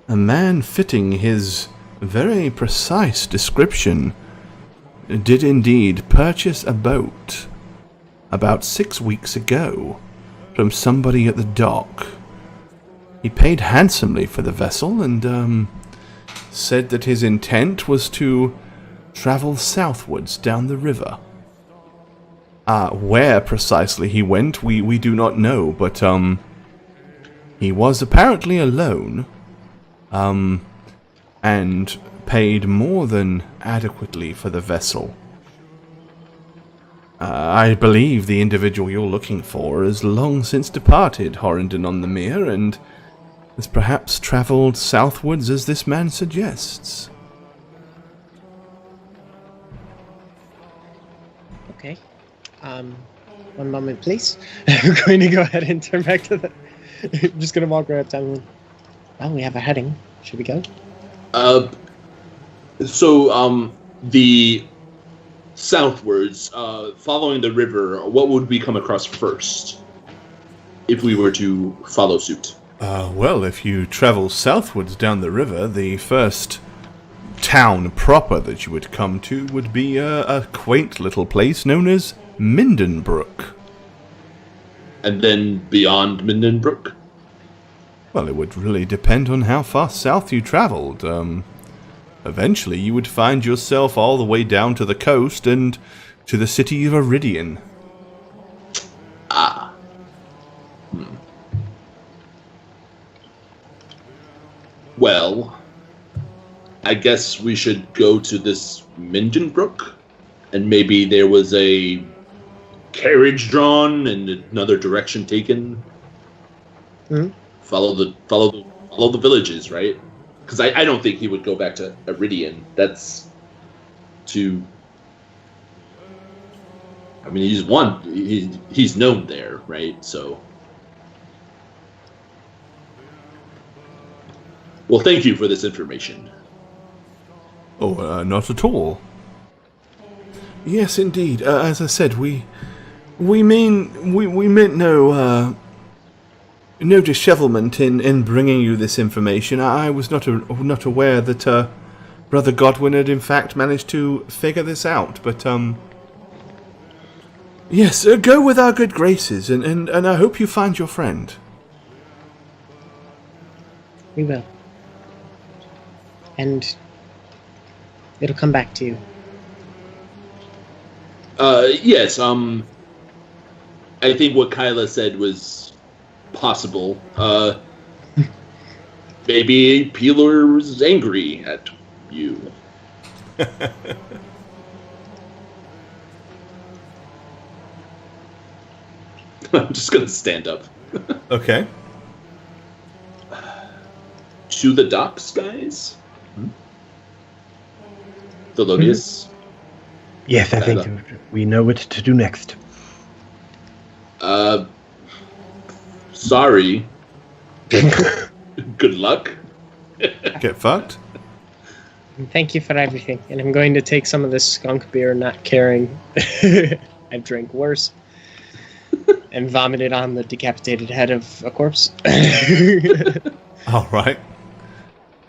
A man fitting his very precise description did indeed purchase a boat about 6 weeks ago from somebody at the dock. He paid handsomely for the vessel and said that his intent was to travel southwards down the river. Where precisely he went, we do not know, but he was apparently alone, and paid more than adequately for the vessel. I believe the individual you're looking for has long since departed Horrendon on the Mere, and has perhaps travelled southwards as this man suggests. Okay. One moment, please. I'm going to go ahead and turn back to the... I'm just going to walk right up to him. Well, we have a heading. Should we go? The southwards, following the river, what would we come across first if we were to follow suit? Well, if you travel southwards down the river, the first town proper that you would come to would be a quaint little place known as Mindenbrook. And then beyond Mindenbrook? Well, it would really depend on how far south you traveled. Eventually you would find yourself all the way down to the coast and to the city of Iridian. Ah. Well, I guess we should go to this Mindenbrook, and maybe there was a carriage drawn and another direction taken. Mm-hmm. Follow the villages, right? Because I don't think he would go back to Iridian. That's too. I mean, he's known there, right? So. Well, thank you for this information. Oh, not at all. Yes, indeed. As I said, we meant no dishevelment in bringing you this information. I was not aware that Brother Godwin had in fact managed to figure this out. But yes, go with our good graces, and I hope you find your friend. We will. And it'll come back to you. Yes, I think what Kyla said was possible. Maybe Peeler was angry at you. I'm just gonna stand up. Okay. To the docks, guys? Thelonious? Yes, I think we know what to do next. Sorry. Good luck. Get fucked. Thank you for everything. And I'm going to take some of this skunk beer not caring. I've drank worse. And vomit it on the decapitated head of a corpse. All right.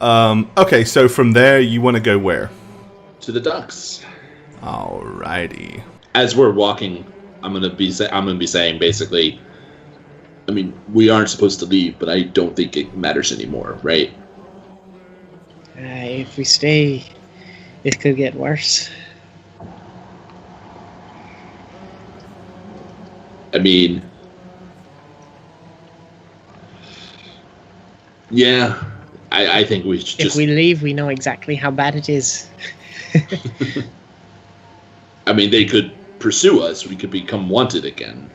Okay, so from there, you want to go where? To the docks. Alrighty. As we're walking, I'm gonna be saying basically, I mean, we aren't supposed to leave, but I don't think it matters anymore, right? If we stay, it could get worse. I mean, yeah, I think we should just... If we leave, we know exactly how bad it is. I mean, they could pursue us. We could become wanted again.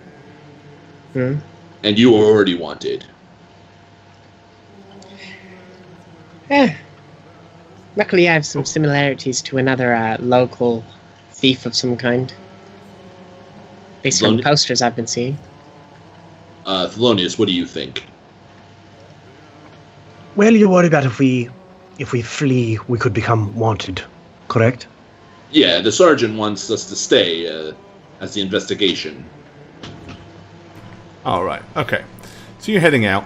Hmm? And you were already wanted. Luckily, I have some similarities to another local thief of some kind. Based on the posters I've been seeing. Thelonious, what do you think? Well, you worry about if we flee, we could become wanted, correct? Yeah, the sergeant wants us to stay as the investigation. All right. Okay. So you're heading out.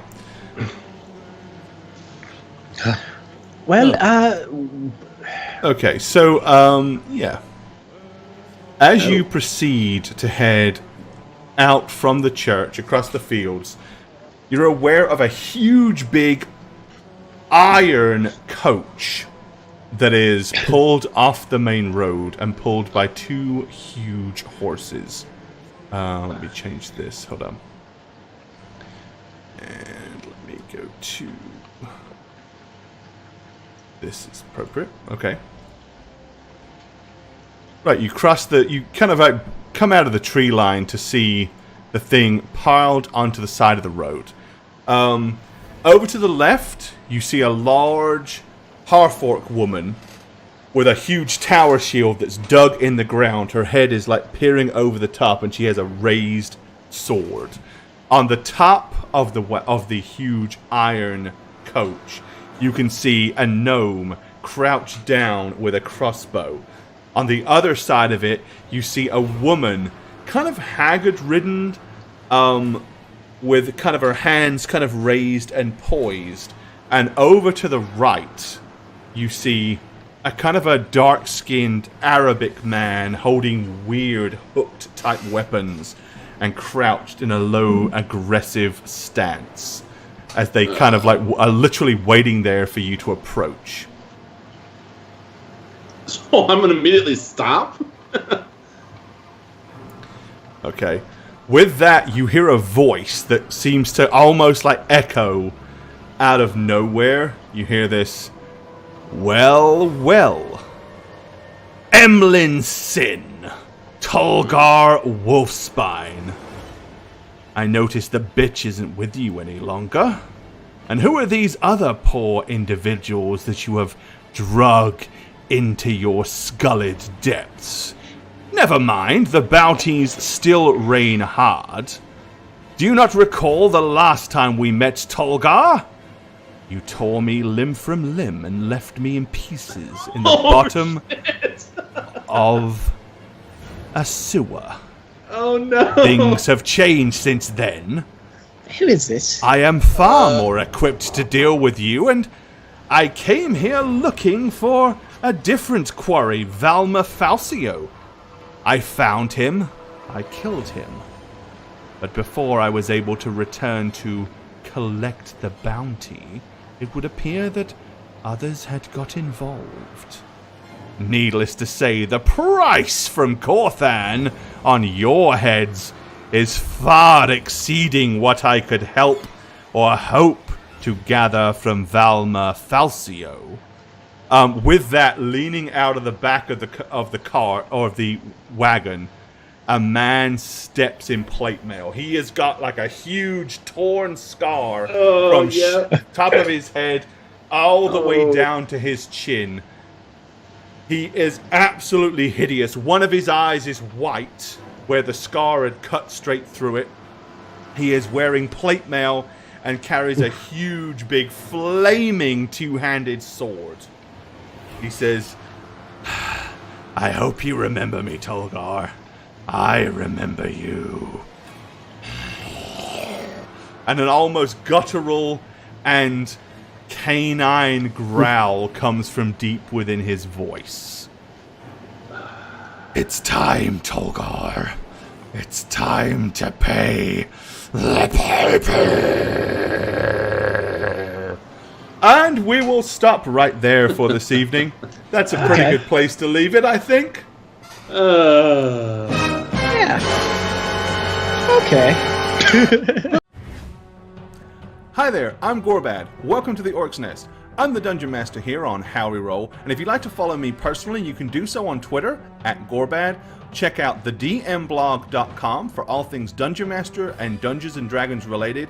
Well, Okay. So, yeah. As you proceed to head out from the church across the fields, you're aware of a huge, big iron coach that is pulled off the main road and pulled by two huge horses. Let me change this. Hold on. And let me go to... This is appropriate. Okay. Right, you cross the... You kind of like come out of the tree line to see the thing piled onto the side of the road. Over to the left, you see a large Harfork woman with a huge tower shield that's dug in the ground. Her head is like peering over the top, and she has a raised sword. On the top of the huge iron coach, you can see a gnome crouched down with a crossbow. On the other side of it, you see a woman, kind of haggard-ridden, with kind of her hands kind of raised and poised. And over to the right, you see a kind of a dark-skinned Arabic man holding weird hooked-type weapons and crouched in a low, aggressive stance as they kind of like are literally waiting there for you to approach. So I'm going to immediately stop? Okay. With that, you hear a voice that seems to almost like echo out of nowhere. You hear this, well, well. Emlyn Sin, Tolgar Wolfspine. I notice the bitch isn't with you any longer. And who are these other poor individuals that you have drug into your sculled depths? Never mind, the bounties still rain hard. Do you not recall the last time we met, Tolgar? You tore me limb from limb and left me in pieces in the bottom of a sewer. Oh no! Things have changed since then. Who is this? I am far more equipped to deal with you, and I came here looking for a different quarry, Valma Falcio. I found him, I killed him, but before I was able to return to collect the bounty, it would appear that others had got involved. Needless to say, the price from Corthan on your heads is far exceeding what I could help or hope to gather from Valma Falcio. With that, leaning out of the back of the car or the wagon, a man steps in plate mail. He has got like a huge torn scar from top of his head all the way down to his chin. He is absolutely hideous. One of his eyes is white, where the scar had cut straight through it. He is wearing plate mail and carries a huge, big, flaming two-handed sword. He says, I hope you remember me, Tolgar. I remember you. And an almost guttural and canine growl comes from deep within his voice. It's time, Tolgar. It's time to pay the piper. And we will stop right there for this evening. That's a pretty good place to leave it, I think. Yeah. Okay. Hi there, I'm Gorbad. Welcome to the Orc's Nest. I'm the Dungeon Master here on How We Roll, and if you'd like to follow me personally, you can do so on Twitter @Gorbad. Check out thedmblog.com for all things Dungeon Master and Dungeons & Dragons related.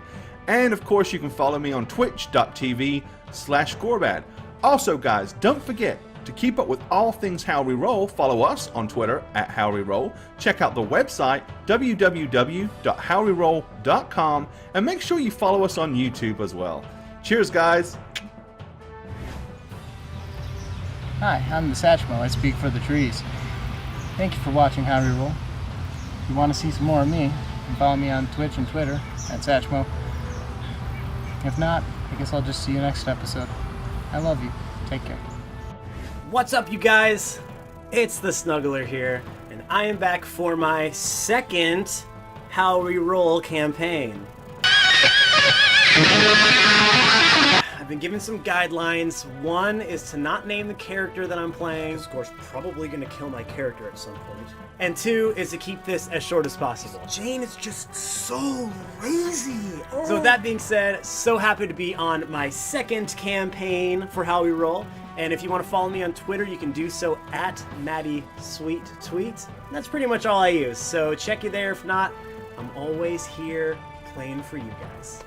And of course, you can follow me on twitch.tv/Gorbad. Also, guys, don't forget to keep up with all things How We Roll. Follow us on Twitter @HowWeRoll. Check out the website www.howweroll.com, and make sure you follow us on YouTube as well. Cheers, guys. Hi, I'm the Satchmo. I speak for the trees. Thank you for watching How We Roll. If you want to see some more of me, you can follow me on Twitch and Twitter @Satchmo. If not, I guess I'll just see you next episode. I love you. Take care. What's up, you guys? It's the Snuggler here, and I am back for my second How We Roll campaign. I've been given some guidelines. One is to not name the character that I'm playing. This course probably gonna kill my character at some point. And two is to keep this as short as possible. Jane is just so lazy. So with that being said, so happy to be on my second campaign for How We Roll. And if you want to follow me on Twitter, you can do so @MattySweetTweet. That's pretty much all I use. So check you there. If not, I'm always here playing for you guys.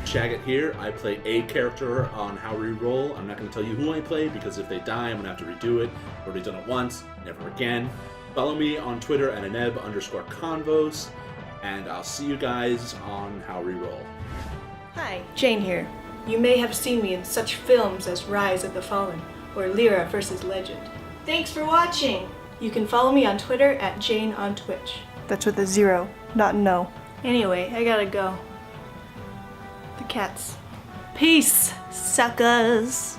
Shagget here. I play a character on How We Roll. I'm not going to tell you who I play because if they die, I'm going to have to redo it. Already done it once, never again. Follow me on Twitter @Aneb_convos, and I'll see you guys on How We Roll. Hi, Jane here. You may have seen me in such films as Rise of the Fallen or Lyra vs. Legend. Thanks for watching! You can follow me on Twitter @JaneOnTwitch. That's with a 0, not an O. Anyway, I gotta go. The cats. Peace, suckers!